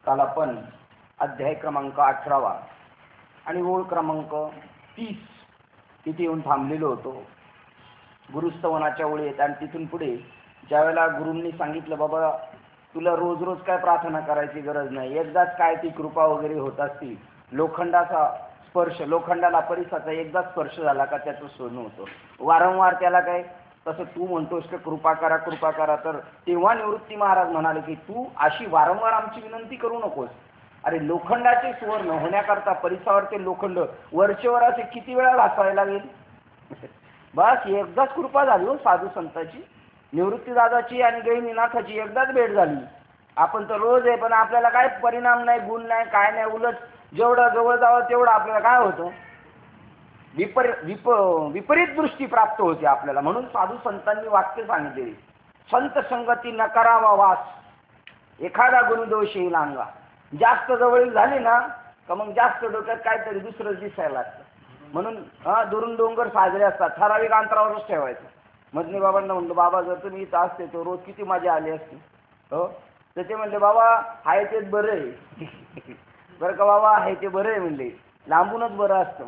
काल आपण अध्याय क्रमांक 18 आणि ओळ क्रमांक 30 तिथे येऊन थांबलेलो होतो. गुरुस्तवनाच्या ओळी आहेत आणि तिथून पुढे ज्यावेळेला गुरूंनी सांगितलं, बाबा तुला रोज रोज काय प्रार्थना करायची गरज नाही, एकदाच काय ती कृपा वगैरे होत असती, लोखंडाचा स्पर्श, लोखंडाला परिसाचा एकदाच स्पर्श झाला का त्याचं सोनं होतं, वारंवार त्याला काय तसं तू म्हणतोस की कृपा करा कृपा करा. तर तेव्हा निवृत्ती महाराज म्हणाले की तू अशी वारंवार आमची विनंती करू नकोस. अरे लोखंडाचे सुवर्ण होण्याकरता परिसावर ते लोखंड वरचेवर असे किती वेळा घासायला लागेल. बस एकदाच कृपा झाली हो साधू संतांची. निवृत्ती दादाची आणि गहिनीनाथाची एकदाच भेट झाली. आपण तर रोज आहे, पण आपल्याला काय परिणाम नाही, गुण नाही, काय नाही. उलट जेवढं जवळ जावं तेवढं आपल्याला काय होतं, विपरीत दृष्टी प्राप्त होते आपल्याला. म्हणून साधू संतांनी वाक्य सांगितले, संत संगती न करावा वास, एखादा गुणदोष येईल अंगा. जास्त जवळीक झाली ना का मग जास्त डोक्यात काहीतरी दुसरं दिसायला लागतं. म्हणून दुरून डोंगर साजरे असतात, ठराविक अंतरावरच ठेवायचं. मधने बाबांना म्हणलं, बाबा जर तुम्ही इथं असते तर रोज किती मजा आली असती. हो तर ते म्हणले, बाबा आहे तेच बरं आहे. बरं का बाबा, आहे ते बरं आहे म्हणले, लांबूनच बरं असतं.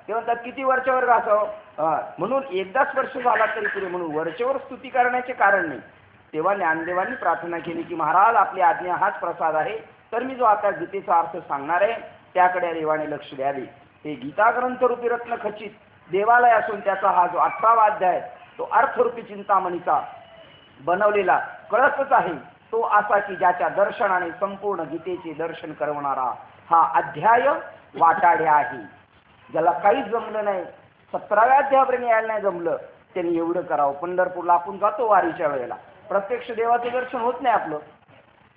ते म्हणतात किती वरच्यावर घासावं. म्हणून एकदा स्पर्श झाला तरी पुरे, म्हणून वरच्यावर स्तुती करण्याचे कारण नाही. तेव्हा ज्ञानदेवांनी प्रार्थना केली की महाराज आपली आज्ञा हाच प्रसाद आहे, तर मी जो आता गीतेचा अर्थ सांगणार आहे त्याकडे देवाने लक्ष द्यावे. हे गीता ग्रंथरूपी रत्न खचित देवालय असून त्याचा हा जो 18वा अध्याय तो अर्थरूपी चिंतामणीचा बनवलेला कळसच आहे. तो असा की ज्याच्या दर्शनाने संपूर्ण गीतेचे दर्शन करवणारा हा अध्याय वाटाडे आहे. ज्याला काहीच जमलं नाही, 17व्या अध्यायापर्यंत यायला नाही जमलं, त्यांनी एवढं करावं. पंढरपूरला आपण जातो वारीच्या वेळेला, प्रत्यक्ष देवाचं दर्शन होत नाही आपलं,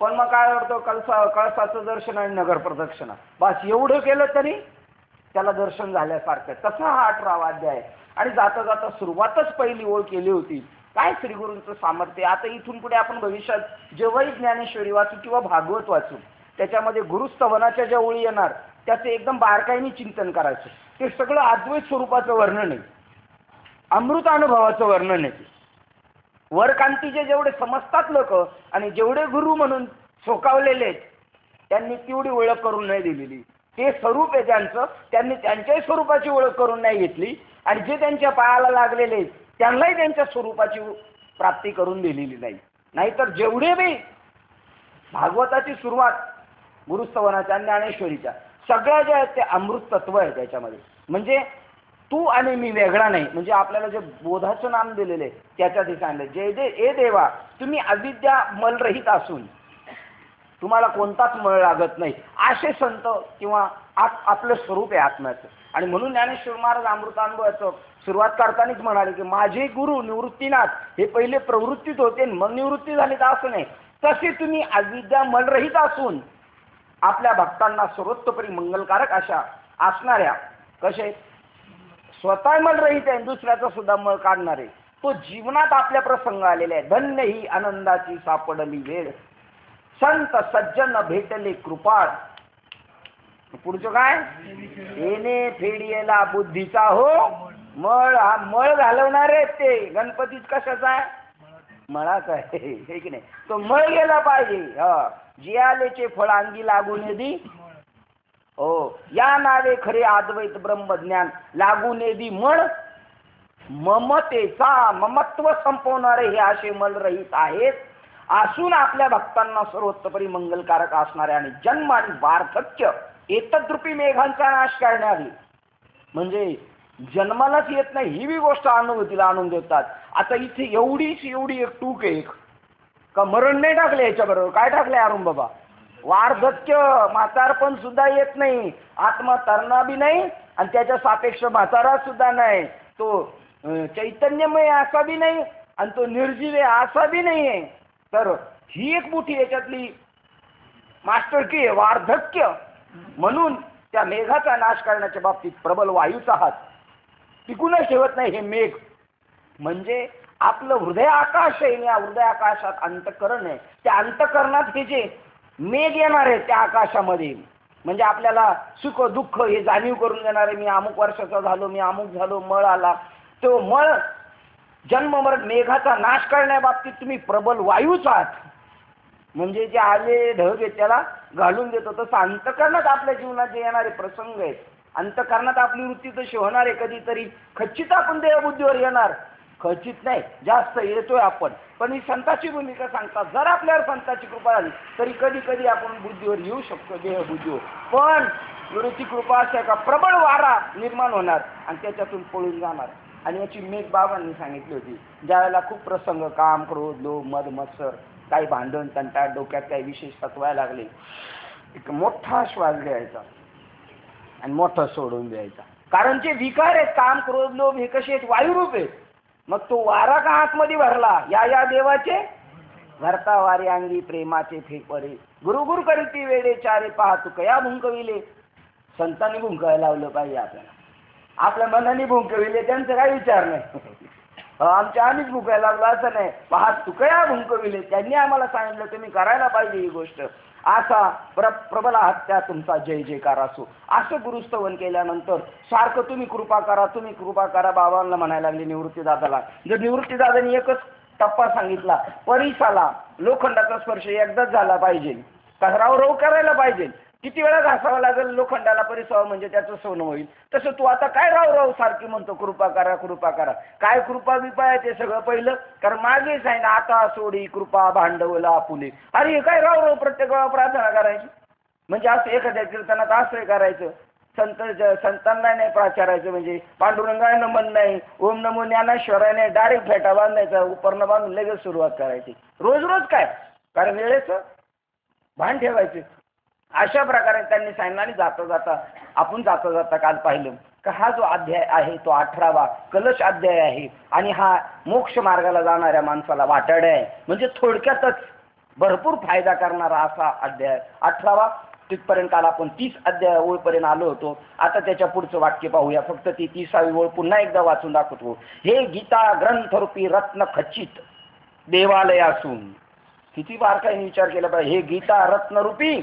पण मग काय करतो, कळसाचं दर्शन आणि नगर प्रदक्षिणा, बस एवढं केलं तरी त्याला दर्शन झाल्यासारखं. तसा हा 18वा अध्याय. आणि जाता जाता सुरुवातच पहिली ओळ केली होती, काय श्रीगुरूंचं सामर्थ्य. आता इथून पुढे आपण भविष्यात जेव्हाही ज्ञानेश्वरी वाचू किंवा भागवत वाचू, त्याच्यामध्ये गुरुस्तवनाच्या ज्या ओळी येणार त्याचं एकदम बारकाईने चिंतन करायचं. ते सगळं अद्वैत स्वरूपाचं वर्णन आहे, अमृत अनुभवाचं वर्णन आहे. वरकांतीचे जेवढे समजतात लोक आणि जेवढे गुरु म्हणून सोकावलेले आहेत त्यांनी तेवढी ओळख करून नाही दिलेली. ते स्वरूप आहे त्यांचं, त्यांनी त्यांच्याही स्वरूपाची ओळख करून नाही घेतली. आणि जे त्यांच्या पायाला लागलेले आहेत त्यांनाही त्यांच्या स्वरूपाची प्राप्ती करून दिलेली नाही. नाहीतर जेवढे बी भागवताची सुरुवात गुरुस्तवनाच्या ज्ञानेश्वरीच्या सगळ्या ज्या आहेत ते अमृत तत्व आहे त्याच्यामध्ये. म्हणजे तू आणि मी वेगळा नाही. म्हणजे आपल्याला जे बोधाचं नाम दिलेले त्याच्या ठिकाणी जे ए देवा तुम्ही अविद्या मलरहित असून तुम्हाला कोणताच मळ लागत नाही, असे संत किंवा आपलं स्वरूप आहे आत्म्याचं. आणि म्हणून ज्ञानेश्वर महाराज अमृतानुभवाचं सुरुवात करतानाच म्हणाले की माझे गुरु निवृत्तीनाथ हे पहिले प्रवृत्तीत होते मग निवृत्ती झाली, तर असं नाही. तसे तुम्ही अविद्या मलरहित असून आपल्या भक्तांना सर्वतोपरी मंगलकारक अशा असणाऱ्या, कसे स्वतः मलरहित आहे दुसऱ्याचा सुद्धा मळ काढणारे, तो जीवनात आपल्या प्रसंग आलेला आहे. धन्य ही आनंदाची सापडली वेळ, संत सज्जन भेटले कृपाळ. पुढचं काय, येणे फेडियेला बुद्धीचा हो मळ. हा मळ घालवणार आहे ते गणपतीत कशाचा आहे, मळाच आहे, हे की नाही. तो मळ गेला पाहिजे. जियालेचे फळ अंगी लागून दी, हो या नावे खरे अद्वैत ब्रह्मज्ञान लागून दी मळ. ममतेचा ममत्व संपवणारे हे असे मलरहित आहेत असून आपल्या भक्तांना सर्वोत्तपरी मंगलकारक असणारे आणि जन्म आणि वार्धक्य एतद्रूपी मेघांचा नाश करणारे, म्हणजे जन्मालाच येत नाही ही बी गोष्ट अनुभूतीला आणून देतात. आता इथे एवढी एक टूक आहे का, मरण नाही टाकले याच्याबरोबर, काय टाकले अरुण बाबा, वार्धक्य म्हातारपण सुद्धा येत नाही, आत्मा तरणा बी नाही आणि त्याच्या सापेक्ष म्हातारा सुद्धा नाही, तो चैतन्यमय असा बी नाही आणि तो निर्जीव आहे असा बी नाही आहे. तर ही एक मोठी याच्यातली मास्टर की आहे, वार्धक्य. म्हणून त्या मेघाचा नाश करण्याच्या बाबतीत प्रबल वायूचा हात टिकूनच ठेवत नाही हे मेघ. म्हणजे आपलं हृदय आकाश आहे, या हृदय आकाशात अंतःकरण आहे, त्या अंतःकरणात हे जे मेघ येणार आहे त्या आकाशामध्ये, म्हणजे आपल्याला सुख दुःख हे जाणीव करून देणारे, मी अमुक वर्षाचा झालो, मी अमुक झालो, मळ आला, तो मळ जन्म मरण मेघाचा नाश करण्याबाबतीत तुम्ही प्रबल वायूच आहात. म्हणजे जे आले ढग आहेत त्याला घालून देतो. तसं अंतकरणात आपल्या जीवनात जे येणारे प्रसंग आहेत, अंतकरणात आपली वृत्ती तशी होणार आहे. कधीतरी खचित आपण देहबुद्धीवर येणार, खचित नाही जास्त येतोय आपण, पण ही संताची भूमिका सांगतात. जर आपल्यावर संताची कृपा झाली तरी कधी कधी आपण बुद्धीवर येऊ शकतो, देहबुद्धीवर. पण गुरुची कृपा अशा का प्रबळ वारा निर्माण होणार आणि त्याच्यातून पळून जाणार. आणि याची मेघ बाबांनी सांगितली होती. ज्यावेळेला खूप प्रसंग, काम, क्रोध, लोभ, मद, मत्सर, काही भांडण तंटा, डोक्यात काही विशेष तत्वायला लागले, एक मोठा श्वास घ्यायचा आणि मोठं सोडून द्यायचा. कारण जे विकार आहेत, काम, क्रोध, लोभ, हे कसे आहेत? वायुरूप आहेत. मग तो वारा का आतमध्ये भरला, या देवाचे भरता वारे अंगी प्रेमाचे फेपरे, गुरुगुरु करीती वेडे चारे पाहतू कया भुंकविले. संतांनी भुंकायला लावलं पाहिजे आपल्याला. आपल्या मनाने भुंकविले, त्यांचा काही विचार नाही. आम्हीच भुंकायला लागलो असं नाही. पाहत तू कया भुंकविले, त्यांनी आम्हाला सांगितलं तुम्ही करायला पाहिजे ही गोष्ट. असा प्रबला हत्या तुमचा जय जयकार असो, असं गुरुस्तवन केल्यानंतर सारखं तुम्ही कृपा करा, तुम्ही कृपा करा बाबांना म्हणायला लागले निवृत्तीदादाला. जर निवृत्तीदादांनी एकच टप्पा सांगितला, परिसाला लोखंडाचा स्पर्श एकदाच झाला पाहिजे, राव करायला पाहिजे. किती वेळा घासावं लागेल लोखंडाला परिसावं म्हणजे त्याचं सोनं होईल. तसं तू आता काय राव सारखी म्हणतो कृपा करा कृपा करा. काय कृपा बिपा आहे ते सगळं पहिलं, कारण मागेच आहे ना, आता सोडी कृपा भांडवला आपुले. अरे हे काय राव प्रत्येक वेळा प्रार्थना करायची म्हणजे असं एखाद्या कीर्तनात असं करायचं. संतांना नाही प्राचारायचं म्हणजे पांडुरंगानं मन नाही, ओम नमो ज्ञानेश्वराय नाही, डायरेक्ट फेटा बांधायचा, उपरणं बांधून लगेच सुरुवात करायची. रोज रोज काय, कारण वेळेचं भान ठेवायचं. अशा प्रकारे त्यांनी सांगितलं. आणि जाता जाता काल पाहिलं का हा जो अध्याय आहे तो 18वा कलश अध्याय आहे. आणि हा मोक्ष मार्गाला जाणाऱ्या माणसाला वाटाडा आहे. म्हणजे थोडक्यातच भरपूर फायदा करणारा असा अध्याय 18वा. तिथपर्यंत काल आपण 30 अध्याय ओळपर्यंत आलो होतो. आता त्याच्या पुढचं वाक्य पाहूया. फक्त ती 30वी ओळ पुन्हा एकदा वाचून दाखवतो. हे गीता ग्रंथरूपी रत्न खचित देवालय असून, किती बारकाईने विचार केला पाहिजे. हे गीता रत्नरूपी,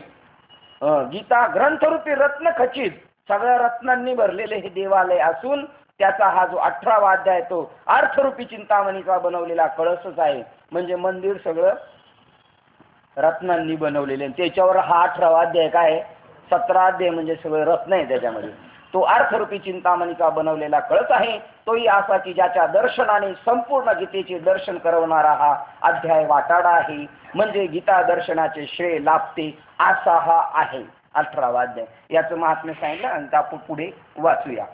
गीता ग्रंथरूपी रत्न खचित, सगळ्या रत्नांनी भरलेले हे देवालय असून त्याचा हा जो 18वा अध्याय तो अर्थरूपी चिंतामणीचा बनवलेला कळसच आहे. म्हणजे मंदिर सगळं रत्नांनी बनवलेले. त्याच्यावर हा 18वा अध्याय काय, 17 अध्याय म्हणजे सगळं रत्न आहे त्याच्यामध्ये. तो अर्थरूपी चिंतामणीचा बनवलेला कळस आहे. तोही असा की ज्याच्या दर्शनाने संपूर्ण गीतेचे दर्शन करवणारा हा अध्याय वाटाडा आहे. म्हणजे गीता दर्शनाचे श्रेय लाभते असा हा आहे 18वा अध्याय. याचं महात्म्य सांगितलं आणि आपण पुढे वाचूया.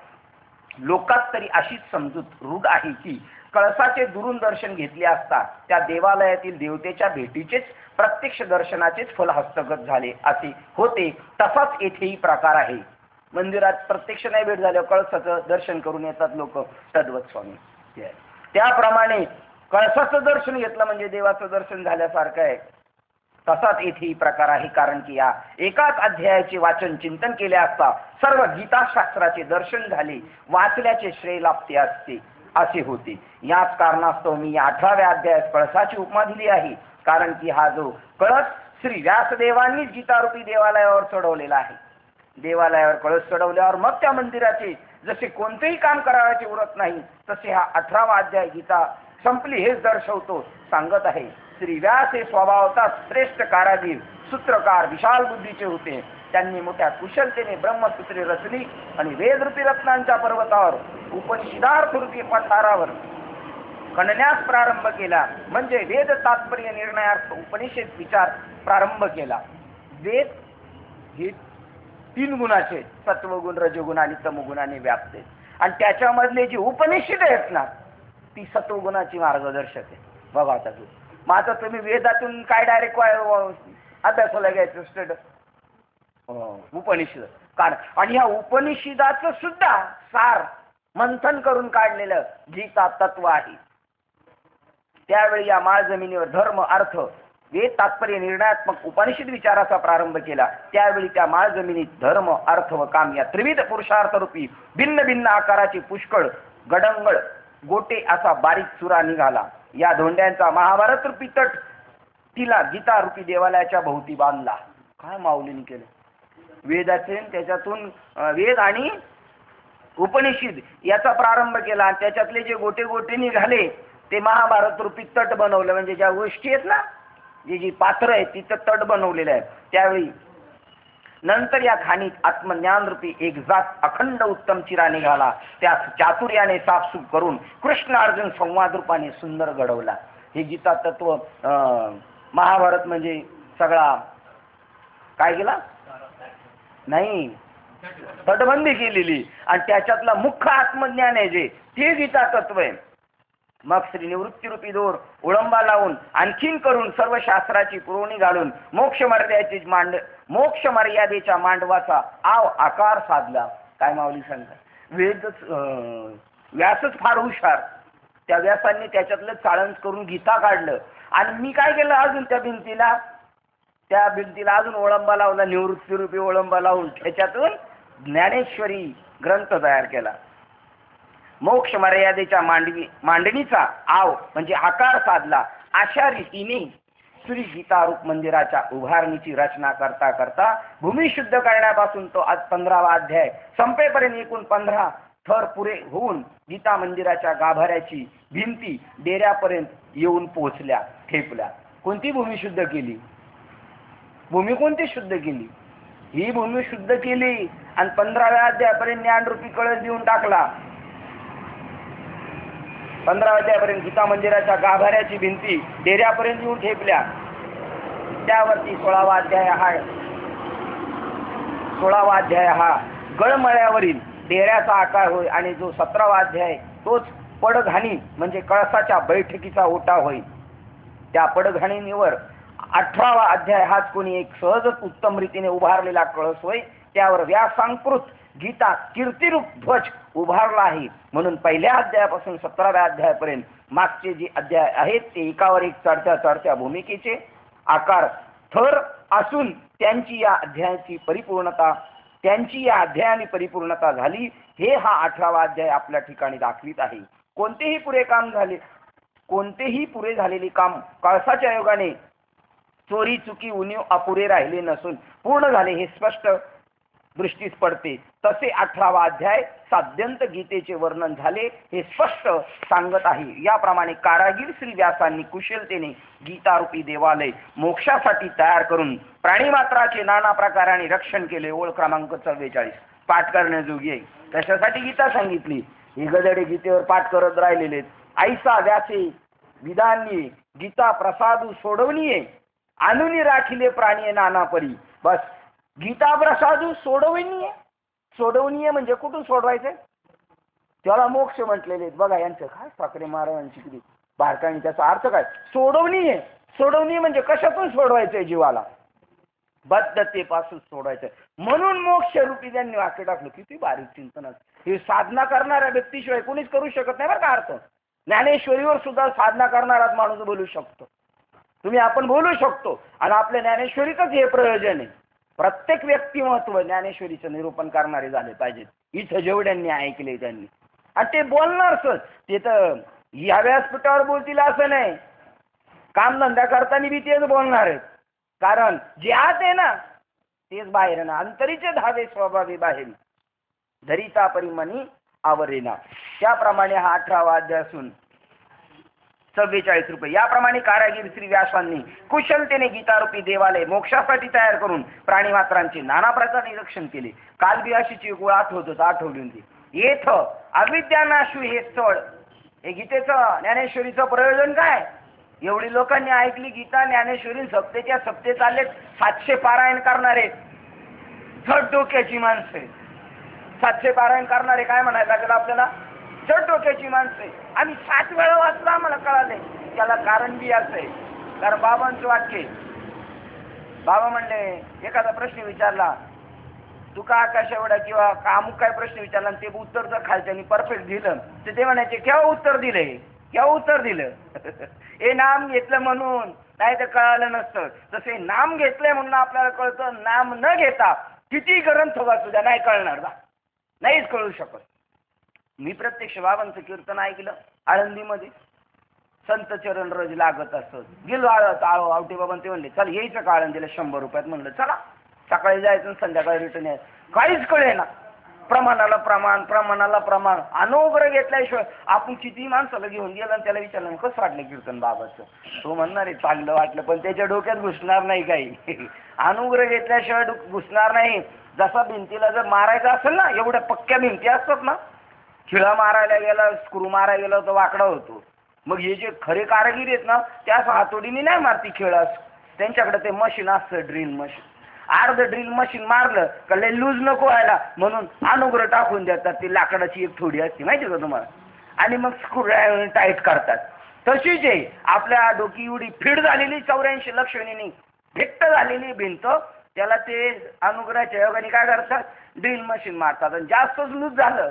लोकात तरी अशीच समजूत रूढ आहे की कळसाचे दुरून दर्शन घेतले असता त्या देवालयातील देवतेच्या भेटीचेच प्रत्यक्ष दर्शनाचेच फल हस्तगत झाले असे होते. तसाच येथेही प्रकार आहे. मंदिरात प्रत्यक्ष नाही भेट झाल्यावर कळसाचं दर्शन करून येतात लोक, तद्वत स्वामी. त्याप्रमाणे कळसाचं दर्शन घेतलं म्हणजे देवाचं दर्शन झाल्यासारखं आहे. तसाच येथेही प्रकार आहे. कारण की या एकाच अध्यायाचे वाचन चिंतन केले असता सर्व गीताशास्त्राचे दर्शन झाले, वाचल्याचे श्रेय लाभते असते असे होते. याच कारणास्तव मी या 18व्या अध्यायास कळसाची उपमा दिली आहे. कारण की हा जो कळस श्री व्यासदेवांनीच गीतारूपी देवालयावर चढवलेला आहे. देवालयावर कळस चढवल्यावर मग त्या मंदिराचे जसे कोणतेही काम करायचे उरत नाही, तसे हा 18वा अध्याय गीता संपली हेच दर्शवतो. सांगत आहे श्री व्यास हे स्वभावता श्रेष्ठ कारागीर, सूत्रकार, विशाल बुद्धीचे होते. त्यांनी मोठ्या कुशलतेने ब्रह्मसूत्रे रचली आणि वेदरूपी रत्नांच्या पर्वतावर उपनिषदार्थरूपी पठारावर खणण्यास प्रारंभ केला. म्हणजे वेद तात्पर्य निर्णयार्थ उपनिषद विचार प्रारंभ केला. वेद हे 3 गुणाचे, सत्वगुण, रजगुण आणि तमगुणाने व्यापते. आणि त्याच्यामधले जे उपनिषद आहेत ना, ती सत्वगुणाची मार्गदर्शक आहे. बघा आता मग आता तुम्ही वेदातून काय डायरेक्ट अभ्यासाला घ्यायचं स्टड उपनिषद कारण. आणि ह्या उपनिषदाचं सुद्धा सार मंथन करून काढलेलं गीता तत्व आहे. त्यावेळी या माळ जमिनीवर धर्म, अर्थ, वेद तात्पर्य निर्णयात्मक उपनिषद विचाराचा प्रारंभ केला. त्यावेळी त्या माळ जमिनीत धर्म, अर्थ व काम या त्रिविध पुरुषार्थरूपी भिन्न भिन्न आकाराचे पुष्कळ गडंगळ गोटे असा बारीक चुरा निघाला. या धोंड्यांचा महाभारत रूपी तट तिला गीता रूपी देवालयाच्या भोवती बांधला. काय माऊलीने केलं, वेदाचे त्याच्यातून वेद आणि उपनिषद याचा प्रारंभ केला. आणि त्याच्यातले जे गोटे गोटे निघाले ते महाभारत रूपी तट बनवलं. म्हणजे ज्या गोष्टी आहेत ना जी पात्र आहे तिथं तट बनवलेलं आहे. त्यावेळी नंतर या खाणीत आत्मज्ञान रूपी एक जात अखंड उत्तम चिरा निघाला. त्या चातुर्याने साफसूफ करून कृष्ण अर्जुन संवाद रूपाने सुंदर घडवला. हे गीता तत्व महाभारत म्हणजे सगळा काय केला नाही, तटबंदी केलेली. आणि त्याच्यातला मुख्य आत्मज्ञान आहे जे ते गीता तत्व आहे. मग श्री निवृत्तीरूपी दोर उळंबा लावून आणखीन करून सर्व शास्त्राची पुरवणी घालून मोक्ष मर्यादेच्या मांडवाचा आकार साधला. काय माऊली सांगतात, व्यासच फार हुशार. त्या व्यासांनी त्याच्यातलं चाळण करून गीता काढलं. आणि मी काय केलं, अजून त्या भिंतीला अजून ओळंबा लावला, निवृत्तीरूपी ओळंबा लावून त्याच्यातून ज्ञानेश्वरी ग्रंथ तयार केला. मोक्ष मर्यादेच्या मांडणीचा म्हणजे आकार साधला. अशा रीतीने श्री गीता रूप मंदिराच्या उभारणीची रचना करता करता भूमी शुद्ध करण्यापासून तो आज 15वा अध्याय संपेपर्यंत एकूण 15 थर पुरे होऊन गीता मंदिराच्या गाभाऱ्याची भिंती डेऱ्यापर्यंत येऊन पोहोचल्या, ठेपल्या. कोणती भूमी शुद्ध केली? भूमी कोणती शुद्ध केली? ही भूमी शुद्ध केली आणि 15व्या अध्यायापर्यंत ज्ञानरूपी कळस देऊन टाकला. 15व्या अध्यायापर्यंत गीता मंदिराच्या गाभाऱ्याची भिंती डेऱ्यापर्यंत येऊन ठेपल्या. त्यावरती 16वा अध्याय हा गळमळ्यावरील डेऱ्याचा आकार होय. आणि जो 17वा अध्याय तोच पडघाणी म्हणजे कळसाच्या बैठकीचा ओटा होय. त्या पडघाणीवर 18वा अध्याय हाच कोणी एक सहजच उत्तम रीतीने उभारलेला कळस होय. त्यावर व्यासांकृत गीता कीर्तिरूप ध्वज उभारला आहे. म्हणून पहिल्या अध्यायापासून 17व्या अध्यायापर्यंत मागचे जे अध्याय आहेत ते एकावर एक चढत्या भूमिकेचे आकार थर असून त्यांची या अध्यायाने परिपूर्णता झाली. हे हा 18वा अध्याय आपल्या ठिकाणी दाखवित आहे. कोणतेही पुरे झालेले काम कळसाच्या योगाने चोरी चुकी उणीव अपुरे राहिले नसून पूर्ण झाले हे स्पष्ट दृष्टीस पडते. तसे 18वा अध्याय साध्यंत गीतेचे वर्णन झाले हे स्पष्ट सांगत आहे. याप्रमाणे कारागीर श्री व्यासांनी कुशलतेने गीतारूपी देवालय मोक्षासाठी तयार करून प्राणीमात्राचे नाना प्रकाराने रक्षण केले. ओळ क्रमांक 44 पाठ करण्याजोगी आहे. कशासाठी गीता सांगितली? हे गदडे गीतेवर पाठ करत राहिलेले. ऐसा व्यासे विधानी गीता प्रसादू सोडवणीये आणूनी राखिले प्राणी नाना परी. बस गीता प्रसादू सोडवणीये म्हणजे कुठून सोडवायचं? त्याला मोक्ष म्हटलेले. बघा यांचं काय साखरे महाराजांची किती बारकाईने त्याचा अर्थ काय? सोडवणी म्हणजे कशातून सोडवायचंय? जीवाला बद्धतेपासून सोडायचं. म्हणून मोक्ष रूपी त्यांनी वाक्य टाकलं. किती बारीक चिंतन. हे साधना करणाऱ्या व्यक्तीशिवाय कोणीच करू शकत नाही बरं का. अर्थ ज्ञानेश्वरीवर सुद्धा साधना करणाराच माणूस बोलू शकतो. आपण बोलू शकतो. आणि आपल्या ज्ञानेश्वरीतच हे प्रयोजन आहे. प्रत्येक व्यक्तिमत्व ज्ञानेश्वरीचं निरूपण करणारे झाले पाहिजेत. इथं जेवढ्यांनी ऐकले त्यांनी. आणि ते बोलणारच. ते तर या व्यासपीठावर बोलतील असं नाही. कामधंदा करताना बी तेच बोलणार आहेत. कारण जे आत आहे ना तेच बाहेर ना. अंतरीचे धावे स्वभावी बाहेर धरिता परिमणी आवरेना. त्याप्रमाणे हा 18वा अध्याय असून 44 रुपये. याप्रमाणे कारागीर श्री व्यासांनी कुशलतेने गीतारूपी देवालय मोक्षासाठी तयार करून प्राणीमात्रांचे नाना प्रकारे रक्षण केले. काल बी अशीची गोळ आठवली होती. येथ अविद्यानाशू हे स्थळ. हे गीतेचं ज्ञानेश्वरीचं प्रयोजन काय? एवढी लोकांनी ऐकली गीता ज्ञानेश्वरी सप्तेच्या सप्ते चालले. 700 पारायण करणारे जड डोक्याची माणसे. 700 पारायण करणारे काय म्हणायला लागेल आपल्याला? जड डोक्याची माणसे. आम्ही 7 वेळा वाचला आम्हाला कळाले. त्याला कारण बी असं आहे. कारण बाबांचं वाक्य, बाबा म्हणले एखादा प्रश्न विचारला तू का आकाश एवढा किंवा का अमुक काय प्रश्न विचारला आणि ते उत्तर जर खालच्यानी परफेक्ट दिलं तर ते म्हणायचे केव्हा उत्तर दिलं हे नाम घेतलं म्हणून. नाही तर कळालं नसतं. तसे नाम घेतलंय म्हणून आपल्याला कळतं. नाम न घेता किती ग्रंथ वाचू द्या नाही कळणार ना. नाहीच कळू शकत. मी प्रत्यक्ष बाबांचं कीर्तन ऐकलं आळंदीमध्ये. संत चरण रज लागत असत. गेलो आवटे बाबा ते म्हणले चल यायचं का आळंदीला 100 रुपयात. म्हणलं चला. सकाळी जायचं संध्याकाळी रिटर्न यायचं. काहीच कळे ना. प्रमाणाला प्रमाण, प्रमाणाला प्रमाण. अनुग्रह घेतल्याशिवाय आपण किती माणसाला घेऊन गेलं आणि त्याला विचारलं कसं वाटलं कीर्तन बाबाचं, तो म्हणणार आहे चांगलं वाटलं, पण त्याच्या डोक्यात घुसणार नाही काही. अनुग्रह घेतल्याशिवाय घुसणार नाही. जसा भिंतीला जर मारायचं असेल ना, एवढ्या पक्क्या भिंती असतात ना, खिळा मारायला गेला, स्क्रू मारायला गेला तर वाकडा होतो. मग हे जे खरे कारागीर आहेत ना, त्याच हातोडीने नाही मारती खिळा, त्यांच्याकडे ते मशीन असतं, ड्रिल मशीन. अर्ध ड्रिल मशीन मारलं का लय लूज नको व्हायला म्हणून अनुग्रह टाकून देतात. ती लाकडाची एक थोडी असते माहिती का तुम्हाला, आणि मग स्क्रू टाईट करतात. तशीच आहे आपल्या डोकी एवढी फिट झालेली 84 लक्षणीने घट्ट झालेली भिंत, त्याला ते अनुग्रहाच्या योगाने काय करतात, ड्रिल मशीन मारतात. आणि जास्तच लूज झालं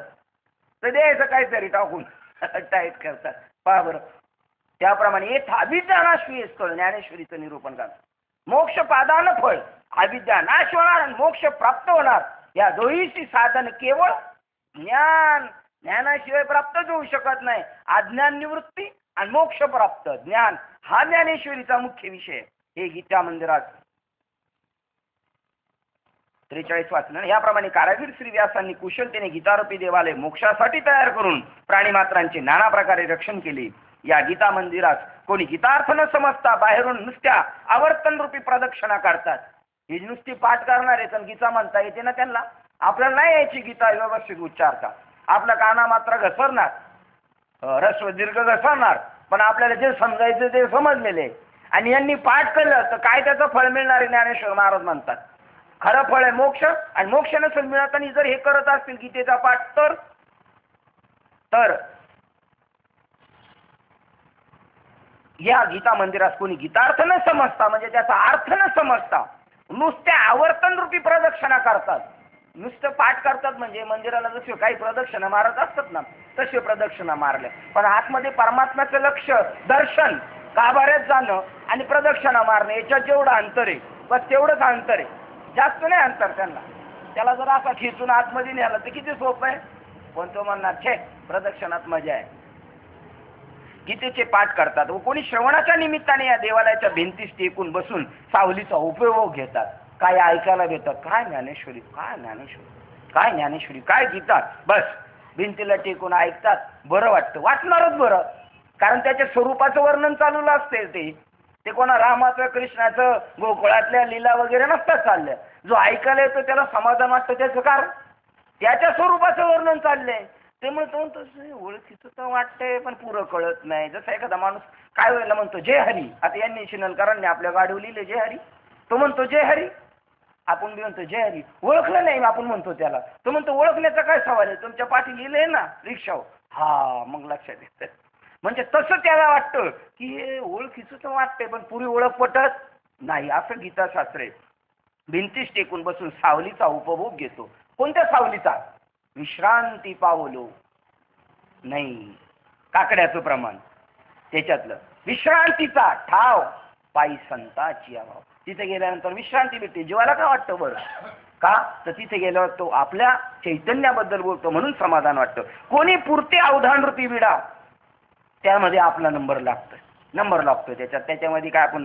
तर द्यायचं काहीतरी टाकून टाईट करतात. पहा बरं, त्याप्रमाणे हे अविद्या नाशवी स्थळ ज्ञानेश्वरीचं निरूपण करतात. मोक्ष पादान फळ, अविद्या नाश होणार आणि मोक्ष प्राप्त होणार. या दोन्हीची साधन केवळ ज्ञान, ज्ञानाशिवाय प्राप्तच होऊ शकत नाही. अज्ञान निवृत्ती आणि मोक्ष प्राप्त, ज्ञान हा ज्ञानेश्वरीचा मुख्य विषय. हे गीता मंदिरात 43 वाचलं. याप्रमाणे कारागीर श्री व्यासांनी कुशलतेने गीतारूपी देवालय मोक्षासाठी तयार करून प्राणीमात्रांचे नाना प्रकारे रक्षण केले. या गीता मंदिरात कोणी गीतार्थ न समजता बाहेरून नुसत्या आवर्तन रूपी प्रदक्षिणा करतात. ही नुसती पाठ करणार आहे, गीता म्हणता येते ना त्यांना. आपल्याला नाही यायची गीता व्यवस्थित उच्चारता, आपला काना मात्र घसरणार, ह्रस्व दीर्घ घसरणार, पण आपल्याला जे समजायचं ते समजलेले. आणि यांनी पाठ केलं तर काय त्याचं फळ मिळणार आहे. ज्ञानेश्वर महाराज म्हणतात खरं फळ आहे मोक्ष, आणि मोक्ष नसेल मिळत आणि जर हे करत असतील गीतेचा पाठ तर या गीता मंदिरात कोणी गीतार्थ न समजता, म्हणजे त्याचा अर्थ न समजता नुसत्या आवर्तन रूपी प्रदक्षिणा करतात. नुसतं पाठ करतात म्हणजे मंदिराला जसे काही प्रदक्षिणा मारत असतात ना, तसे प्रदक्षिणा मारल्या. पण आतमध्ये परमात्म्याचं लक्ष, दर्शन, गाभाऱ्यात जाणं आणि प्रदक्षिणा मारणे याच्यात जेवढं अंतर आहे बस तेवढंच अंतर आहे, जास्त नाही अंतर. त्याला जर असा खेचून आतमध्ये न्यायला तर किती सोपं आहे. पण तो म्हणणार छे प्रदक्षिणात मजा आहे. गीतेचे पाठ करतात व कोणी श्रवणाच्या निमित्ताने या देवालयाच्या भिंतीस टेकून बसून सावलीचा उपयोग घेतात. काय ऐकायला घेतात, काय ज्ञानेश्वरी, काय ज्ञानेश्वरी, काय ज्ञानेश्वरी, काय गीता. बस भिंतीला टेकून ऐकतात, बरं वाटतं, वाटणारच बरं. कारण त्याच्या स्वरूपाचं वर्णन चालू असते. ते कोणा रामाचं, कृष्णाचं, गोकुळातल्या लीला वगैरे नसतात चालल्या. जो ऐकायला येतो त्याला समाधान वाटतं, त्याचं कारण त्याच्या स्वरूपाचं वर्णन चाललंय. ते म्हणतो तसं ओळखीचं तर वाटतंय पण पुरं कळत नाही. जसं एखादा माणूस काय वेळेला म्हणतो जय हरी, आता यांनी शिनलकरांनी आपल्या गाडीवर लिहिले जय हरी, तो म्हणतो जय हरी, आपण बी म्हणतो जय हरी. ओळखलं नाही आपण म्हणतो त्याला, तो म्हणतो ओळखण्याचा काय सवाल आहे, तुमच्या पाठी लिहिलंय ना रिक्षावर. हा मग लक्षात येतं. म्हणजे तसं त्याला वाटतं की हे ओळखीचं तर वाटतंय पण पुरी ओळख पटत नाही. असं गीताशास्त्र आहे. भिंतीस टेकून बसून सावलीचा उपभोग घेतो. कोणत्या सावलीचा? विश्रांती पावलो नाही, काकड्याचं प्रमाण त्याच्यातलं विश्रांतीचा ठाव पायी संताची अभाव. तिथे गेल्यानंतर विश्रांती भेटते. जीवाला काय वाटतं बरं का, तर तिथे गेल्यावर तो आपल्या चैतन्याबद्दल बोलतो म्हणून समाधान वाटतं. कोणी पुरते अवधान रूपी विडा, त्यामध्ये आपला नंबर लागतो त्याच्यामध्ये काय आपण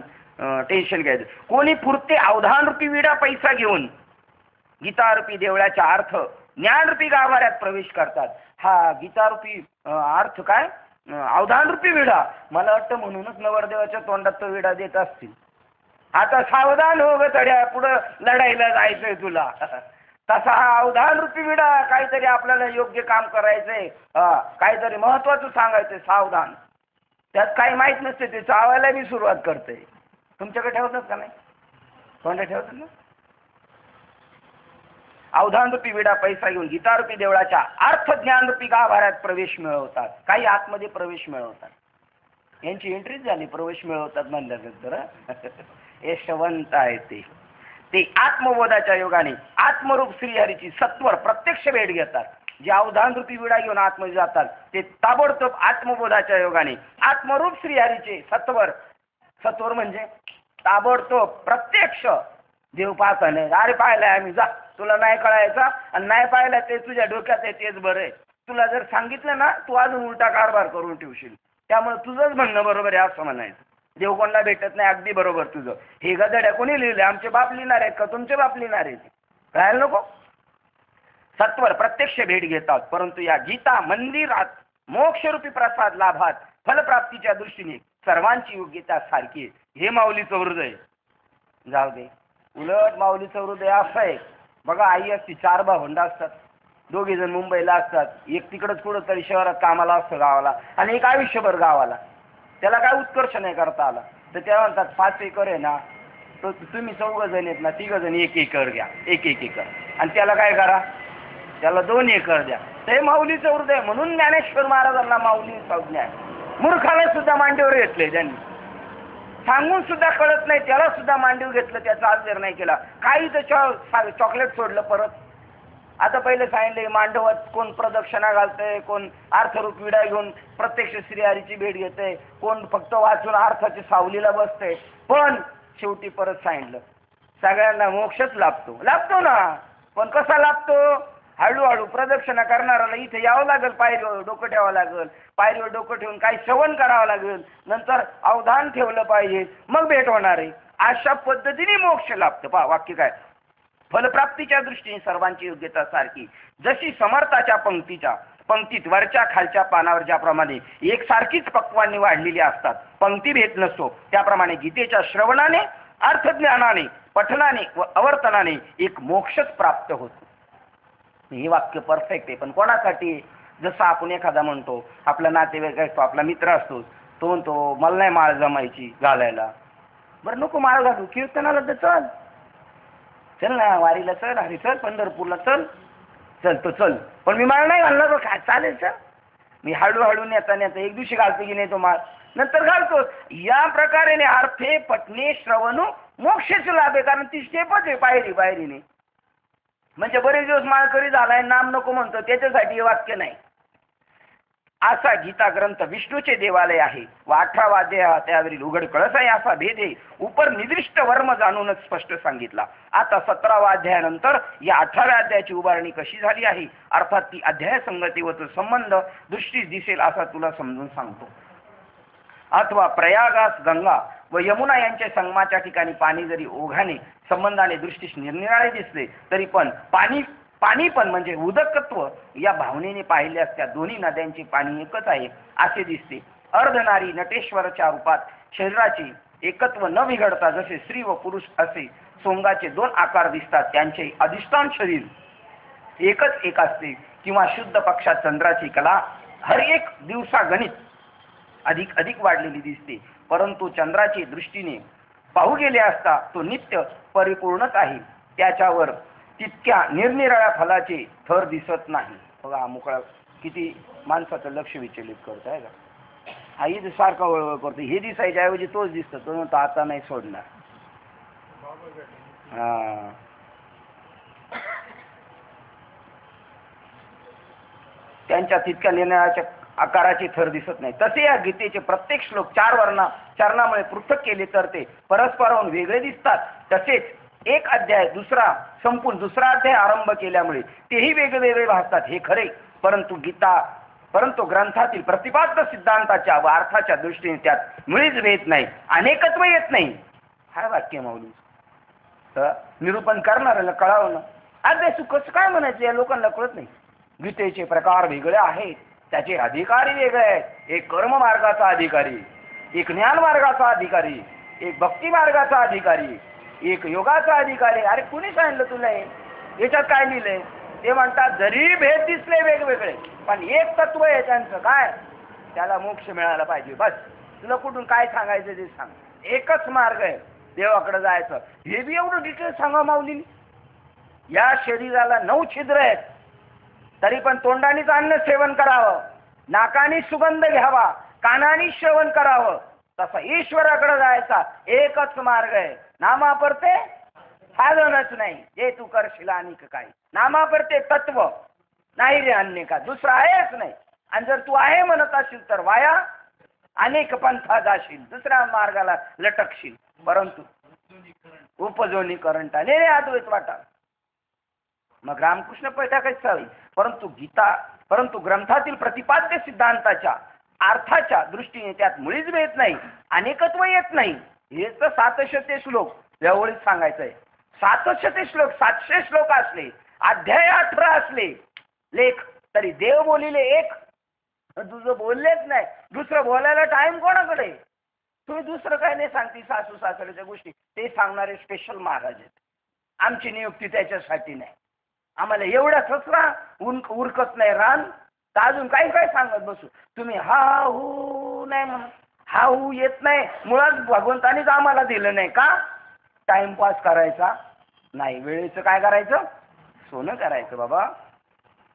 टेन्शन घ्यायचं. कोणी पुरते अवधान रूपी विडा पैसा घेऊन गीतारूपी देवळाच्या अर्थ ज्ञानरूपी गाभाऱ्यात प्रवेश करतात. हा गीतारूपी अर्थ काय, अवधान रूपी विडा. मला वाटतं म्हणूनच नवरदेवाच्या तोंडात तो विडा देत असतील. आता सावधान हो ग तड्या, पुढं लढायला जायचंय तुला. तसा हा अवधान रूपी विडा, काहीतरी आपल्याला योग्य काम करायचंय, काहीतरी महत्वाचं सांगायचंय, सावधान. त्यात काही माहित नसते, ते चावायला बी सुरुवात करते. तुमच्याकडे ठेवतात का नाही, तोंडा ठेवतात ना. अवधान रूपी विडा पैसा घेऊन गीतारूपी देवळाच्या अर्थ ज्ञान रूपी गाभाऱ्यात प्रवेश मिळवतात. काही आतमध्ये प्रवेश मिळवतात. यांची एंट्रीच झाली, प्रवेश मिळवतात म्हणल्यानंतर. यशवंत आहे ते आत्मबोधाच्या योगाने आत्मरूप श्रीहरीची सत्वर प्रत्यक्ष भेट घेतात. जे अवधान रूपी विडा घेऊन आतमध्ये जातात ते ताबडतोब आत्मबोधाच्या योगाने आत्मरूप श्रीहरीचे सत्वर म्हणजे ताबडतोब प्रत्यक्ष देव पाहता नाही. अरे पाहिलाय आम्ही, जा, तुला नाही कळायचा आणि नाही पाहिलं ते तुझ्या डोक्यात आहे तेच बरं आहे. तुला जर सांगितलं ना तू अजून उलटा कारभार करून ठेवशील. त्यामुळे तुझंच म्हणणं बरोबर आहे असं म्हणायचं. देव कोणाला भेटत नाही, अगदी बरोबर तुझं. हे गदड्या कोणी लिहिले, आमचे बाप लिहिणार आहेत का तुमचे बाप लिहिणार आहेत? राहायला नको. सत्वर प्रत्यक्ष भेट घेतात, परंतु या गीता मंदिरात मोक्षरूपी प्रसाद लाभात फलप्राप्तीच्या दृष्टीने सर्वांची योग्यता सारखी आहे. हे माऊलीचं हृदय. जाऊ दे, उलट माऊलीचं हृदय असं आहे बघा. आई असती, 4 भावंड असतात, 2 जण मुंबईला असतात, एक तिकडंच कुठं तरी शहरात कामाला असतं गावाला, आणि एक आयुष्यभर गावाला. त्याला काय उत्कर्ष नाही करता आला, तर त्या म्हणतात 5 एकर आहे ना, तो तुम्ही 4 जण आहेत ना, 3 जण 1 एकर घ्या, 1 एकर, आणि त्याला काय करा, त्याला 2 एकर द्या. ते माऊलीचं हृदय. म्हणून ज्ञानेश्वर महाराजांना माऊली संज्ञा आहे. मूर्खाला सुद्धा मांडीवर घेतले त्यांनी, सांगून सुद्धा कळत नाही त्याला सुद्धा मांडीवर घेतलं, त्याचा आदर नाही केला. काही तर चॉकलेट सोडलं परत. आता पहिले सांगितले मांडवात कोण प्रदक्षिणा घालतंय, कोण अर्थरूप विडा घेऊन प्रत्यक्ष श्रीहरीची भेट घेतंय, कोण फक्त वाचून अर्थाच्या सावलीला बसतंय. पण शेवटी परत सांगितलं सगळ्यांना मोक्षच लाभतो ना. पण कसा लाभतो? हळूहळू प्रदक्षिणा करणाऱ्याला इथे यावं लागेल, पायरीवर डोकं ठेवावं लागेल, पायरीवर डोकं ठेवून काही श्रवण करावं लागेल, नंतर अवधान ठेवलं पाहिजे, मग भेट होणार आहे. अशा पद्धतीने मोक्ष लाभतं. पहा वाक्य काय, फलप्राप्तीच्या दृष्टीने सर्वांची योग्यता सारखी. जशी समर्थाच्या पंक्तीत वरच्या खालच्या पानावर ज्याप्रमाणे एकसारखीच पक्वांनी वाढलेली असतात, पंक्ती भेद नसतो, त्याप्रमाणे गीतेच्या श्रवणाने, अर्थज्ञानाने, पठनाने व अवर्तनाने एक मोक्षच प्राप्त होतो. हे वाक्य परफेक्ट आहे. पण कोणासाठी? जसं आपण एखादा म्हणतो, आपला नातेवाईक असतो, आपला मित्र असतो, तो म्हणतो मला नाही माळ जमायची घालायला. बरं नको माळ घालू, कीर्तनाला तर चल ना, वारीला चल, अरे चल पंढरपूरला चल, तो चल, पण मी माळ नाही घालणार. बरं काय, चालेल सर, मी हळूहळू नेता एक दिवशी घालतो की नाही तो माळ, नंतर घालतो. या प्रकारे अर्थे पठणे श्रवणू मोक्षाचे लाभ आहे. कारण ती स्टेपच आहे पायरीने. म्हणजे बरेच दिवस माळकरी झालाय, नाम नको म्हणतो, त्याच्यासाठी हे वाक्य नाही. असा गीता ग्रंथ विष्णूचे देवालय आहे व 18वा अध्याय त्यावरील उघड कळस आहे, असा भेद आहे उपर निदिष्ट वर्म जाणूनच स्पष्ट सांगितला. आता 17वा अध्यायानंतर या 18व्या अध्यायाची उभारणी कशी झाली आहे, अर्थात ती अध्याय संगती व तो संबंध दृष्टीस दिसेल असा तुला समजून सांगतो. अथवा प्रयागास गंगा व यमुना यांच्या संगमाच्या ठिकाणी पाणी जरी ओघाने संबंधाने दृष्टीस निरनिराळे दिसले, तरी पण पाणी पण म्हणजे उदकत्व या भावनेने पाहिल्यास त्या दोन्ही नद्यांचे पाणी एकच आहे असे दिसते. अर्धनारी नटेश्वराच्या रूपात शरीराचे एकत्व न बिघडता जसे स्त्री व पुरुष असे सोंगाचे 2 आकार दिसतात, त्यांचे अधिष्ठान शरीर एकच एक असते. किंवा शुद्ध पक्षात चंद्राची कला हर एक दिवसागणित अधिक वाढलेली दिसते, परंतु चंद्राची दृष्टीने पाहू गेले असता तो नित्य परिपूर्णच आहे. त्याच्यावर तितक्या निरनिराळ्या फलाचे थर दिसत नाही. बघा मोकळा किती माणसाचं लक्ष विचलित करत आहे का. आई सारखा वळवळ करतो, हे दिसायच्या ऐवजी तोच दिसतो, तो म्हणतो आता नाही सोडणार. हा, त्यांच्या तितक्या निरनिराळ्या आकाराचे थर दिसत नाही. तसे या गीतेचे प्रत्येक श्लोक 4 चरणामुळे पृथक केले तर ते परस्पराहून वेगळे दिसतात. तसेच एक अध्याय संपून दुसरा अध्याय आरंभ केल्यामुळे तेही वेगवेगळे भासतात, हे खरे. परंतु ग्रंथातील प्रतिपाद्य सिद्धांताच्या व अर्थाच्या दृष्टीने त्यात मुळीच भेद नाही, अनेकत्व येत नाही. हा वाक्य माऊली निरूपण करणाऱ्याला कळावं ना. अभ्यास कसं काय म्हणायचं, या लोकांना कळत नाही. गीतेचे प्रकार वेगळे आहेत, त्याचे अधिकारी वेगळे आहेत. एक कर्म मार्गाचा अधिकारी, एक ज्ञान मार्गाचा अधिकारी, एक भक्ती मार्गाचा अधिकारी, एक योगाचा अधिकारी. अरे कुणी सांगितलं तुला हे? याच्यात काय लिहिलंय? ते म्हणतात जरी भेद दिसले वेगवेगळे, पण एक तत्व आहे त्यांचं, काय? त्याला मोक्ष मिळाला पाहिजे. बस, तुला कुठून काय सांगायचं ते सांग. एकच मार्ग आहे देवाकडे जायचं. हे बी एवढं डिटेल सांगा माऊलीने. या शरीराला 9 छिद्र आहेत, तरी पण तोंडानेच अन्न सेवन करावं, नाकाने सुगंध घ्यावा, कानाने श्रवण करावं. तसा ईश्वराकडे जायचा एकच मार्ग आहे. नामापरते साधनच नाही, जे तू करशील आणि काय. नामापरते तत्व नाही रे, अन्य का दुसरा आहेच नाही. आणि जर तू आहे म्हणत असेल तर वाया अनेक पंथा जाशील, दुसऱ्या मार्गाला लटकशील. परंतु उपजोनी करंटाने रे अद्वैत वाटा. मग रामकृष्ण पैठाकाच हवी. परंतु ग्रंथातील प्रतिपाद्य सिद्धांताच्या अर्थाच्या दृष्टीने त्यात मुळीच भेद नाही, अनेकत्व येत नाही. हेच तर 700 श्लोक व्यवहारीत सांगायचंय. 700 श्लोक 700 श्लोक असले अध्याय 18 असले लेख तरी देव बोलिले एक. तुझं बोललेच नाही, दुसरं बोलायला टाइम कोणाकडे? तुम्ही दुसरं काय नाही सांगते, सासू सासऱ्याच्या गोष्टी ते सांगणारे स्पेशल महाराज आहेत. आमची नियुक्ती त्याच्यासाठी नाही. आम्हाला एवढा ससरा उरकत नाही रान, तर अजून काही काय सांगत बसू. तुम्ही हा हू नाही म्हणून, हा हू येत नाही. मुळात भगवंतानीच आम्हाला दिलं नाही का? टाइमपास करायचा नाही, वेळेचं काय करायचं? सोनं करायचं बाबा.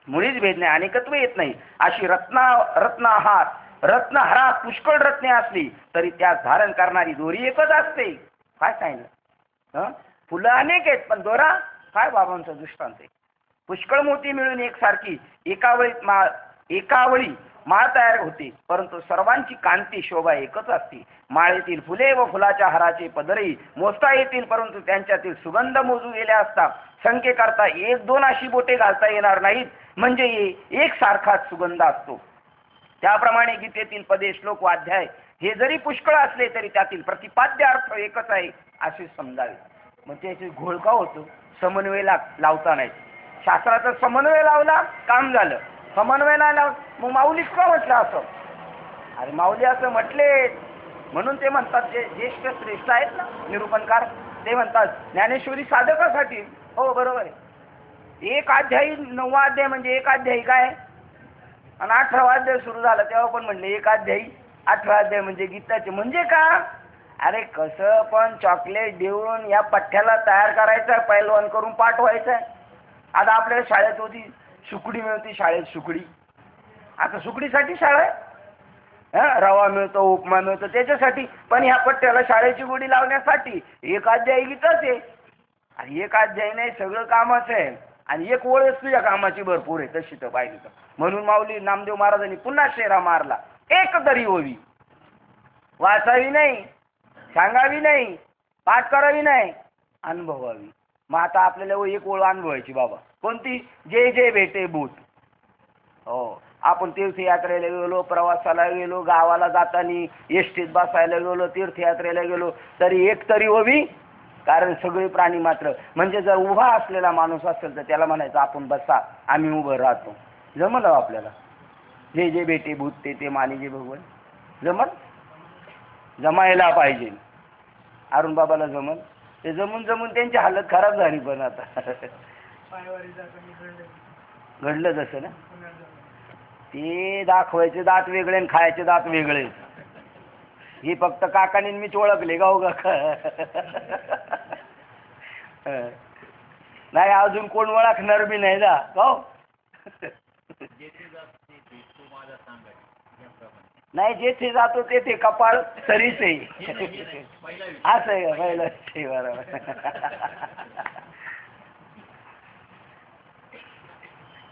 मुळीच भेद नाही, अनेकत्व येत नाही. अशी रत्नाहार रत्नहारात पुष्कळ रत्ने असली तरी त्या धारण करणारी दोरी एकच असते. काय सांगितलं? फुलं अनेक आहेत पण दोरा काय? बाबांचा दृष्टांत आहे. पुष्कळ मोती मिळून एकसारखी एकावळी माळ तयार होते, परंतु सर्वांची कांती शोभा एकच असते. माळेतील फुले व फुलाच्या हाराचे पदरही मोजता येतील, परंतु त्यांच्यातील सुगंध मोजू गेले असता संख्ये करता 1-2 अशी बोटे घालता येणार नाहीत, म्हणजे एक सारखाच सुगंध असतो. त्याप्रमाणे गीतेतील पदे, श्लोक व अध्याय हे जरी पुष्कळ असले तरी त्यातील प्रतिपाद्य अर्थ एकच आहे असे समजावे. मग त्याचे घोळ का होतो? समन्वय लावता नाही. शास्त्राचा समन्वय लावला काम झालं, समन्वय नाही लाव मग माऊलीच का म्हटलं असं? अरे माऊली असं म्हटले म्हणून ते म्हणतात, जे ज्येष्ठ श्रेष्ठ आहेत ना निरूपणकार, ते म्हणतात ज्ञानेश्वरी साधकासाठी. हो बरोबर आहे. एक अध्यायी 9वा अध्याय म्हणजे एक अध्यायी काय, आणि 18वा अध्याय सुरू झाला तेव्हा पण म्हणले एक अध्यायी 18 अध्याय म्हणजे गीताचे. म्हणजे का? अरे कसं पण चॉकलेट देऊन या पठ्ठ्याला तयार करायचं, पैलवान करून पाठवायचं. आता आपल्या शाळेत होती सुकडी मिळते, शाळेत सुकडी. आता सुकडीसाठी शाळा आहे? रवा मिळतो, उपमा मिळतो त्याच्यासाठी, पण ह्या पठ्ठ्याला शाळेची गोडी लावण्यासाठी एक अध्याय गीताच आहे. आणि एक अध्याय नाही, सगळं कामाचं आहे. आणि एक ओळच तुझ्या कामाची भरपूर आहे तशी तर पाहिली तर. म्हणून माऊली नामदेव महाराजांनी पुन्हा शेरा मारला, एक तरी होवी. वाचावी नाही, सांगावी नाही, पाठ करावी नाही, अनुभवावी. मग आता आपल्याला एक ओळ अनुभवायची बाबा. कोणती? जे जे भेटे भूत. हो, आपण तीर्थयात्रेला गेलो, प्रवासाला गेलो, गावाला जाताना एसटीत बसायला गेलो, तीर्थयात्रेला गेलो, तरी एक तरी होवी. कारण सगळे प्राणी मात्र म्हणजे जर उभा असलेला माणूस असेल तर त्याला म्हणायचं आपण बसा, आम्ही उभं राहतो. जमलं आपल्याला? जे जे भेटे भूत ते ते माने जे भगवान. जमल? जमायला पाहिजे. अरुण बाबाला जमल? ते जमून जमून त्यांची हालत खराब झाली. पण आता घडलं तसं ना, ते दाखवायचे दात वेगळे आणि खायचे दात वेगळे. हे फक्त काकानी मीच ओळखले गाव काका. नाही अजून कोण ओळखणार बी नाही ना गाव. नाही जेथे जातो तेथे कपाळ सरीच आहे. असं आहे का? पहिलं बरोबर.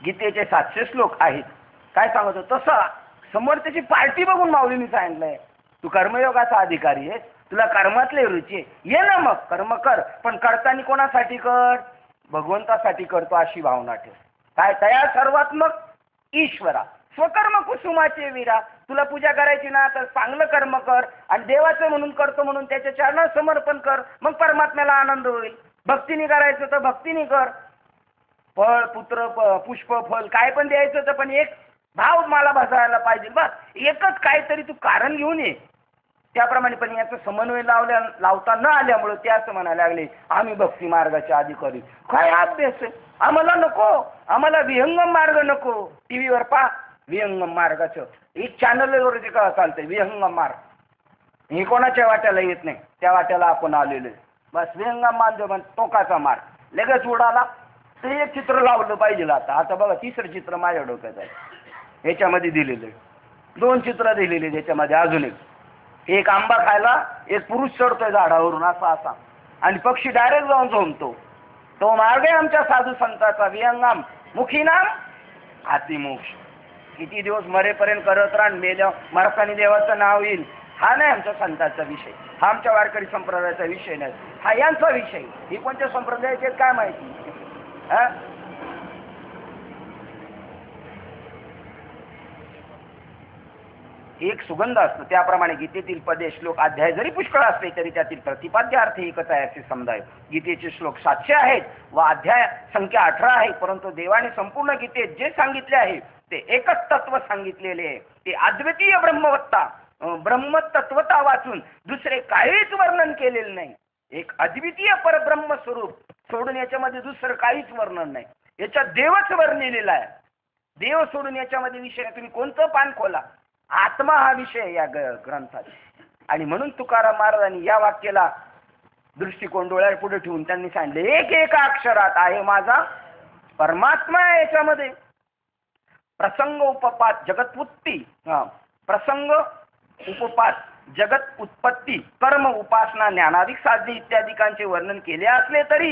गीतेचे 700 श्लोक आहेत. काय सांगतो तसं समोर त्याची पार्टी बघून माऊलींनी सांगितलंय, तू कर्मयोगाचा अधिकारी आहे, तुला कर्मातले रुची आहे, ये ना मग कर्म कर, पण करताना कोणासाठी कर? भगवंतासाठी करतो अशी भावना ठेव. काय? तया सर्वात्मक ईश्वरा स्वकर्म कुसुमाचे वीरा. तुला पूजा करायची ना तर चांगलं कर्म कर, आणि देवाचं म्हणून करतो म्हणून त्याच्या चरणात समर्पण कर, मग परमात्म्याला आनंद होईल. भक्तीने करायचं तर भक्तीने कर. फळ पुत्र पुष्प फल काय पण द्यायचं तर पण एक भाव मला बसायला पाहिजे. बस एकच काहीतरी तू कारण घेऊन ये. त्याप्रमाणे पण याचा समन्वय लावता न आल्यामुळे ते असं म्हणायला लागले, आम्ही भक्ती मार्गाचे अधिकारी. काय अभ्यास आहे आम्हाला नको, आम्हाला विहंगम मार्ग नको. टीव्हीवर पहा विहंगम मार्गाचं एक चॅनलवर ते का चालतंय विहंगम मार्ग. हे कोणाच्या वाट्याला येत नाही, त्या वाट्याला आपण आलेलो आहे. बस विहंगम मार्ग टोकाचा मार्ग लगेच उडाला. ते एक चित्र लावलं पाहिजे. आता बघा तिसरं चित्र माझ्या डोक्यात आहे, ह्याच्यामध्ये दिलेलं आहे 2 चित्र दिलेले त्याच्यामध्ये. अजून एक आंबा खायला एक पुरुष चढतोय झाडावरून असा असा, आणि पक्षी डायरेक्ट जाऊन झोंबतो. तो मार्ग आहे आमच्या साधू संतांचा विहंगम मुखी नाम हातीमोक्ष. किती दिवस मरेपर्यंत करत राहा, मेल्या मरतानी देवाचं नाव येईल. हा नाही आमच्या संतांचा विषय, हा आमच्या वारकरी संप्रदायाचा विषय नाही, हा यांचा विषय. ही कोणत्या संप्रदायाचे काय माहिती? एक सुगंध असतो. त्याप्रमाणे गीतेतील पदे श्लोक अध्याय जरी पुष्कळ असले तरी त्यातील प्रतिपाद्य अर्थ एकच आहे असे समजावे. गीतेचे श्लोक 700 आहेत व अध्याय संख्या 18 आहे, परंतु देवाने संपूर्ण गीतेत जे सांगितले आहे ते एकच तत्व सांगितलेले आहे. ते अद्वितीय ब्रह्मतत्वता वाचून दुसरे काहीच वर्णन केलेलं नाही. एक अद्वितीय परब्रह्म स्वरूप सोडून याच्यामध्ये दुसरं काहीच वर्णन नाही. याच्यात देवच वर्णिलेला आहे. देव सोडून याच्यामध्ये विषय तुम्ही कोणतं पान खोला, आत्मा हा विषय या ग्रंथात. आणि म्हणून तुकाराम महाराजांनी या वाक्याला दृष्टिकोन डोळ्यापुढे पुढे ठेवून त्यांनी सांगितले, एक एका अक्षरात आहे माझा परमात्मा. याच्यामध्ये प्रसंग उपपात जगतउत्पत्ती, प्रसंग उपपात जगत उत्पत्ती, कर्म, उपासना, ज्ञानाधिक साधने इत्यादिकांचे वर्णन केले असले तरी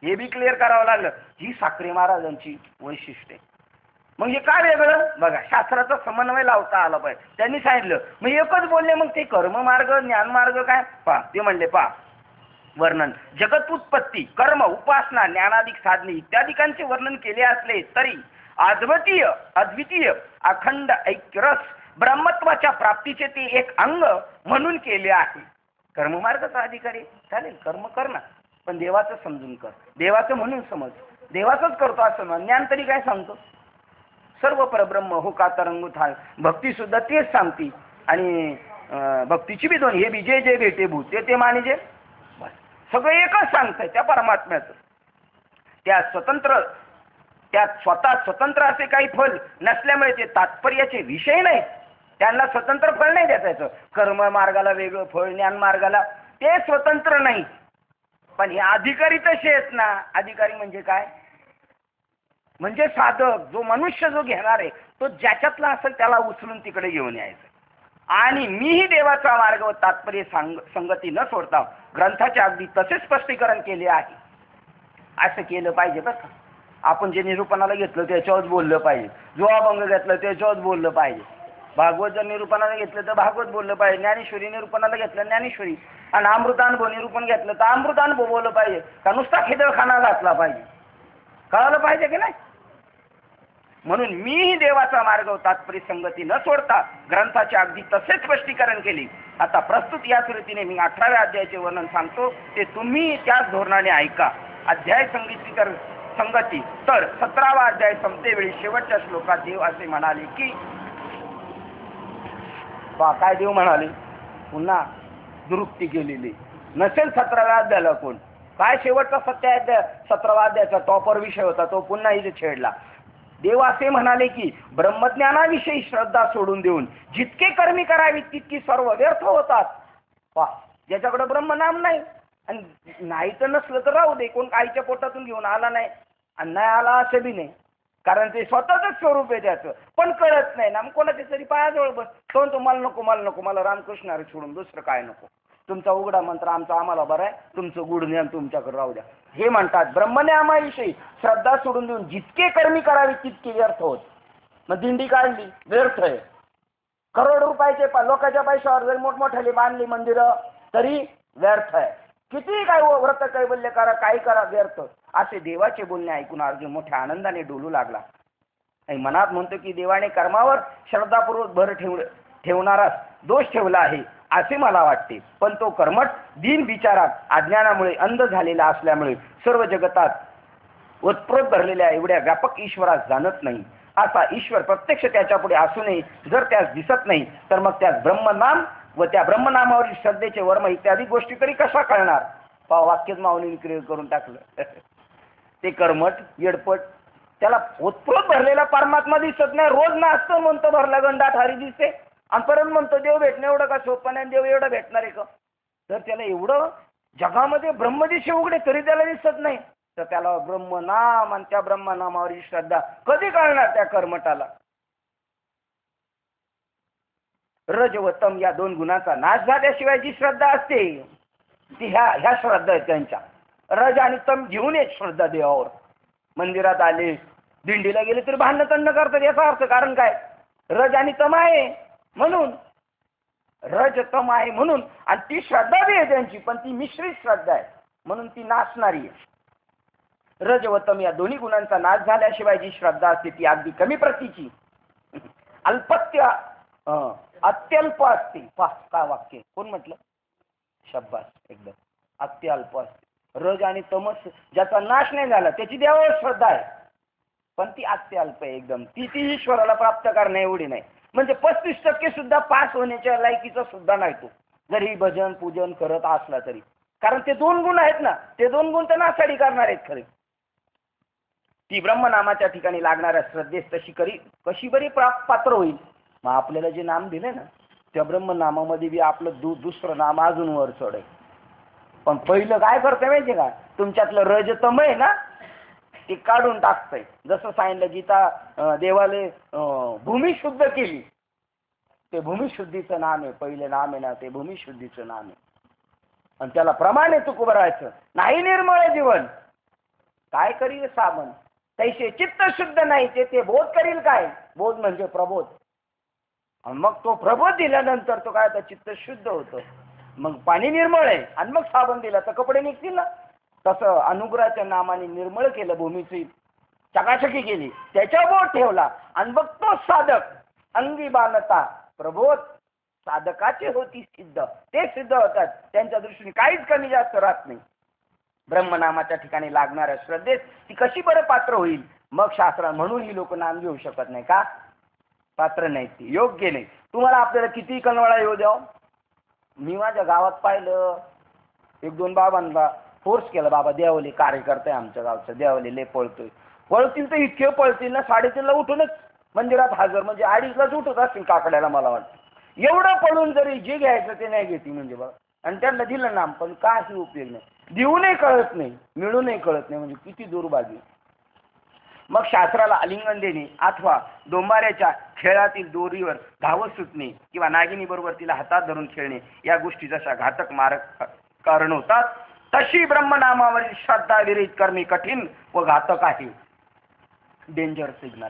हे बी क्लिअर करावं लागलं. ही साक्रे महाराजांची वैशिष्ट्ये. मग हे काय वेगळं बघा, शास्त्राचा समन्वय लावता आला पाहिजे. त्यांनी सांगितलं मग एकच बोलले, मग ते कर्ममार्ग ज्ञानमार्ग काय पा ते म्हणले पा वर्णन जगत उत्पत्ती, कर्म, उपासना, ज्ञानाधिक साधने इत्यादिकांचे वर्णन केले असले तरी अद्वितीय अखंड ऐक्यरस ब्रह्मत्वाच्या प्राप्तीचे ते एक अंग म्हणून केले आहे. कर्ममार्गाचा अधिकारी चालेल, कर्म कर ना, पण देवाचं समजून कर, देवाचं म्हणून समज, देवाचंच करतो असं म्हण. ज्ञान तरी काय सांगतो, सर्व परब्रह्म हो का तरंगूत आहे. भक्ती सुद्धा तेच सांगते. आणि भक्तीची बी दोन, हे बी जे जे भेटे भूत ते माने जे, बस सगळं एकच सांगतंय त्या परमात्म्याचं. त्यात स्वतः स्वतंत्र असे काही फल नसल्यामुळे ते तात्पर्याचे विषय नाहीत. त्यांना स्वतंत्र फळ नाही द्यायचं. कर्म मार्गाला वेगळं फळ, ज्ञान मार्गाला ते स्वतंत्र नाही. पण हे अधिकारी तसे आहेत ना. अधिकारी म्हणजे काय, म्हणजे साधक, जो मनुष्य जो घेणार आहे तो ज्याच्यातला असेल त्याला उचलून तिकडे घेऊन यायचं. आणि मीही देवाचा मार्ग व तात्पर्य संगती न सोडता ग्रंथाचे अगदी तसे स्पष्टीकरण केले आहे. असं केलं पाहिजे बरं. आपण जे निरूपणाला घेतलं त्याच्यावर बोललं पाहिजे, जो अभंग घेतलं त्याच्यावर बोललं पाहिजे, भागवत जर निरूपणाला घेतलं तर भागवत बोललं पाहिजे, ज्ञानेश्वरी निरूपणाला घेतलं ज्ञानेश्वरी, आणि अमृतानुभव निरूपण घेतलं तर अमृतानुभव बोललं पाहिजे. का नुसता खिदळखाना घातला पाहिजे, कळालं पाहिजे की नाही. म्हणून मीही देवाचा मार्ग व तात्पर्य संगती न सोडता ग्रंथाचे अगदी तसेच स्पष्टीकरण केले. आता प्रस्तुत याच रीतीने मी 18व्या अध्यायाचे वर्णन सांगतो, ते तुम्ही त्याच धोरणाने ऐका. अध्याय संगती तर 17वा अध्याय संपतेवेळी शेवटच्या श्लोकात देव असे म्हणाले की, काय देव म्हणाले, पुन्हा दुरुक्ती केलेली नसेल 17व्या अध्यायाला कोण. काय शेवटचा 17वा अध्यायाचा टॉपर विषय होता तो पुन्हा इथे छेडला. देव असे म्हणाले की ब्रह्मज्ञानाविषयी श्रद्धा सोडून देऊन जितके कर्मी करावी तितकी सर्व व्यर्थ होतात. ज्याच्याकडे ब्रह्मनाम नाही, आणि नाही तर नसलं तर राहू दे, कोण आईच्या पोटातून घेऊन आला नाही आणि नाही आला असं बी नाही, कारण ते स्वतःच स्वरूप आहे त्याचं, पण कळत नाही ना. मग कोणाच्या तरी पायाजवळ बस, तो मला नको, मला नको, मला रामकृष्ण हरी सोडून दुसरं काय नको, तुमचा उघडा मंत्र आमचा आम्हाला बरं आहे, तुमचं गुढ ज्ञान तुमच्याकडे राहू द्या. हे म्हणतात ब्रह्मज्ञानाविषयी श्रद्धा सोडून देऊन जितके कर्मी करावे तितके व्यर्थ होत. मग दिंडी काढली व्यर्थ आहे. करोड रुपयाचे लोकांच्या पैशावर जरी मोठमोठ्याने बांधली मंदिरं तरी व्यर्थ आहे. किती काय व्रत कैवल्य करा, काही करा, व्यर्थ. असे देवाचे बोलणे ऐकून अर्जुन मोठ्या आनंदाने डोलू लागला. आणि मनात म्हणतो की देवाने कर्मावर श्रद्धापूर्वक भर ठेवणाराच दोष ठेवला आहे असे मला वाटते. पण तो कर्मठ दीन विचारात अज्ञानामुळे अंध झालेला असल्यामुळे सर्व जगतात ओतप्रोत भरलेल्या एवढ्या व्यापक ईश्वरास जाणत नाही. असा ईश्वर प्रत्यक्ष त्याच्यापुढे असूनही जर त्यास दिसत नाही तर मग त्यास ब्रह्मनाम व त्या ब्रह्मनामावरील श्रद्धेचे वर्म इत्यादी गोष्टी तरी कशा कळणार. वाक्यच माऊलीने क्रिएट करून टाकलं. ते कर्मठ येडपट, त्याला ओतप्रोत भरलेला परमात्मा दिसत नाही. रोज नाचतो म्हणतो भरला गंडात हरी दिसते, आणि परत म्हणतो देव भेटणं एवढं का सोपं नाही, देव एवढं भेटणार आहे का. तर त्याला एवढं जगामध्ये ब्रह्मदिशी उघडे तरी त्याला दिसत नाही, तर त्याला ब्रह्मनाम आणि त्या ब्रह्मनामावरील श्रद्धा कधी कळणार त्या कर्मठाला. रज व तम या दोन गुणांचा नाश झाल्याशिवाय जी श्रद्धा असते ती ह्या श्रद्धा आहेत त्यांच्या. रज आणि तम घेऊन एक श्रद्धा देवावर. मंदिरात आले, दिंडीला गेले तरी भांडण तंड करतात, याचा अर्थ कारण काय, रज आणि तम आहे म्हणून, रज तम आहे म्हणून. आणि ती श्रद्धा बी आहे त्यांची, पण ती मिश्रित श्रद्धा आहे म्हणून ती नाचणारी आहे. रज व तम या दोन्ही गुणांचा नाश झाल्याशिवाय जी श्रद्धा असते ती अगदी कमी प्रतीची, अल्पत्य अत्यल्प असते. पहा काय वाक्य कोण म्हटलं? शब्बास, एकदम अत्यल्प असते. रज आणि तमस ज्याचा नाश नाही झाला त्याची देवावर श्रद्धा आहे, पण ती अत्यल्प आहे एकदम. ती ईश्वराला प्राप्त करण्या एवढी नाही. म्हणजे 35% सुद्धा पास होण्याच्या लायकीचा सुद्धा नाही तो, जरी भजन पूजन करत असला तरी. कारण ते 2 गुण आहेत ना, ते 2 गुण तर नासाडी करणार आहेत खरे. ती ब्रह्मनामाच्या ठिकाणी लागणाऱ्या श्रद्धेस कशी बरी पात्र होईल. मग आपल्याला जे नाम दिले ना त्या ब्रह्मनामामध्ये बी आपलं दुसरं नाम अजून वर चढ आहे. पण पहिलं काय करतंय माहिती का, तुमच्यातलं रजतम आहे ना ते काढून टाकतंय. जसं सांगितलं गीता देवाले भूमी शुद्ध केली, ते भूमिशुद्धीचं नाम आहे. पहिले नाम आहे ना ते भूमिशुद्धीचं नाम आहे. आणि त्याला प्रमाणे चुक राहायचं नाही. निर्मळ जीवन काय करील साबण, तैसे चित्त शुद्ध नाही ते बोध करील काय. बोध म्हणजे प्रबोध. आणि मग तो प्रबोध दिल्यानंतर तो काय, चित्त शुद्ध होतं. मग पाणी निर्मळ आहे आणि मग साबण दिला तर कपडे निघतील ना. तसं अनुग्रहाच्या नामाने निर्मळ केलं, भूमीची चकाचकी केली, त्याच्या बोध ठेवला आणि मग तो साधक अंगी बांधता प्रबोध साधकाचे होती सिद्ध. ते सिद्ध होतात, त्यांच्या दृष्टीने काहीच कमी जास्त राहत नाही. ब्रह्मनामाच्या ठिकाणी लागणाऱ्या श्रद्धेस ती कशी बरं पात्र होईल. मग शास्त्रात म्हणून ही लोक नाम घेऊ शकत नाही का, पात्र नाही, ती योग्य नाही. तुम्हाला आपल्याला किती कनवळा येऊ द्याव. मी माझ्या गावात पाहिलं 1-2 बाबांना फोर्स केला, बाबा देवले कार्यकर्ता आहे आमच्या गावचं, देवले लय पळतील तर इतके पळतील ना 3:30ला उठूनच मंदिरात हजर, म्हणजे 2:30लाच उठत असतील काकड्याला मला वाटतं. एवढं पळून जरी जे घ्यायचं ते नाही घेते म्हणजे बघा. आणि त्यांना दिलं नाम पण काही उपयोग नाही, देऊनही कळत नाही, मिळूनही कळत नाही, म्हणजे किती दुर्भाग्य. मग शास्त्राला आलिंगन देणे अथवा डोंबाऱ्याच्या खेळातील दोरीवर धावत सुटणे किंवा नागिनी बरोबर तिला हातात धरून खेळणे या गोष्टी जशा घातक मारक कारण होतात, तशी ब्रह्मनामावरील श्रद्धा विरहित करणे कठीण व घातक आहे. डेंजर सिग्नल,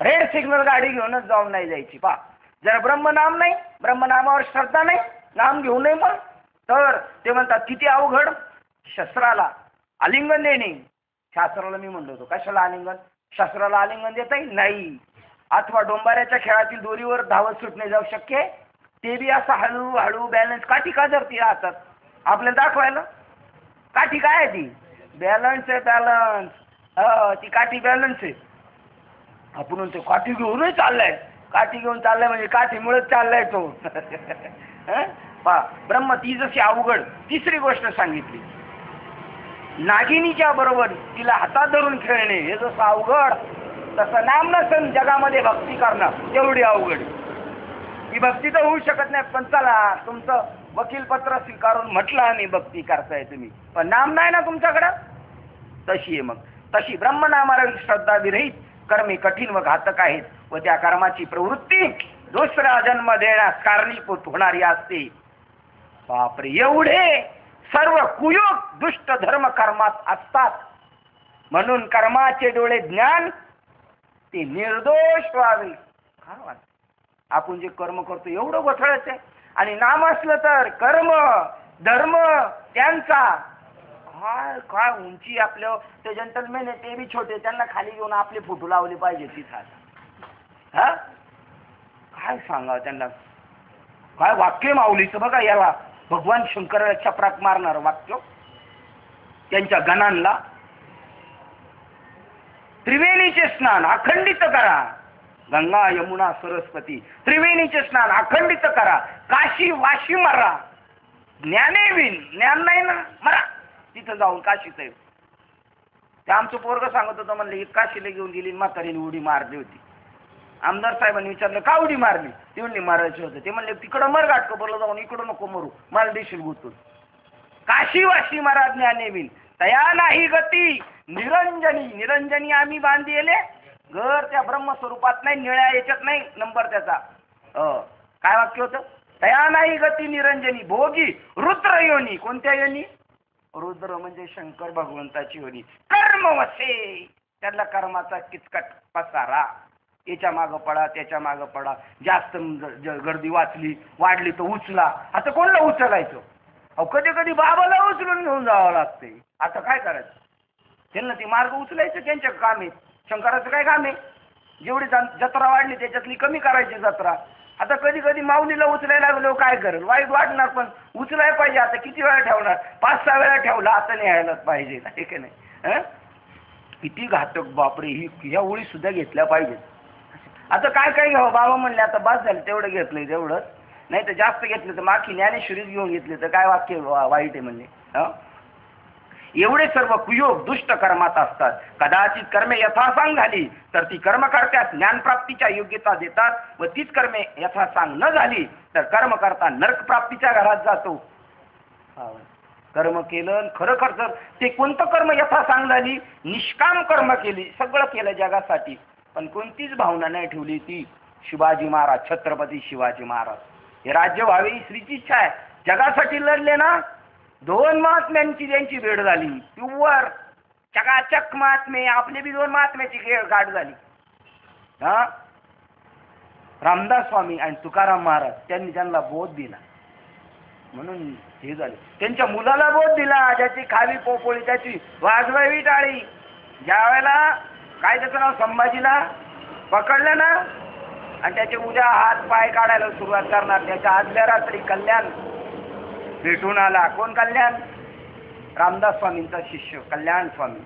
रेड सिग्नल गाडी घेऊनच जाऊन नाही जायची. पहा जर ब्रह्मनाम नाही, ब्रह्मनामावर श्रद्धा नाही, नाम घेऊ नये मग तर ते म्हणतात किती अवघड. शस्त्राला आलिंगन देणे, शास्त्राला मी म्हणलो होतो कशाला आलिंगन, शस्त्राला आलिंगन देता येईल नाही. अथवा डोंबाऱ्याच्या खेळातील दोरीवर धावत सुटणे जाऊ शक्य आहे, ते बी असं हळूहळू बॅलन्स काठी का धरती राहतात आपल्याला दाखवायला. काठी काय आहे ती, बॅलन्स आहे, बॅलन्स. ती काठी बॅलन्स आहे. आपण ते काठी घेऊनच चाललाय, काठी घेऊन चाललाय म्हणजे काठीमुळेच चाललाय तो. पहा ब्रह्म ती जशी अवघड. तिसरी गोष्ट सांगितली, नागिनीच्या बरोबर तिला हातात धरून खेळणे हे जसं अवघड, तसं नाम नसन जगामध्ये भक्ती करणं तेवढी अवघड. ही भक्ती तर होऊ शकत नाही. पण चला तुमचं वकीलपत्र स्वीकारून म्हटलं आम्ही भक्ती करताय तुम्ही, पण नाम नाही ना तुमच्याकडं. तशी आहे. मग तशी ब्रह्मनामाला श्रद्धा विरहित कर्मे कठीण व घातक आहेत व त्या कर्माची प्रवृत्ती दुसरा जन्म देण्यास कारणीभूत होणारी असते. बापरे, एवढे सर्व कुयोग दुष्ट धर्म कर्मात असतात. म्हणून कर्माचे डोळे ज्ञान ते निर्दोष व्हावे. काय वाटत आपण जे कर्म करतो एवढं गोठळच आहे, आणि नाम असलं तर कर्म धर्म त्यांचा काय काय उंची. आपलं ते जंटलमेन आहे ते बी छोटे, त्यांना खाली घेऊन आपले फोटो लावले पाहिजे तिथं. हा काय सांगा त्यांना, काय वाक्य माऊलीचं बघा. याला भगवान शंकराला चपराक मारणार वाक्य त्यांच्या गणांना. त्रिवेणीचे स्नान अखंडित करा, गंगा यमुना सरस्वती त्रिवेणीचे स्नान अखंडित करा, काशी वाशी मरा. ज्ञानेविन ज्ञान नाही ना मरा तिथं जाऊन काशीच आहे. ते आमचं पोरग सांगत होतं, म्हणलं एक काशीला घेऊन गेली म्हातारीने उडी मारली होती. आमदार साहेबांनी विचारलं का उडी मारली, ते म्हणले मारायचे होते. ते म्हणले तिकडं मर घाटकोपरला जाऊन, इकडं नको मरू, मला देशील गुतून. काशी वाशी मरा ज्ञानेविन तया नाही गती निरंजनी. निरंजनी आम्ही बांधलेले घर त्या ब्रह्मस्वरूपात नाही, निळ्या याच्यात नाही नंबर त्याचा. काय वाक्य होतं, तया नाही गती निरंजनी भोगी रुद्र योनी. कोणत्या योनी, रुद्र म्हणजे शंकर भगवंताची योनी. कर्म वसे, त्याला कर्माचा किचकट पसारा. याच्या मागं पडा त्याच्या मागं पडा, जास्त गर्दी वाढली तर उचला. आता कोणला उचलायचं, अहो कधी कधी बाबाला उचलून घेऊन जावं लागते. आता काय करायचं, त्यांना ते मार्ग उचलायचं त्यांच्या काम आहे. शंकराचं काय काम आहे, जेवढी जत्रा वाढली त्याच्यातली कमी करायची जत्रा. आता कधी कधी माऊलीला उचलायला लागलो काय करेल, वाईट वाटणार, पण उचलायला पाहिजे. आता किती वेळा ठेवणार, 5-6 वेळा ठेवला, आता न्यायलाच पाहिजे, नाही की नाही? किती घातक बापरे. ह्या ओळी सुद्धा घेतल्या पाहिजेत. आता काय काय घ्यावं, बाबा म्हणले आता बस झालं, तेवढं घेतलंय तेवढंच, नाही तर जास्त घेतलं तर माखी ज्ञानेश्वरीच घेऊन घेतले तर काय वाक्य वाईट आहे म्हणजे. एवढे सर्व कुयोग दुष्ट कर्मात असतात. कदाचित कर्मे यथासांग झाली तर ती कर्म करत्यास ज्ञानप्राप्तीच्या योग्यता देतात, व तीच कर्मे यथासांग न झाली तर कर्म करता नरक प्राप्तीच्या घरात जातो. कर्म केलं खरं जर ते कोणतं कर्म यथासांग झाली, निष्काम कर्म केली, सगळं केलं जगासाठी, पण कोणतीच भावना नाही ठेवली. ती शिवाजी महाराज, छत्रपती शिवाजी महाराज, हे राज्य व्हावे ही श्रीची इच्छा आहे. जगासाठी लढले ना. 2 महात्म्यांची त्यांची भेट झाली, प्युअर चकाचक महात्मे. आपले बी 2 महात्म्याची गाठ झाली. रामदास स्वामी आणि तुकाराम महाराज, त्यांनी त्यांना बोध दिला म्हणून हे झाले. त्यांच्या मुलाला बोध दिला, ज्याची खावी पोपोळी त्याची वाजवावी टाळी. ज्या वेळेला काय त्याचं नाव, संभाजीला पकडलं ना आणि त्याचे उद्या हात पाय काढायला सुरुवात करणार, त्याच्या आदल्या रात्री कल्याण भेटून आला. कोण कल्याण? रामदास स्वामींचा शिष्य कल्याण स्वामी.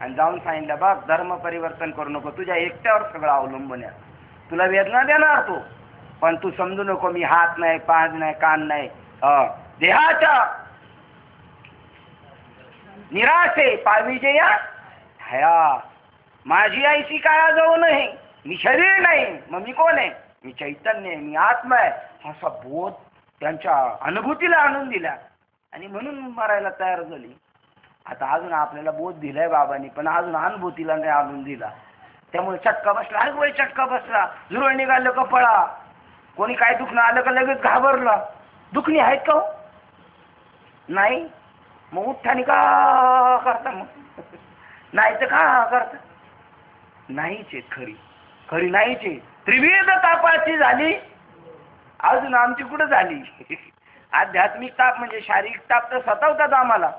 आणि जाऊन सांगितलं, बघ धर्म परिवर्तन करू नको, तुझ्या एकट्यावर सगळं अवलंबून आहे. तुला वेदना देणार तो, पण तू समजू नको मी हात नाही, पाय नाही, कान नाही. देहाच्या निराशे पाविजया हया, माझी आईशी काळा जाऊ नये, मी शरीर नाही, मग मी कोण आहे? मी चैतन्य आहे, मी आत्मा आहे. असा बोध त्यांच्या अनुभूतीला आणून दिला आणि म्हणून मरायला तयार झाली. आता अजून आपल्याला बोध दिलाय बाबांनी, पण अजून अनुभूतीला नाही आणून दिला. त्यामुळे चटका बसला, अरे चटका बसला, जुरळ निघालं का पळा, कोणी काय दुखणं आलं का लगेच घाबरला. दुखणी आहेत का? नाही. मग उठ्ठानी का करता, मग नाही तर का करता? नाहीच आहे, खरी खरी नाहीच आहे. त्रिविध तापाची झाली, अजून आमची कुठं झाली. आध्यात्मिक ताप म्हणजे शारीरिक ताप तर सतावतात आम्हाला.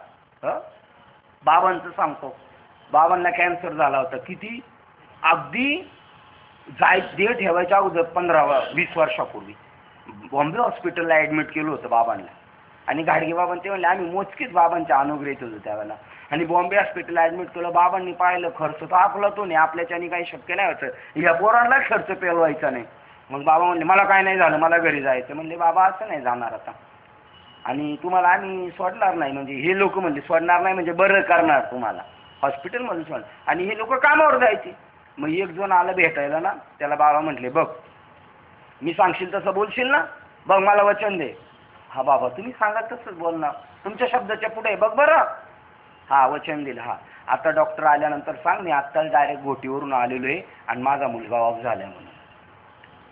बाबांचं सांगतो, बाबांना कॅन्सर झाला होता. किती अगदी देह ठेवायच्या अगोदर 15-20 वर्षापूर्वी बॉम्बे हॉस्पिटलला ॲडमिट केलं होतं बाबांना. आणि घाडगे बाबा ते म्हणले आम्ही मोजकीच बाबांच्या अनुग्रहित होतो त्यावेळेला. आणि बॉम्बे हॉस्पिटलला ॲडमिट केलं. बाबांनी पाहिलं, खर्च तर आपला तो नाही, आपल्याच्यानी काही शक्य नाही होतं, या पोरांना खर्च पेलवायचा नाही. मग बाबा म्हणले मला काय नाही झालं, मला घरी जायचं. म्हणले बाबा असं नाही जाणार आता, आणि तुम्हाला आम्ही सोडणार नाही. म्हणजे हे लोक म्हणले सोडणार नाही म्हणजे बरं करणार तुम्हाला, हॉस्पिटलमध्ये सोडणार. आणि हे लोक कामावर जायचे. मग एक जण आलं भेटायला ना, त्याला बाबा म्हटले बघ मी सांगशील तसं बोलशील ना, बघ मला वचन दे. हा बाबा तुम्ही सांगा तसंच बोलणार, तुमच्या शब्दाच्या पुढे बघ बरं. हा वचन दिलं. हा आता डॉक्टर आल्यानंतर सांग मी आत्ता डायरेक्ट घोटीवरून आलेलो आहे आणि माझा मुलगा ऑफ झाला म्हणून.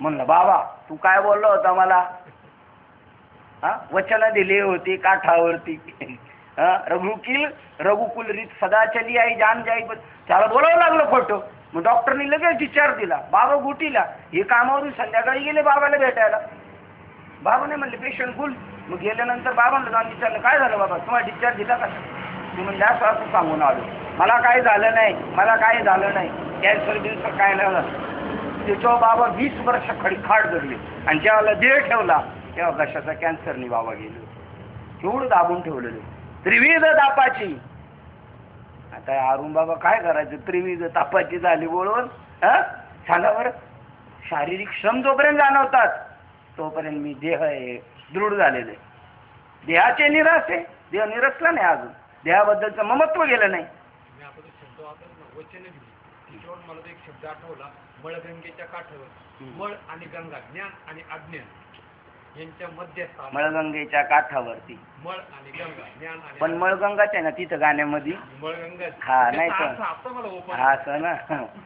म्हणलं बाबा तू काय बोललो होता मला? वचन दिले होते काठावरती. रघुकुल रीत सदा चली आई जान जाई. त्याला बोलावं लागलं खोटं. मग डॉक्टरनी लगेच डिस्चार्ज दिला. बाबा गुटीला, हे कामावरून संध्याकाळी गेले बाबाला भेटायला. बाबाने म्हणले पेशंट फुल. मग गेल्यानंतर बाबांना जाऊन विचारलं काय झालं बाबा, तुम्हाला डिस्चार्ज दिला का? ते म्हणले असं असं सांगून आलो, मला काय झालं नाही, मला काय झालं नाही, कॅन्सर बिन्सर काय नाही झालं. त्याच्यावर बाबा 20 वर्ष खडी खाट जगले. आणि ज्यावेळेला देह ठेवला तेव्हा घशाचा कॅन्सरनी बाबा गेले. एवढं दाबून ठेवलेलं त्रिविध तापाची. आता अरुण बाबा काय करायचं, त्रिविध तापाची झाली बोलून. सांगा बरं, शारीरिक श्रम जोपर्यंत जाणवतात तोपर्यंत मी देह आहे दृढ झालेले. देहाचे निराश आहे, देह निरसला नाही, अजून देहाबद्दलचं ममत्व गेलं नाही. मला एक शब्द आठवला, मळगंगेच्या काठावर. मळ आणि गंगा, ज्ञान आणि अज्ञान यांच्या मध्ये. मळगंगेच्या काठावरती मळ आणि गंगा, ज्ञान आणि. पण मळगंगाच आहे ना तिथं गाण्यामध्ये. मळगंगा हा नाही तर मला असं ना,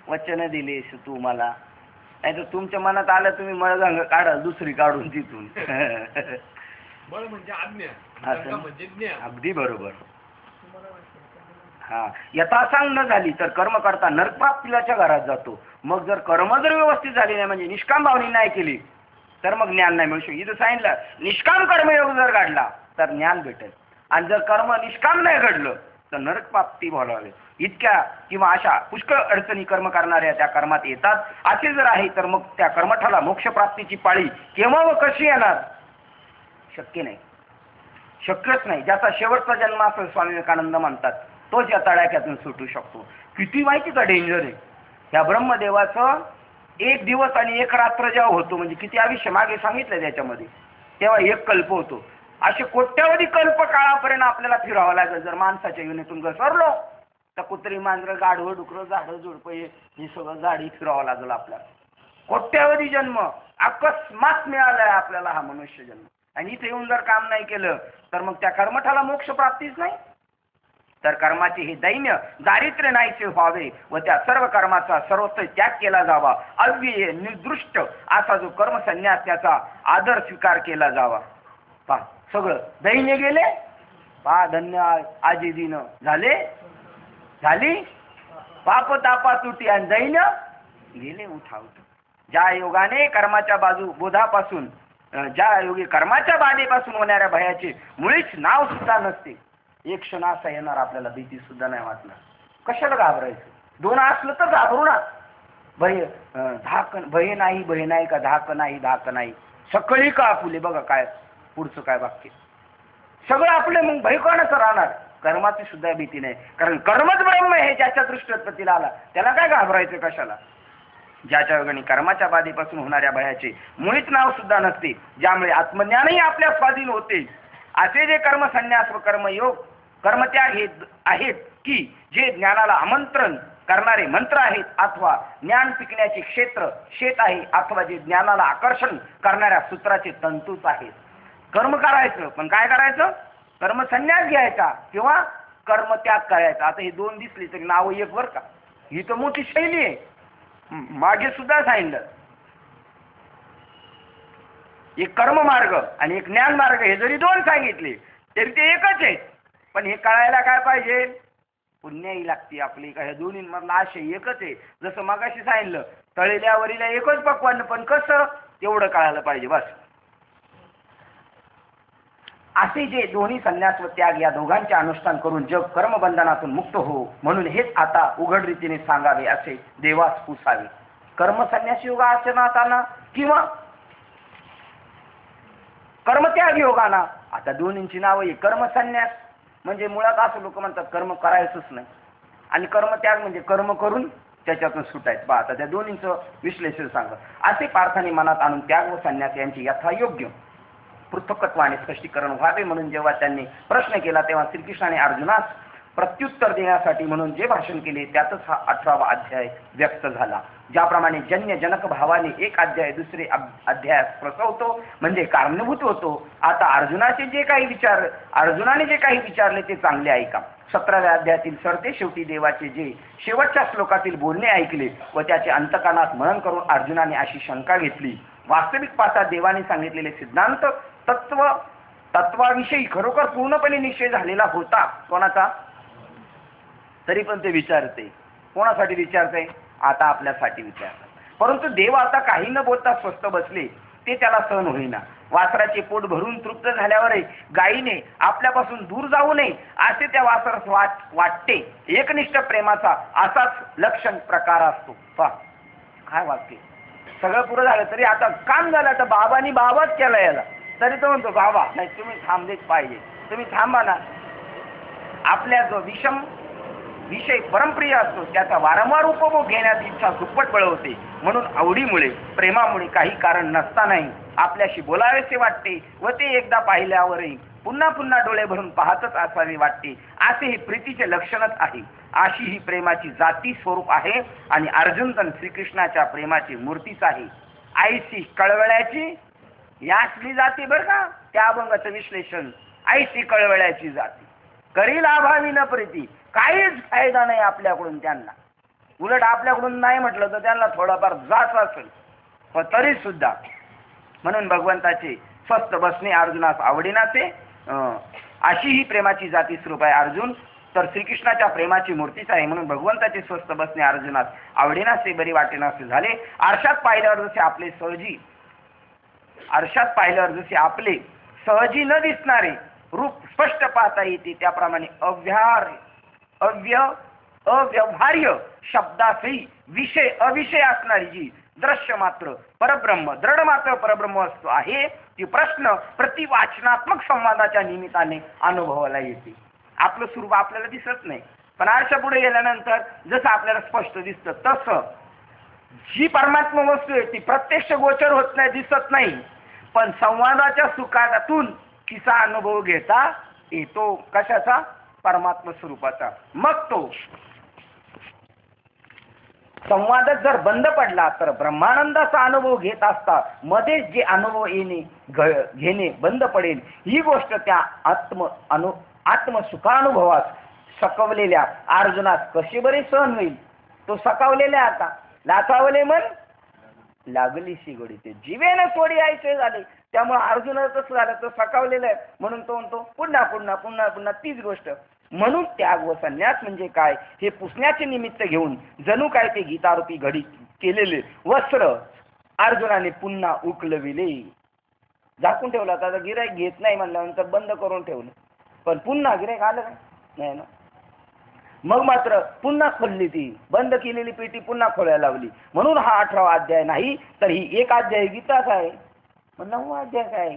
वचन दिलेस तू मला, नाही तर तुमच्या मनात आलं तुम्ही मळगंगा काढा दुसरी काढून तिथून. मळ म्हणजे अज्ञान, गंगा म्हणजे ज्ञान. अगदी बरोबर. हा यथासांग न झाली तर कर्म करता नरकप्राप्तीच्या घरात जातो. मग जर कर्म जर व्यवस्थित झाली नाही म्हणजे निष्काम भावनी नाही केली तर मग ज्ञान नाही मिळू शकत. इथं सांगितलं निष्काम कर्मयोग जर घडला तर ज्ञान भेटेल. आणि जर कर्म निष्काम नाही घडलं तर नरक प्राप्ती बोलावे. इतक्या किंवा अशा पुष्कळ अडचणी कर्म करणाऱ्या त्या कर्मात येतात. असे जर आहे तर मग त्या कर्मठाला मोक्षप्राप्तीची पाळी केव्हा व कशी येणार? शक्य नाही, शक्यच नाही. ज्याचा शेवटचा जन्म असं स्वामी विवेकानंद म्हणतात, तोच या तडाख्यातून सुटू शकतो. किती माहिती का डेंजर आहे या ब्रह्मदेवाचं. एक दिवस आणि एक रात्र जेव्हा होतो, म्हणजे किती आयुष्य मागे सांगितलं त्याच्यामध्ये, तेव्हा एक कल्प होतो. असे कोट्यावधी कल्प काळापर्यंत आपल्याला फिरावं लागेल. जर माणसाच्या युनीतून घसरलो तर कुत्री, मांजरं, गाढवं, डुकरं, झाडं, झुडपं हे सगळं गाडी फिरावं लागेल आपल्याला. कोट्यावधी जन्म अकस्मात मिळालाय आपल्याला हा मनुष्य जन्म. आणि इथे येऊन जर काम नाही केलं तर मग त्या कर्मठाला मोक्ष प्राप्तीच नाही. तर कर्माचे हे दैन्य दारिद्र्य नाहीसे व्हावे व त्या सर्व कर्माचा सर्वत्र त्याग केला जावा. अव्यय निर्दृष्ट असा जो कर्मसन्यास त्याचा आदर स्वीकार केला जावा. पहा सगळं दैन्य गेले, पहा धन्य आजी दिन झाले, झाली पाप तापा तुटी आणि दैन्य गेले उठावत. ज्या योगाने कर्माच्या बोधापासून, ज्या योगी कर्माच्या बाधेपासून होणाऱ्या भयाचे मुळीच नाव सुद्धा नसते. एक क्षण असा येणार आपल्याला भीती सुद्धा नाही वाटणार. कशाला घाबरायचं? दोन असलं तर घाबरू ना. भय भय नाही का धाक नाही सकळी का आपुले. बघा काय पुढचं काय वाक्य. सगळं आपले, मग भय कोणाचं राहणार? कर्माची सुद्धा भीती नाही. कारण कर्मच ब्रह्म हे ज्याच्या दृष्टीपतीला आला त्याला काय घाबरायचं कशाला? ज्याच्या योगाने कर्माच्या बाधेपासून होणाऱ्या भयाचे मुळीच नाव सुद्धा नसते, ज्यामुळे आत्मज्ञानही आपल्या स्वाधीन होते. असे जे कर्मसन्यास व कर्मयोग कर्मत्याग हे आहेत की जे ज्ञानाला आमंत्रण करणारे मंत्र आहेत, अथवा ज्ञान पिकण्याचे शेत आहे, अथवा जे ज्ञानाला आकर्षण करणाऱ्या सूत्राचे तंतूच आहेत. कर्म करायचं, पण काय करायचं? कर्मसन्यास घ्यायचा किंवा कर्मत्याग करायचा. आता हे दोन दिसले तरी नाव एक बर का. ही तर मोठी शैली आहे. मागे सुद्धा सांगितलं, एक कर्म मार्ग आणि एक ज्ञान मार्ग, हे जरी दोन सांगितले तरी ते एकच आहे. पण हे कळायला काय पाहिजे? पुण्याही लागते आपली. का हे दोन्हींमधला आशय एकच आहे. जसं मगाशी सांगितलं, तळेल्यावरीला एकच पक्वान्न, पण कसं तेवढं कळायला पाहिजे बस. असे जे दोन्ही संन्यास व त्याग या दोघांचे अनुष्ठान करून जग कर्मबंधनातून मुक्त हो, म्हणून हेच आता उघड रीतीने सांगावे असे देवास पुसावे. कर्मसन्यास योगासनाताना किंवा कर्मत्याग योगाना. आता दोन्हींची नावं आहे. कर्मसन्यास म्हणजे मुळात असं लोक म्हणतात कर्म करायचंच नाही, आणि कर्मत्याग म्हणजे कर्म करून त्याच्यातून सुटायचं. बा आता त्या दोन्हींचं विश्लेषण सांगा. असे पार्थाने मनात आणून त्याग व संन्यास यांची यथायोग्य पृथक्त्वाने स्पष्टीकरण व्हावे म्हणून जेव्हा त्यांनी प्रश्न केला, तेव्हा श्रीकृष्णाने अर्जुनास प्रत्युत्तर देण्यासाठी म्हणून जे भाषण केले त्यातच हा 18वा अध्याय व्यक्त झाला. ज्याप्रमाणे जन्य जनक भावाने एक अध्याय दुसरे अध्यायास प्रसवतो, म्हणजे कारणीभूत होतो. आता अर्जुनाने जे काही विचारले ते चांगले ऐका. 17व्या अध्यायातील सरते शेवटी देवाचे जे शेवटच्या श्लोकातील बोलणे ऐकले व त्याचे अंतकानात मनन करून अर्जुनाने अशी शंका घेतली, वास्तविक पाहता देवाने सांगितलेले सिद्धांत तत्वाविषयी खरोखर पूर्णपणे निश्चय झालेला होता. कोणाचा? तरी पण ते विचारते. कोणासाठी विचारते? आता आपल्यासाठी विचारतात. परंतु देव आता काही न बोलता स्वस्थ बसले. ते त्याला सहन होईना. वासराचे पोट भरून तृप्त झाल्यावरही गायीने आपल्यापासून दूर जाऊ नये असे त्या वासरास वाटते. एकनिष्ठ प्रेमाचा असाच लक्षण प्रकार असतो. पहा काय वाक्य. सगळं पुरं झालं तरी आता काम झालं, तर बाबांनी बाबाच केला याला, तरी तो म्हणतो बाबा नाही तुम्ही थांबलेच पाहिजे, तुम्ही थांबा ना. आपल्या जो विषय परमप्रिय असतो त्याचा वारंवार उपभोग घेण्याची इच्छा दुप्पट बळवते. म्हणून आवडीमुळे प्रेमामुळे काही कारण नसतानाही आपल्याशी बोलावेसे वाटते व ते एकदा पाहिल्यावरही पुन्हा पुन्हा डोळे भरून पाहतच असावे वाटते. असे हे प्रीतीचे लक्षणच आहे. अशी ही प्रेमाची जाती स्वरूप आहे आणि अर्जुन तर श्रीकृष्णाच्या प्रेमाची मूर्तीच आहे. आईशी कळवळ्याची याचली जाते बरं का. त्या अभंगाचं विश्लेषण, आईशी कळवळ्याची जाती करील अभावी न प्रीती. काहीच फायदा नाही आपल्याकडून त्यांना. उलट आपल्याकडून नाही म्हटलं तर त्यांना थोडाफार जाच असेल, पण तरी सुद्धा. म्हणून भगवंताचे स्वस्थ बसणे अर्जुनास आवडेनासे. अशी ही प्रेमाची जाती स्वरूप आहे. अर्जुन तर श्रीकृष्णाच्या प्रेमाची मूर्तीच आहे. म्हणून भगवंताचे स्वस्थ बसणे अर्जुनास आवडेनासे बरी वाटेनासे झाले. आरशात पाहिल्यावर जसे आपले सहजी न दिसणारे रूप स्पष्ट पाहता येते, त्याप्रमाणे अव्यवहार्य शब्दासही विषय अविषय असणारी जी दृश्य मात्र परब्रह्म दृढ मात्र परब्रह्म असतो आहे ती प्रश्न प्रतिवाचनात्मक संवादाच्या निमित्ताने अनुभवाला येते. आपलं स्वरूप आपल्याला दिसत नाही, पण आरशा पुढे गेल्यानंतर जसं आपल्याला स्पष्ट दिसतं तसं जी परमात्मा वस्तू आहे ती प्रत्यक्ष गोचर होत नाही, दिसत नाही, पण संवादाच्या सुखातून तिचा अनुभव घेता येतो. कशाचा? परमात्मा स्वरूपाचा. मग तो संवाद जर बंद पडला तर ब्रह्मानंदाचा अनुभव घेत असता मध्येच जे अनुभव घेणे बंद पडेल. ही गोष्ट त्या आत्मसुखानुभवास सकवलेल्या अर्जुनास कशी बरी सहन होईल? तो सकावलेला आता लाचावले मन लागली शिगोडी ते जीवेने सोडी आयचे झाले. त्यामुळे अर्जुन तसं झालं, तो सकावलेला आहे म्हणून तो म्हणतो पुन्हा पुन्हा पुन्हा पुन्हा तीच गोष्ट. म्हणून त्याग व संन्यास म्हणजे काय हे पुसण्याचे निमित्त घेऊन जणू काय ते गीतारूपी घडी केलेले वस्त्र अर्जुनाने पुन्हा उकलविले. झाकून ठेवलं. आता गिऱ्हाईक घेत नाही म्हणल्यानंतर बंद करून ठेवलं, पण पुन्हा गिऱ्हाईक आलं नाही ना. मग मात्र पुन्हा खोलली, ती बंद केलेली पेटी पुन्हा खोलायला लावली. म्हणून हा 18वा अध्याय नाही तर ही एक अध्याय गीताच आहे. मग 9वा अध्याय काय?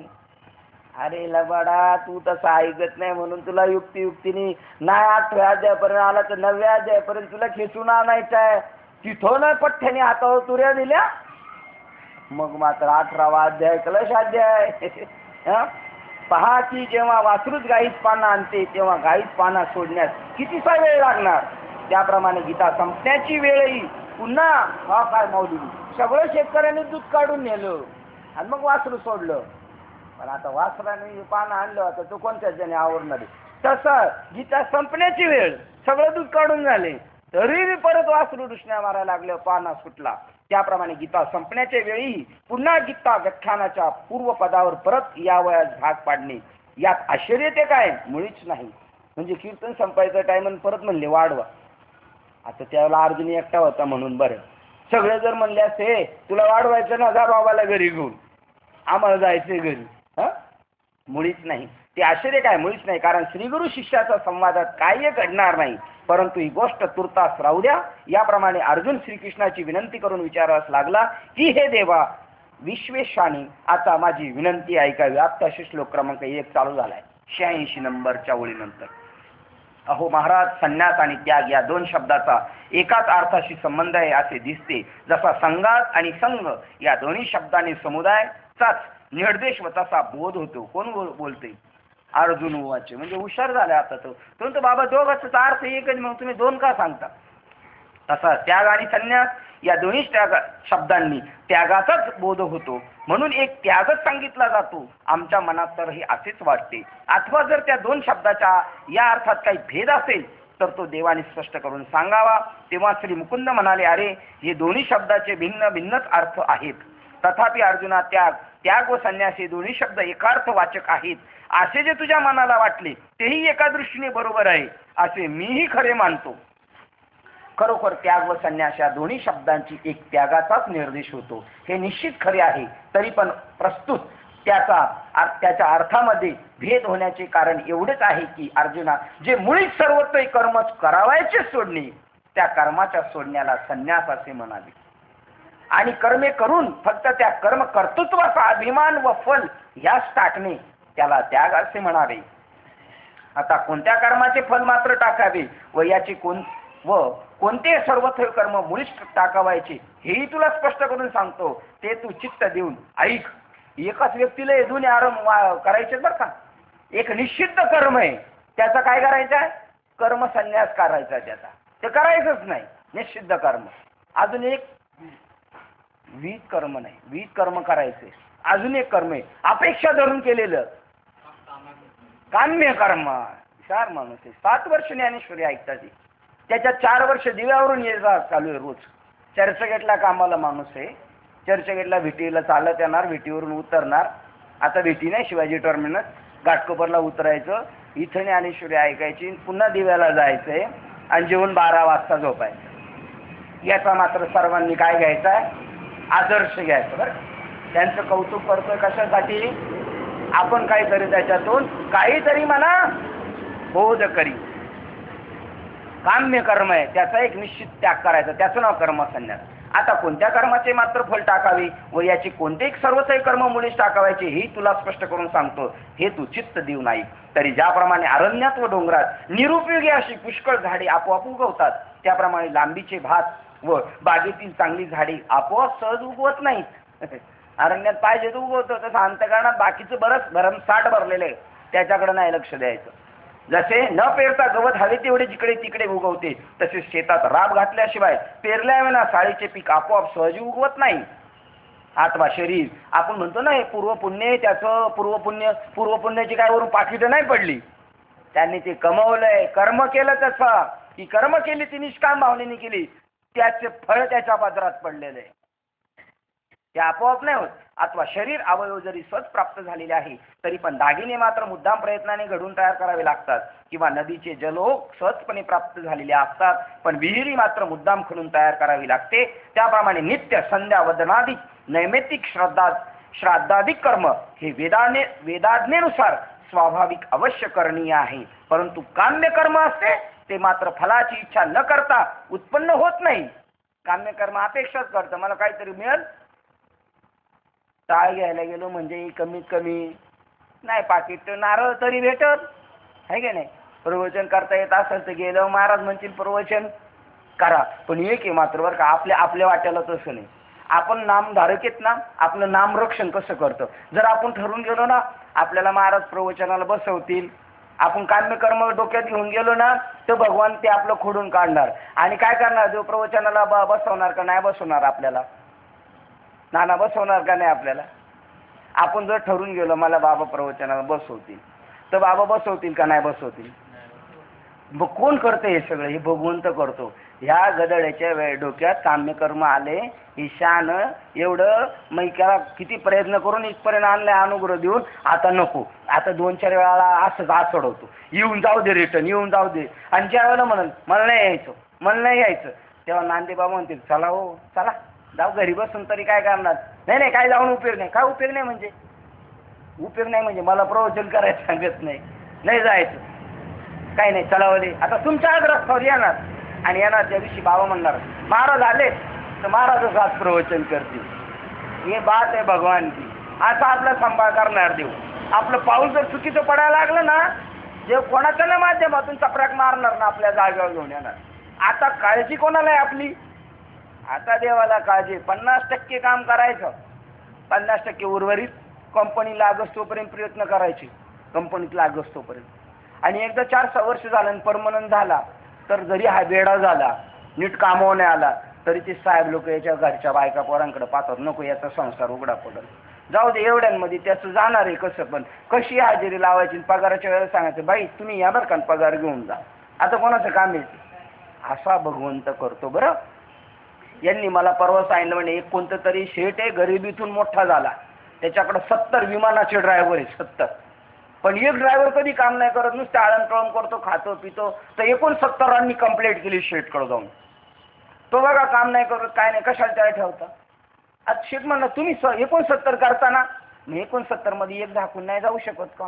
अरे लबाडा, तू तसं ऐकत नाही म्हणून तुला युक्तीने नाही 8व्या अध्यायापर्यंत आला तर 9व्या अध्यायापर्यंत तुला खेचून आणायचं आहे. तिथं नाही पठ्ठ्याने हातावर तुऱ्या दिल्या. मग मात्र 18वा अध्याय कलश अध्याय. पहा की जेव्हा वासरूच गाईच पानं आणते तेव्हा गाईच पानं सोडण्यास कितीसा वेळ लागणार. त्याप्रमाणे गीता संपण्याची वेळही पुन्हा हा काय माऊली सगळं शेतकऱ्यांनी दूध काढून नेलं आणि मग वासरू सोडलं. पण आता वासराने पानं आणलं, आता तो कोणत्याच जणी आवडणार आहे. तसं गीता संपण्याची वेळ सगळं दूध काढून झाले तरी परत वासरू दुसऱ्या मारायला लागलं, पाना सुटला. त्याप्रमाणे गीता संपण्याच्या वेळी पुन्हा गीता व्याख्यानाच्या पूर्वपदावर परत यावयास भाग पाडणे यात आश्चर्य ते काय? मुळीच नाही. म्हणजे कीर्तन संपायचं टाइम परत म्हणले वाढवा. आता त्यावेळेला अर्जुन एकटा होता म्हणून बरं. सगळे जर म्हणले असते तुला वाढवायचं ना, जा बाबाला घरी घेऊन, आम्हाला जायचंय घरी. मुळीच नाही. ते आश्चर्य काय? मुळीच नाही. कारण श्रीगुरु शिष्याच्या संवादात काही घडणार नाही, परंतु ही गोष्ट तुर्तास राहू द्या. याप्रमाणे अर्जुन श्रीकृष्णाची विनंती करून विचारास लागला की हे देवा विश्वेशानी, आता माझी विनंती ऐकावी. आता श्लोक क्रमांक 1 चालू झालाय 86 नंबरच्या ओळीनंतर. अहो महाराज, संन्यास आणि त्याग या दोन शब्दाचा एकाच अर्थाशी संबंध आहे असे दिसते. जसा संघात आणि संघ या दोन्ही शब्दांनी समुदायाचाच निर्देश व तसा बोध होतो. कोण बोलते? अर्जुन उवाचे. म्हणजे हुशार झाला आता तो म्हणतो बाबा दोघांचा अर्थ एकच, मग तुम्ही दोन का सांगता? तसा त्याग आणि संन्यास या दोन्ही शब्दांनी त्यागाचाच बोध होतो, म्हणून एक त्यागच सांगितला जातो. आमच्या मनात तर हे असेच वाटते. अथवा जर त्या दोन शब्दाच्या या अर्थात काही भेद असेल तर तो देवाने स्पष्ट करून सांगावा. तेव्हा श्री मुकुंद म्हणाले, अरे हे दोन्ही शब्दाचे भिन्न भिन्नच अर्थ आहेत. तथापि अर्जुना, त्याग व संन्यास हे दोन्ही शब्द एकार्थ वाचक आहेत असे जे तुझ्या मनाला वाटले तेही एका दृष्टीने बरोबर आहे असे मीही खरे मानतो. खरोखर त्याग व संन्यास या दोन्ही शब्दांची एक त्यागाचाच निर्देश होतो हे निश्चित खरे आहे. तरी पण प्रस्तुत त्याच्या अर्थामध्ये भेद होण्याचे कारण एवढेच आहे की अर्जुना, जे मुळीच सर्वत्र कर्मच करावायचे सोडणे त्या कर्माच्या सोडण्याला संन्यास असे म्हणावे आणि कर्मे करून फक्त त्या कर्म कर्तृत्वाचा अभिमान व फल यास टाकणे त्याला त्याग असे म्हणावे. आता कोणत्या कर्माचे फल मात्र टाकावे व याचे कोणते सर्वत्र कर्म मुळीच टाकावायचे हेही तुला स्पष्ट करून सांगतो. ते तू चित्त देऊन ऐक. एकाच व्यक्तीला हे दोन्ही आरंभ करायचे बरं का. एक निश्चित कर्म आहे, त्याचा काय करायचं आहे? कर्म संन्यास करायचा आहे त्याचा. ते करायचंच नाही, निश्चित कर्म. अजून एक विहित कर्म नाही, विहित कर्म करायचे. अजून एक कर्म आहे अपेक्षा धरून केलेलं काम्य कर्म. चार माणूस आहे, 7 वर्ष ज्ञानेश्वरी ऐकतात. त्याच्यात 4 वर्ष दिव्यावरून येणार चालू आहे रोज. चर्चगेटला कामाला माणूस आहे. चर्चगेटला व्हिटीला चालत येणार, व्हिटीवरून उतरणार. आता व्हिटी नाही, शिवाजी टर्मिनस, घाटकोपरला उतरायचं, इथं ज्ञानेश्वरी ऐकायची, पुन्हा दिव्याला जायचंय आणि जेवून 12 वाजता झोपायचं. याचा मात्र सर्वांनी काय घ्यायचा आहे? आदर्श घ्यायचा. बरं, त्यांचं कौतुक करतोय कशासाठी? आपण काहीतरी त्याच्यातून काहीतरी म्हणा बोध करी. काम्य कर्म आहे त्याचा एक निश्चित त्याग करायचा, त्याचं नाव कर्मसन्यास. आता कोणत्या कर्माचे मात्र फल टाकावे व याची कोणतेही सर्वच कर्म मुळीच टाकावायचे हे तुला स्पष्ट करून सांगतो, हे तू चित्त देऊ नाही. तरी ज्याप्रमाणे अरण्यात व डोंगरात निरुपयोगी अशी पुष्कळ झाडे आपोआप उगवतात, त्याप्रमाणे लांबीचे भात व बागेतील चांगली झाडे आपोआप सहज उगवत नाहीत. अरण्यात पाहिजे तर उगवतं, तसं अंतःकरणात बाकीचं बरंच भरमसाठ भरलेलं आहे, त्याच्याकडे नाही लक्ष द्यायचं. जसे न पेरता गवत हवे तेवढे जिकडे तिकडे उगवते, तसेच शेतात राब घातल्याशिवाय पेरल्याविना साळीचे पीक आपोआप सहजी उगवत नाही. अथवा शरीर, आपण म्हणतो ना हे पूर्वपुण्य, त्याचं पूर्वपुण्याची काय वरून पाकिटं नाही पडली, त्यांनी ते कमवलंय, कर्म केलं तसं की कर्म केली ती निष्काम भावनेने केली, त्याचे फळ त्याच्या पात्रात पडलेलं आहे, ते आपोआप नाही होत. अथवा शरीर अवयव जरी सहज प्राप्त झालेले आहे तरी पण दागिने मात्र मुद्दाम प्रयत्नाने घडून तयार करावे लागतात, किंवा नदीचे जलोक सहजपणे प्राप्त झालेले असतात पण विहिरी मात्र मुद्दाम खणून तयार करावी लागते. त्याप्रमाणे नित्य संध्या वदनादिक नैमित्तिक श्राद्धादिक कर्म हे वेदाज्ञेनुसार स्वाभाविक अवश्य करणीय आहे, परंतु काम्य कर्म असते ते मात्र फलाची इच्छा न करता उत्पन्न होत नाही. काम्य कर्म अपेक्षाच करतं, मला काहीतरी मिळेल, टाळ घ्यायला गेलो म्हणजे कमीत कमी नाही पाकिट नारळ तरी भेटत आहे की नाही. प्रवचन करता येत असेल तर गेलं, महाराज म्हणतील प्रवचन करा, पण एक आहे मात्र बरं का, आपल्या वाट्याला तसं नाही. आपण नामधारक आहेत ना, आपलं नामरक्षण कसं करतं, जर आपण ठरवून गेलो ना आपल्याला महाराज प्रवचनाला बसवतील, आपण काम्यकर्म डोक्यात घेऊन गेलो ना तर भगवान ते आपलं खोडून काढणार. आणि काय करणार, जो प्रवचनाला बसवणार का नाही बसवणार, आपल्याला नाना बसवणार का नाही आपल्याला. आपण जर ठरवून गेलो मला बाबा प्रवचनाला बसवतील, तर बाबा बसवतील का नाही बसवतील. मग कोण करतं हे सगळं, हे भगवंत करतो. ह्या गदड्याच्या डोक्यात काम्यकर्म आले, ईशान एवढं मैक्याला किती प्रयत्न करून इथपर्यंत आणलाय अनुग्रह देऊन, आता नको, आता 2-4 वेळाला असंच आचडवतो, येऊन जाऊ दे रिटर्न, येऊन जाऊ दे. आणि ज्या वेळेला म्हणून मला नाही यायचं तेव्हा नांदे बाबा म्हणतील चला हो चला जाऊ, घरी बसून तरी काय करणार, नाही काय जाऊन उपयोग नाही. काय उपयोग नाही म्हणजे, उपयोग नाही म्हणजे मला प्रवचन करायचं सांगत नाही जायचं, काही नाही चला दे. आता तुमच्या रस्त्यावर येणार आणि येणार त्या दिवशी बाबा म्हणणार महाराज आले तर महाराजच आज प्रवचन करतील, हे बात आहे भगवान की. असं आपला सांभाळ करणार देऊ. आपलं पाऊल जर चुकीचं पडायला लागलं ना, जे कोणाच्या ना माध्यमातून चपराक मारणार ना आपल्या जागेवर घेऊन येणार. आता काळजी कोणाला आहे आपली, आता देवाला काळजी. 50% काम करायचं, 50% उर्वरित कंपनी लागस तोपर्यंत प्रयत्न करायचे, कंपनीत लागस तोपर्यंत. आणि एकदा 4-6 वर्ष झालं परमनंट झाला तर जरी हा बेडा झाला, नीट कामावणे आला तरी ते साहेब लोक याच्या घरच्या बायका पोरांकडे पाहतात, नको याचा संसार उघडा पडेल, जाऊ दे एवढ्यांमध्ये त्याचं जाणार आहे कसं. पण कशी हजेरी लावायची, पगाराच्या वेळेला सांगायचं बाई तुम्ही या बरं का पगार घेऊन जा, आता कोणाचं काम आहे. असा भगवंत करतो बरं. यांनी मला परवा सांगितलं म्हणे एक कोणतं तरी शेठ आहे, गरिबीतून मोठा झाला, त्याच्याकडे 70 विमानाचे ड्रायव्हर आहे, 70. पण एक ड्रायव्हर कधी काम नाही करत, नुसतं आळणटळण करतो, खातो पितो. तर 69 कंप्लेंट केली शेठकडे जाऊन, तो बघा काम नाही करत काय नाही, कशाला त्याला ठेवता. आता शेठ म्हणलं तुम्ही 69 करताना, 69 मध्ये एक झाकून नाही जाऊ शकत का.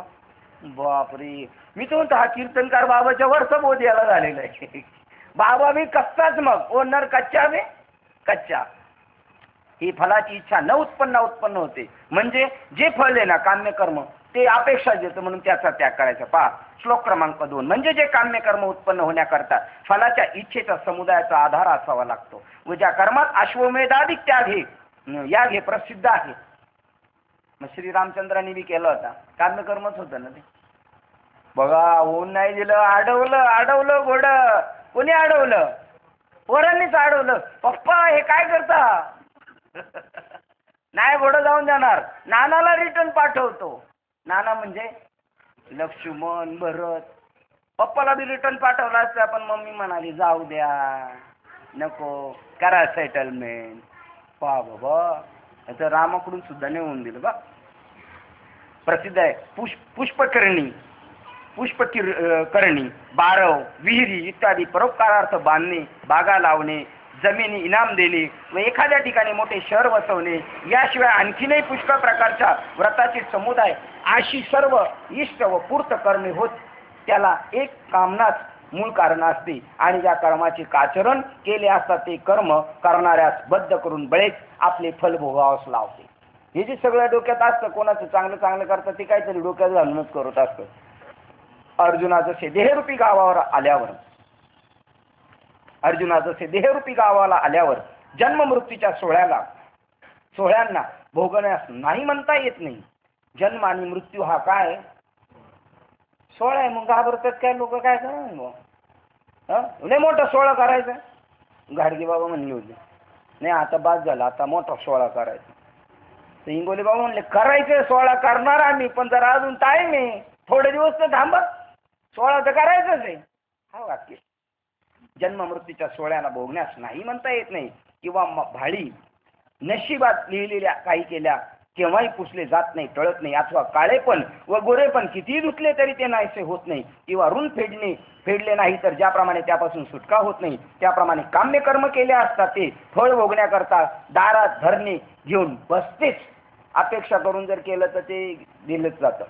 बापरे, मी तो म्हणतो हा कीर्तनकार बाबाच्या वरचा बोध याला झालेला आहे. बाबा बी कच्चाच, मग ओनर कच्चा बी कच्चा. ही फलाची इच्छा न उत्पन्न होते, म्हणजे जे फळ आहे ना काम्यकर्म ते अपेक्षा देतं म्हणून त्याचा त्याग करायचा. पहा श्लोक क्रमांक 2, म्हणजे जे काम्यकर्म उत्पन्न होण्याकरता फलाच्या इच्छेचा समुदायाचा आधार असावा लागतो व ज्या कर्मात अश्वमेधाधिक त्याग हे प्रसिद्ध आहे. मग श्रीरामचंद्रांनी बी केलं होता, काम्यकर्मच होतं ना ते. बघा ऊन नाही दिलं, अडवलं घोड. कोणी अडवलं, पोरांनीच अडवलं. पप्पा हे काय करता, नाही घोडं जाऊन जाणार, नानाला रिटर्न पाठवतो. नाना म्हणजे लक्ष्मण भरत. पप्पाला बी रिटर्न पाठवला असतं पण मम्मी म्हणाली जाऊ द्या नको, करा सेटलमेंट. पहा बाबा, तर रामाकडून सुद्धा नेऊन दिलं बा. प्रसिद्ध आहे पुष्पकरणी, बारव, विहिरी इत्यादी परोपकारार्थ बांधणे, बागा लावणे, जमिनी इनाम देणे व एखाद्या ठिकाणी मोठे शहर वसवणे, याशिवाय आणखीनही पुष्कळ प्रकारच्या व्रताचे समुदाय, अशी सर्व इष्ट व पूर्त कर्मे होत त्याला एक कामनाच मूळ कारण असते आणि ज्या कर्माचे आचरण केले असतात ते कर्म करणाऱ्यास बद्ध करून बळेच आपले फल भोगावंच लावते. हे जे सगळं डोक्यात असतं, कोणाचं चांगलं चांगलं करतं ते काहीतरी डोक्यात घालूनच करत असतं. अर्जुनाचं देहरूपी गावावर आल्यावर देहरूपी गावाला आल्यावर जन्म मृत्यूच्या सोहळ्यांना भोगण्यास नाही म्हणता येत नाही. जन्म आणि मृत्यू हा काय सोहळा आहे, मग घाबरतात काय लोक, काय करायचं मग लय मोठा सोहळा करायचा. गाडगे बाबा म्हणले होते नाही आता बाद झाला, आता मोठा सोहळा करायचा. तर इंगोले बाबा म्हणले करायचं सोहळा करणार आम्ही, पण जरा अजून टाईम आहे, थोडे दिवस तर थांबा, सोहळा तर करायचंच आहे. हा वाक्य जन्म मृत्यूच्या सोहळ्याला भोगण्यास नाही म्हणता येत नाही किंवा भाळी नशिबात लिहिलेल्या काही केल्या केव्हाही पुसले जात नाही, टळत नाही. अथवा काळेपण व गोरेपण कितीही धुतले तरी ते नाहीसे होत नाही. किंवा ऋण फेडले नाही तर ज्याप्रमाणे त्यापासून सुटका होत नाही, त्याप्रमाणे काम्य कर्म केले असतात ते फळ भोगण्याकरता दारात धरणे घेऊन बसतेच. अपेक्षा करून जर केलं तर ते दिलंच जातं.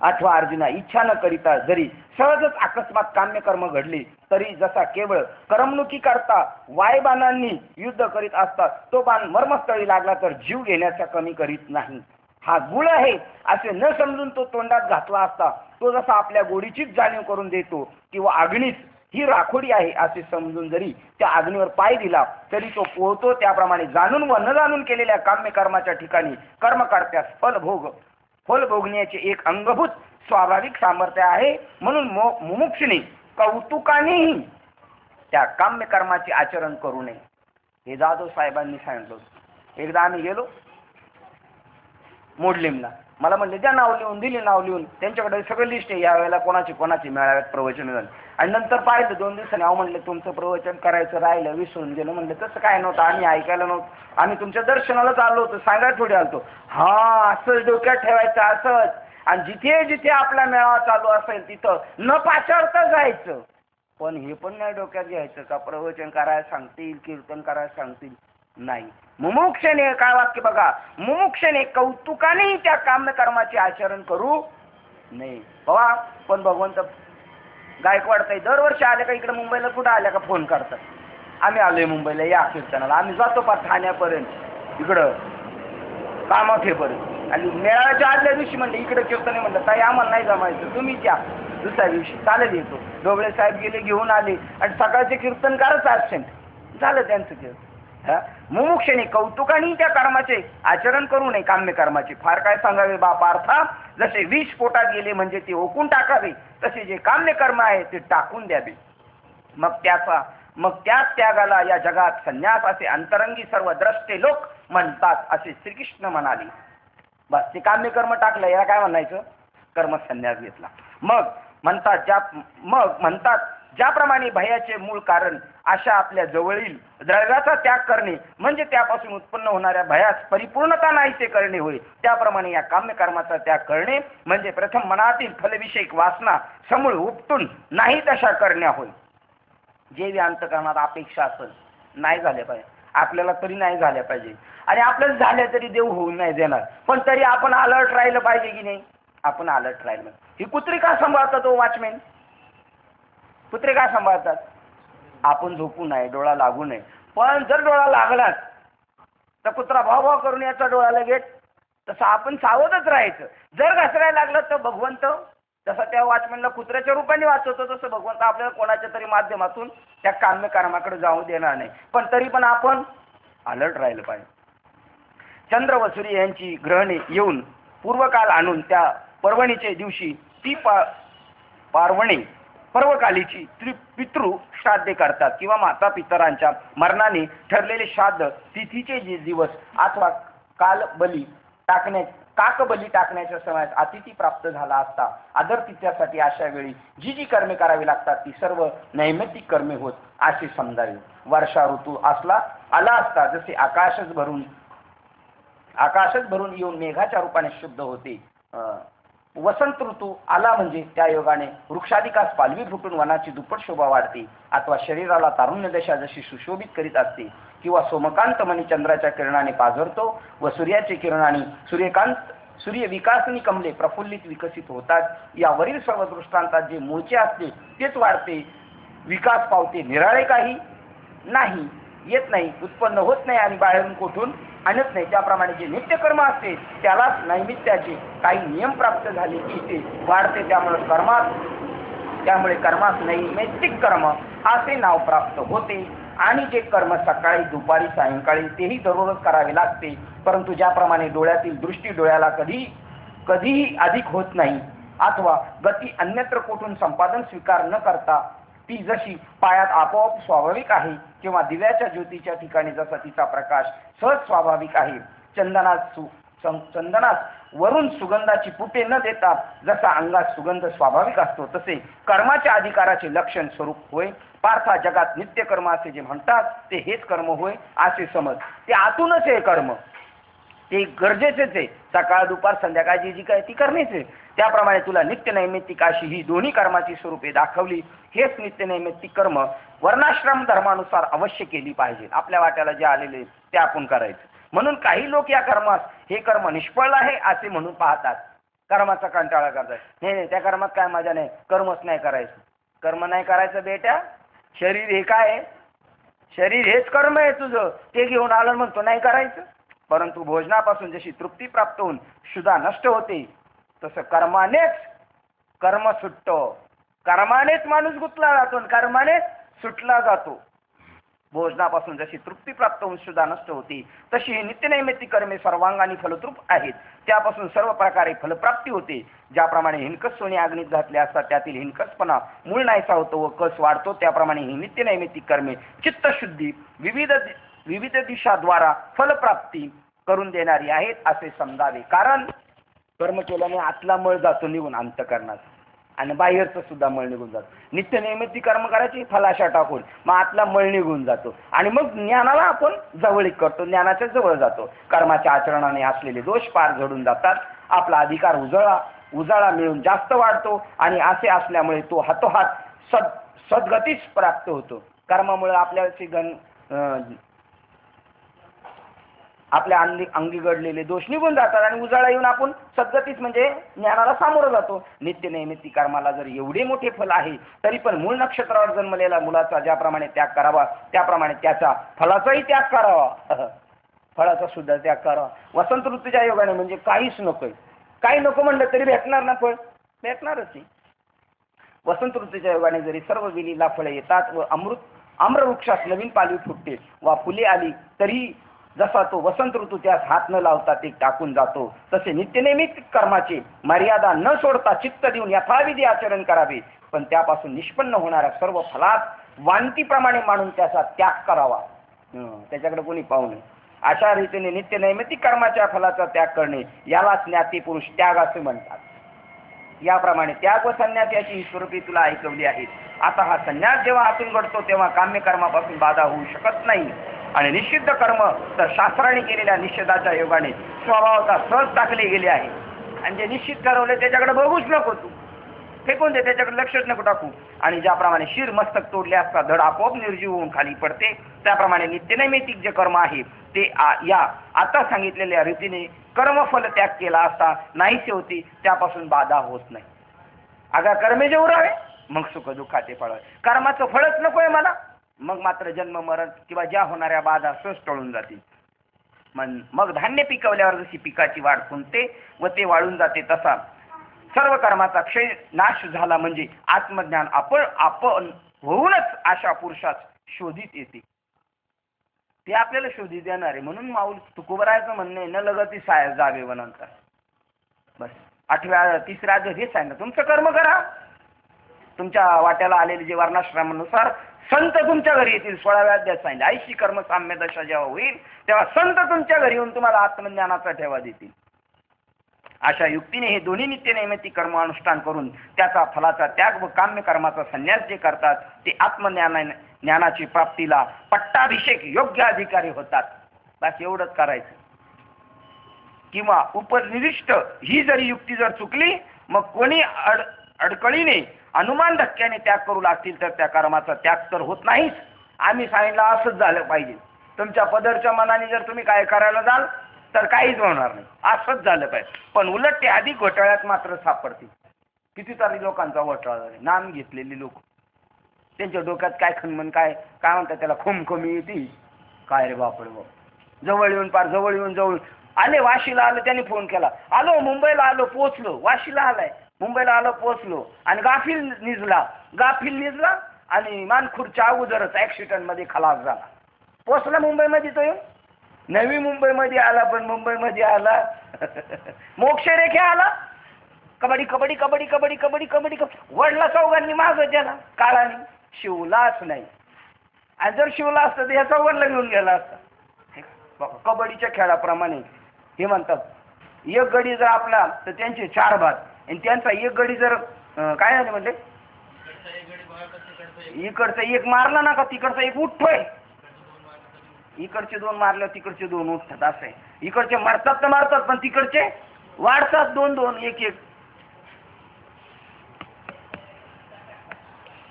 अथवा अर्जुना इच्छा न करिता जरी सहजच अकस्मात काम्य कर्म घडले तरी जसा केवळ करमणुकी करता वायबाणांनी युद्ध करीत असतात, तो बाण मर्मस्थळी लागला तर जीव घेण्याचा कमी करीत नाही. हा गुळ आहे असे न समजून तो तोंडात घातला असता, तो जसा आपल्या गोडीचीच जाणीव करून देतो किंवा अग्नीच ही राखोडी आहे असे समजून जरी त्या अग्नीवर पाय दिला तरी तो पोहतो. त्याप्रमाणे जाणून व न जाणून केलेल्या काम्य कर्माच्या ठिकाणी कर्म करत्यास फल भोगण्याचे एक अंगभूत स्वाभाविक सामर्थ्य आहे. म्हणून मुमुक्षुने कौतुकानेही त्या काम्य कर्माचे आचरण करू नये. हे जाधव साहेबांनी सांगितलं. एकदा आम्ही गेलो मोडलीमला, मला म्हणले द्या नाव लिहून, दिली नाव लिहून. त्यांच्याकडे सगळं लिस्ट आहे, यावेळेला कोणाची मेळाव्यात प्रवचन झालं. आणि नंतर पाहिलं 2 दिवसांनी, अहो म्हणले तुमचं प्रवचन करायचं राहिलं, विसरून गेलं. म्हणलं तसं काय नव्हतं, आम्ही ऐकायला नव्हतं, आम्ही तुमच्या दर्शनालाच आलो होतो, सांगायला थोडी आलतो. हा असंच डोक्यात ठेवायचं, असंच. आणि जिथे जिथे आपला मेळावा चालू असेल तिथं न पाचारता जायचं. पण हे पण नाही डोक्यात घ्यायचं का प्रवचन करायला सांगतील, कीर्तन करायला सांगतील, नाही. मुमुक्षने काय वाक्य बघा, मुमुक्षने कौतुकाने त्या काम्यकर्माचे आचरण करू नये. बघा पण भगवंत गायकवाड ताई दरवर्षी आले का इकडे मुंबईला, कुठं आल्या का फोन करतात, आम्ही आलोय मुंबईला, या कीर्तनाला. आम्ही जातो पार ठाण्यापर्यंत, इकडं कामाखेपर्यंत. आणि मेळाव्याच्या आदल्या दिवशी म्हणले इकडे कीर्तन आहे, म्हणलं ताई आम्हाला नाही जमायचं, तुम्हीच या. दुसऱ्या दिवशी चालेल येतो. डोबळे साहेब गेले, घेऊन आले आणि सकाळचे कीर्तनकारच ॲबसेंट झालं त्यांचं कीर्तन. मुमुक्षेने कौतुकाने त्या कर्माचे आचरण करू नये, काम्य कर्माचे. फार काय सांगावे बा पार्था, जसे विष पोटात गेले म्हणजे ते ओकून टाकावे, तसे जे काम्य कर्म आहे ते टाकून द्यावे. मग त्याच त्यागाला या जगात संन्यास असे अंतरंगी सर्व द्रष्टे लोक म्हणतात, असे श्रीकृष्ण म्हणाले. बस ते काम्य कर्म टाकलं, याला काय म्हणायचं, कर्म संन्यास घेतला. मग म्हणतात ज्याप्रमाणे भयाचे मूळ कारण अशा आपल्या जवळील द्रव्याचा त्याग करणे म्हणजे त्यापासून उत्पन्न होणाऱ्या भयास परिपूर्णता नाहीसे करणे होय, त्याप्रमाणे या काम्य कर्माचा त्याग करणे म्हणजे प्रथम मनातील फलविषयक वासना समूळ उपटून नाही तशा करण्या होय. जे अंतःकरणात अपेक्षा असेल नाही झाल्या पाहिजे, आपल्याला तरी नाही झाल्या पाहिजे, आणि आपल्याला झाल्या तरी देव होऊन नाही देणार, पण तरी आपण अलर्ट राहिलं पाहिजे की नाही. आपण अलर्ट राहिलं. ही कुत्री का सांभाळतात तो वॉचमॅन, कुत्रे का सांभाळतात, आपण झोपू नये, डोळा लागू नये. पण जर डोळा लागलाच तर कुत्रा भाव करून याचा डोळा लगेच, तसं आपण सावधच राहायचं. जर घसरायला लागलं तर भगवंत जसं त्या वॉचमॅनला कुत्र्याच्या रूपाने वाचवतो, तसं भगवंत आपल्याला कोणाच्या तरी माध्यमातून त्या काम्य कर्माकडे जाऊ देणार नाही, पण तरी पण आपण अलर्ट राहिलं पाहिजे. चंद्र व सूर्य यांची ग्रहणे येऊन पूर्वकाल आणून त्या पर्वणीच्या दिवशी ती पार्वणे पर्वकालीची पितृ श्राद्धे करतात किंवा माता पितरांच्या मरणाने ठरलेले श्राद्ध तिथीचे जे दिवस अथवा काकबली टाकण्याच्या समयात अतिथी प्राप्त झाला असता आदर तिथ्यासाठी अशा वेळी जी जी कर्मे करावी लागतात ती सर्व नैमित्तिक कर्मे होत असे समजावे. वर्षा ऋतू आला असता जसे आकाशच भरून येऊन मेघाच्या रूपाने शुद्ध होते. वसंत ऋतू आला म्हणजे त्या योगाने वृक्षाधिकास पालवी फुटून वनाची दुप्पट शोभा वाढते, अथवा शरीराला तारुण्य दशा जशी सुशोभित करीत असते, किंवा सोमकांत मणी चंद्राच्या किरणाने पाझरतो व सूर्याचे किरणाने सूर्य विकासनी कमले प्रफुल्लित विकसित होतात. यावरील सर्व दृष्टांतात जे मूळचे असते तेच वाढते, विकास पावते. निराळे काही नाही, येत नाही, उत्पन्न होत नाही आणि बाहेरून कुठून आणत नाही. त्याप्रमाणे जे नित्यकर्म असते त्यालाच नैमित्याचे काही नियम प्राप्त झाले की ते वाढते. त्यामुळे कर्मास नैमित्तिक कर्म असे नाव प्राप्त होते. आणि जे कर्म सकाळी, दुपारी, सायंकाळी तेही दररोज करावे लागते. परंतु ज्याप्रमाणे डोळ्यातील दृष्टी डोळ्याला कधीही अधिक होत नाही अथवा गती अन्यत्र कोठून संपादन स्वीकार न करता ती जशी पायात आपोआप स्वाभाविक आहे, किंवा दिव्याच्या ज्योतीच्या ठिकाणी जसा तिचा प्रकाश सहज स्वाभाविक आहे, चंदनास वरून सुगंधाची पुटे न देता जसा अंगात सुगंध स्वाभाविक असतो, तसे कर्माच्या अधिकाराचे लक्षण स्वरूप होय. पार्था, जगात नित्यकर्म असे जे म्हणतात ते हेच कर्म होय असे समज. ते आतूनच हे कर्म, ते गरजेचेच आहे. सकाळ, दुपार, संध्याकाळची जी काय ती करणेच आहे. त्याप्रमाणे तुला नित्य नैमित्तिक अशी ही दोन्ही कर्माची स्वरूपे दाखवली. हेच नित्य नैमित्तिक कर्म वर्णाश्रम धर्मानुसार अवश्य केली पाहिजे. आपल्या वाट्याला जे आलेले ते आपण करायचं. म्हणून काही लोक या कर्मास हे कर्म निष्फळ आहे असे म्हणून पाहतात, कर्माचा कंटाळा करतात. नाही, त्या कर्मात काय मजा नाही, कर्मच नाही करायचं. कर्म नाही करायचं बेटा, शरीर हे काय आहे? शरीर हेच कर्म आहे तुझं, ते घेऊन आलं म्हणतो नाही करायचं. परंतु भोजनापासून जशी तृप्ती प्राप्त होऊन क्षुधा नष्ट होते, तसं कर्मानेच कर्म सुटतो. कर्मानेच माणूस गुंतला जातो आणि कर्मानेच सुटला जातो. भोजनापासून जशी तृप्ती प्राप्त होऊन क्षुधा नष्ट होती, तशी ही नित्यनैमित्तिक कर्मे सर्वांगाने फलद्रूप आहेत. त्यापासून सर्व प्रकारे फलप्राप्ती होते. ज्याप्रमाणे हिणकस सोने अग्नीत घातले असतात त्यातील हिणकसपणा मूळ नाहीसा होतो व कस वाढतो, त्याप्रमाणे ही नित्यनैमित्तिक कर्मे चित्तशुद्धी विविध दिशाद्वारा फलप्राप्ती करून देणारी आहेत असे समजावे. कारण कर्म केल्याने आतला मळ जातो निघून अंतःकरणात, आणि बाहेरचं सुद्धा मळ निघून जातो. नित्य नैमित्तिक कर्म करायची फलाशा टाकून मग आतला मळ निघून जातो आणि मग ज्ञानाला आपण जवळीक करतो, ज्ञानाच्या जवळ जातो. कर्माच्या आचरणाने असलेले दोष पार झडून जातात. आपला अधिकार उजाळा मिळून जास्त वाढतो आणि असे असल्यामुळे तो हातोहात सद्गतीच प्राप्त होतो. कर्मामुळे आपल्या अंगी घडलेले दोष निघून जातात आणि उजाळा येऊन आपण सद्गतीच म्हणजे ज्ञानाला सामोरं जातो. नित्य नैमित्तिक कर्माला जर एवढे मोठे फल आहे तरी पण मूळ नक्षत्रावर जन्मलेला मुलाचा ज्याप्रमाणे त्याग करावा त्याप्रमाणे त्याचा फलाचाही त्याग करावा. फळाचा सुद्धा त्याग करावा. वसंत ऋतूच्या योगाने म्हणजे काहीच नकोय, काही नको म्हणलं तरी भेटणार ना, फळ भेटणारच नाही. वसंत ऋतूच्या योगाने जरी सर्व वेलीला फळे येतात व आम्रवृक्षात नवीन पालवी फुटते वा फुले आली तरी जसा तो वसंत ऋतू त्यास हात न लावता ते टाकून जातो, तसे नित्यनैमित्तिक कर्माचे मर्यादा न सोडता चित्त देऊन यथाविधी आचरण करावे. पण त्यापासून निष्पन्न होणाऱ्या सर्व फलात वांतीप्रमाणे मानून त्याचा त्याग करावा. त्याच्याकडे कोणी पाहू नये. अशा रीतीने नित्य नैमित्तिक कर्माच्या फलाचा त्याग करणे यालाच ज्ञाती पुरुष त्याग असे म्हणतात. याप्रमाणे त्याग व संन्यास याची ही स्वरूपी तुला ऐकवली आहेत. आता हा संन्यास जेव्हा हातून घडतो तेव्हा काम्य कर्मापासून बाधा होऊ शकत नाही. आणि निषिद्ध कर्म तर शास्त्राने केलेल्या निषेधाच्या योगाने स्वभावाचा सहज टाकले गेले आहे. आणि जे निश्चित ठरवले त्याच्याकडे बघूच नको, तू फेकून दे, त्याच्याकडे लक्षच नको टाकू. आणि ज्याप्रमाणे शिर मस्तक तोडले असता धड आपोआप निर्जीव होऊन खाली पडते, त्याप्रमाणे नित्यनैमित्तिक जे कर्म आहे ते या आता सांगितलेल्या रीतीने कर्मफल त्याग केला असता नाहीसे होती, त्यापासून बाधा होत नाही. अगा कर्मे जे उरावे मग सुख दुःखाचे फळ, कर्माचं फळच नकोय मला, मग मात्र जन्म मरण किंवा ज्या होणाऱ्या बाधा सहज टळून जातील. मग धान्य पिकवल्यावर जशी पिकाची वाढ खुंटते व ते वाळून जाते, तसा सर्व कर्माचा क्षय नाश झाला म्हणजे आत्मज्ञान आपण होऊनच अशा पुरुषास शोधित येते. ते आपल्याला शोधित देणार आहे. म्हणून माऊल तुकोबरायचं म्हणणे न लगती सायस जावे वनंतर. बस 3ऱ्या अध्याय हे सांगितलं, तुमचं कर्म करा. तुमच्या वाट्याला आलेले जे वर्णाश्रमानुसार संत तुमच्या घरी येतील. 16व्या अध्यायात सांगितलं, ऐशी कर्म साम्य दशा जेव्हा होईल तेव्हा संत तुमच्या घरी येऊन तुम्हाला आत्मज्ञानाचा ठेवा देतील. अशा युक्तीने हे दोन्ही नित्य नैमित्तिक कर्म अनुष्ठान करून त्याचा फलाचा त्याग व काम्य कर्माचा संन्यास जे करतात ते ज्ञानाची प्राप्तीला पट्टाभिषेक योग्य अधिकारी होतात. बस एवढंच करायचं. किंवा उपनिविष्ट ही जरी युक्ती जर चुकली मग कोणी अडकळीने अनुमान धक्क्याने त्याग करू लागतील तर त्या कर्माचा त्याग तर होत नाहीच. आम्ही सांगितलं असंच झालं पाहिजे. तुमच्या पदरच्या मनाने जर तुम्ही काय करायला जाल तर काहीच होणार नाही. असंच झालं पाहिजे. पण उलट ते अधिक घोटाळ्यात मात्र सापडतील. कितीतरी लोकांचा घोटाळा झाला, नाम घेतलेली लोक, त्यांच्या डोक्यात काय खनमन, काय काय म्हणतात त्याला, खोमखमी येते. काय रे बापरे बाप, जवळ येऊन पार जवळ येऊन जवळ आले. वाशीला आलं, त्यांनी फोन केला, आलो मुंबईला आलो, पोहोचलो. वाशीला आलाय, मुंबईला आलो, पोहोचलो. आणि गाफील निजला आणि मानखुर्दच्या अगोदरच ऍक्सिडेंट मध्ये खलास झाला. पोहोचला मुंबईमध्ये तो येऊन, नवी मुंबईमध्ये आला. पण मुंबईमध्ये आला मोक्षरेखे आला. कबड्डी कबड्डी कबड्डी कबड्डी कबड्डी कबड्डी वडला चौघांनी मागं त्याला, काळाने शिवलाच नाही. आणि जर शिवला असतं तर ह्या चौघांना घेऊन गेला असता. कबड्डीच्या खेळाप्रमाणे हे म्हणतात, एक गडी जर आपला तर त्यांचे 4 बाद, आणि त्यांचा एक गडी जर काय झाले म्हणजे इकडचा एक मारला ना का तिकडचा एक उठतोय, इकडचे 2 मारले तिकडचे 2 उठतात. असं आहे. इकडचे मारतात तर मारतात, पण तिकडचे वाढतात 2-2 1-1.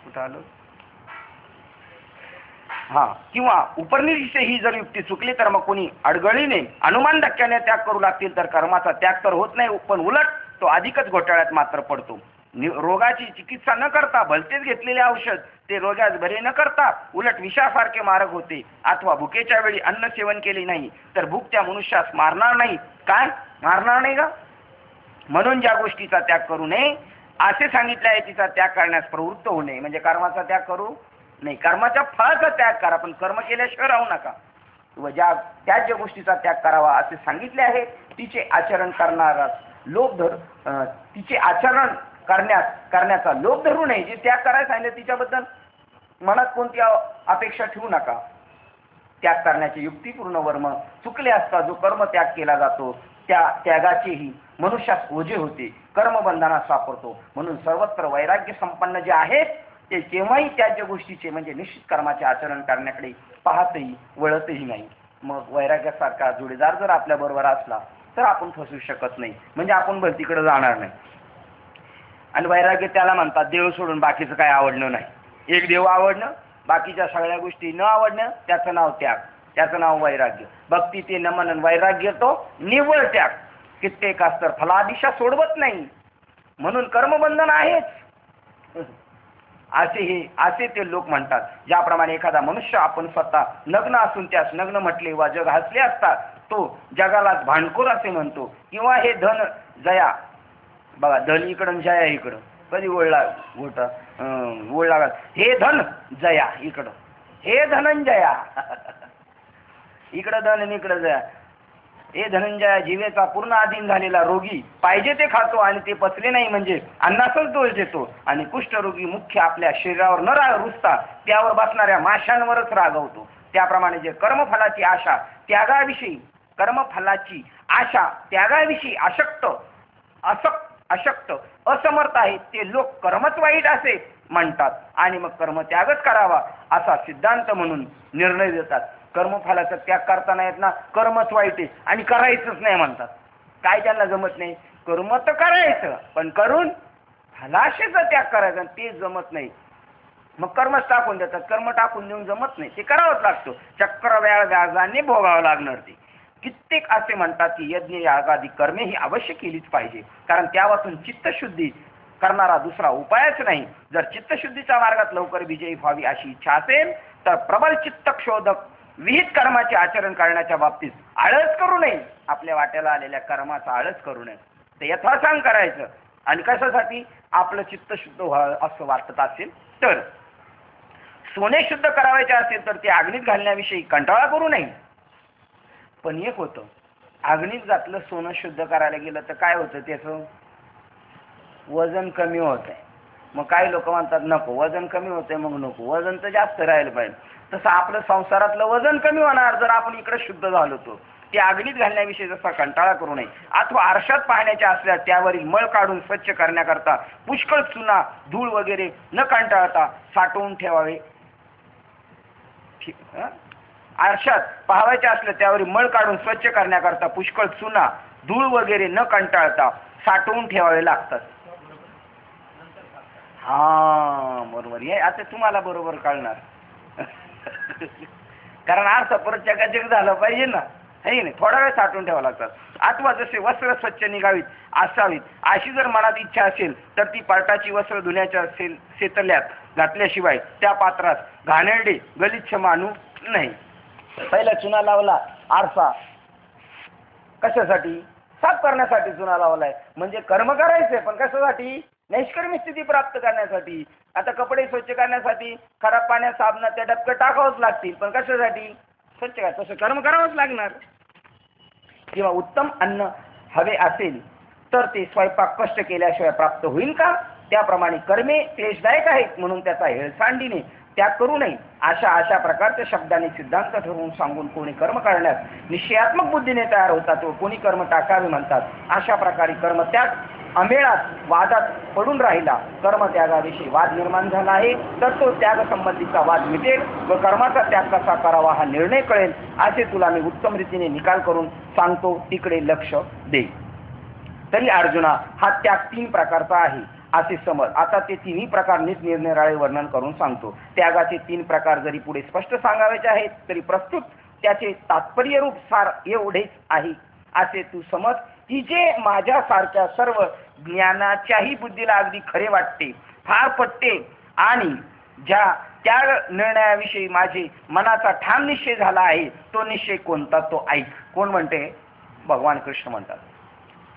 कुठं आलो? हा. किंवा उपनिषदे ही जर युक्ती चुकली तर मग कोणी अडगळीने अनुमान धक्क्याने त्याग करू लागतील तर कर्माचा त्याग तर होत नाही, पण उलट तो अधिकच घोटाळ्यात मात्र पडतो. रोगाची चिकित्सा न करता भलतेच घेतलेले औषध ते रोगास बरे न करता उलट विषासारखे मारक होते. अथवा भुकेच्या वेळी अन्न सेवन केले नाही तर भूक त्या मनुष्यास मारणार नाही. काय मारणार नाही का? म्हणून ज्या गोष्टीचा त्याग करू नये असे सांगितले आहे तिचा त्याग करण्यास प्रवृत्त होऊ नये. म्हणजे कर्माचा त्याग करू नाही, कर्माच्या फळाचा त्याग करा, पण कर्म केल्याशिवाय राहू नका. व त्या ज्या गोष्टीचा त्याग करावा असे सांगितले आहे तिचे आचरण करणारा तिचे आचरण करण्याचा लोभ धरू नये. जे त्याग करायला सांगितले तिच्याबद्दल मनात कोणती अपेक्षा ठेवू नका. त्याग करण्याचे युक्तीपूर्ण वर्म चुकले असता जो कर्म त्याग केला जातो त्या त्यागाचेही मनुष्यास ओझे होते, कर्मबंधनात सापडतो. म्हणून सर्वत्र वैराग्य संपन्न जे आहेत ते केव्हाही त्याज्य गोष्टीचे म्हणजे निश्चित कर्माचे आचरण करण्याकडे पाहतही वळतही नाही. मग वैराग्यासारखा जोडीदार जर आपल्या बरोबर असला तर आपण फसू शकत नाही, म्हणजे आपण भलतीकडे जाणार नाही. आणि वैराग्य त्याला म्हणतात देव सोडून बाकीचं काय आवडणं नाही. एक देव आवडणं, बाकीच्या सगळ्या गोष्टी न आवडणं, त्याचं नाव त्याग, त्याचं नाव वैराग्य. भक्ती ते नमन, वैराग्य तो निव्वळ त्याग. कित्येक तर फलादिशा सोडवत नाही, म्हणून कर्मबंधन आहेच असे ते लोक म्हणतात. ज्याप्रमाणे एखादा मनुष्य आपण स्वतः नग्न असून त्यास नग्न म्हटले वा जग हसले असता तो जगालाच भांडखोर असे म्हणतो. किंवा हे धन जया, बघा धन इकडं जया इकडं, कधी ओळला हे धन जया इकडं, हे धनंजया इकडं धन आणि इकडं जया. हे धनंजया जीवेचा पूर्ण अधीन झालेला रोगी पाहिजे ते खातो आणि ते पचले नाही म्हणजे अन्नाचाच दोष देतो. आणि कुष्ठरोगी मुख्य आपल्या शरीरावर न रुजता त्यावर बसणाऱ्या माशांवरच रागवतो. त्याप्रमाणे जे कर्मफलाची आशा त्यागाविषयी अशक्त असमर्थ आहेत ते लोक कर्मच वाईट असे म्हणतात आणि मग कर्मत्यागच करावा असा सिद्धांत म्हणून निर्णय देतात. कर्मफलाचा त्याग करताना येत ना, कर्मच वाईट आहे आणि करायचंच नाही म्हणतात. काय त्यांना जमत नाही? कर्म तर करायचं, पण करून फलाशेचा त्याग करायचा ते जमत नाही. मग कर्मच टाकून देतात. कर्म टाकून देऊन जमत नाही, ते करावंच लागतं. चक्र व्याजाने भोगावं लागणार ते. कित्येक असे म्हणतात की यज्ञ यागादी कर्मे ही अवश्य केलीच पाहिजे, कारण त्यापासून चित्तशुद्धी करणारा दुसरा उपायच नाही. जर चित्तशुद्धीच्या मार्गात लवकर विजयी व्हावी अशी इच्छा असेल तर प्रबल चित्तक्षोधक विहित कर्माचे आचरण करण्याच्या बाबतीत आळस करू नये. आपल्या वाट्याला आलेल्या कर्माचा आळस करू नये, ते यथासांग करायचं. आणि कशासाठी? आपलं चित्त शुद्ध व्हावं असं वाटत असेल तर. सोने शुद्ध करावायचे असेल तर ते अग्नीत घालण्याविषयी कंटाळा करू नये. पण एक होतं, अग्नीत घातलं सोनं शुद्ध करायला गेलं तर काय होतं, त्याचं वजन कमी होतंय. मग काही लोक म्हणतात नको, वजन कमी होतंय मग नको, वजन तर जास्त राहिलं पाहिजे. तसं आपलं संसारातलं वजन कमी होणार जर आपण इकडे शुद्ध झालो तो. ते अग्नीत घालण्याविषयी जसा कंटाळा करू नये. अथवा आरशात पाहण्याच्या असल्यास त्यावरील मळ काढून स्वच्छ करण्याकरता पुष्कळ चुना धूळ वगैरे न कंटाळता साठवून ठेवावे. आरशात पाहावायचे असले त्यावरील मळ काढून स्वच्छ करण्याकरता पुष्कळ चुना धूळ वगैरे न कंटाळता साठवून ठेवावे लागतात. हा बरोबर, हे आता तुम्हाला बरोबर कळणार कारण आज परत चकाचक झालं पाहिजे ना. हे नाही, थोडा वेळ साठवून ठेवावं लागतात. अथवा जसे वस्त्र स्वच्छ निघावीत असावीत अशी जर मनात इच्छा असेल तर ती पार्टाची वस्त्र धुण्याच्या सेतल्यात घातल्याशिवाय त्या पात्रात घाणेरडे गलिच्छ मानू नाही. पहिला चुना लावला आरसा कशासाठी? साफ करण्यासाठी चुना लावलाय, म्हणजे कर्म करायचंय, पण कशासाठी? नैष्कर्म्य स्थिती प्राप्त करण्यासाठी. आता कपडे स्वच्छ करण्यासाठी खराब पाण्यात साबणात त्या डबकं टाकावंच लागतील, पण कशासाठी? स्वच्छ काय, तसं कर्म करावंच लागणार. किंवा उत्तम अन्न हवे असेल तर ते स्वयंपाक कष्ट केल्याशिवाय प्राप्त होईल का? त्याप्रमाणे कर्मे क्लेशदायक आहेत म्हणून त्याचा हेळसांडीने त्याग करू नये. अशा प्रकारच्या शब्दाने सिद्धांत ठरवून सांगून कोणी कर्म करण्यास निश्चयात्मक बुद्धीने तयार होतात व कोणी कर्म टाकावे म्हणतात. अशा प्रकारे कर्मत्याग अमेळात वादात पडून राहिला, कर्मत्यागाविषयी वाद निर्माण झाला आहे, तर तो त्याग संबंधीचा वाद मिटेल व कर्माचा त्याग कसा करावा हा निर्णय कळेल. असे तुला मी उत्तम रीतीने निकाल करून सांगतो, तिकडे लक्ष दे. तरी अर्जुना, हा त्याग 3 प्रकारचा आहे असे समज. आता ते 3ही प्रकार निरनिराळे वर्णन करून सांगतो. त्यागाचे 3 प्रकार जरी पुढे स्पष्ट सांगायचे आहेत तरी प्रस्तुत त्याचे तात्पर्य रूप सार एवढेच आहे असे तू समज, की जे माझ्यासारख्या सर्व ज्ञानाच्याही बुद्धीला अगदी खरे वाटते, फार पटते आणि ज्या त्याग निर्णयाविषयी माझे मनाचा ठाम निश्चय झाला आहे, तो निश्चय कोणता तो ऐक. कोण म्हणते? भगवान कृष्ण म्हणतात.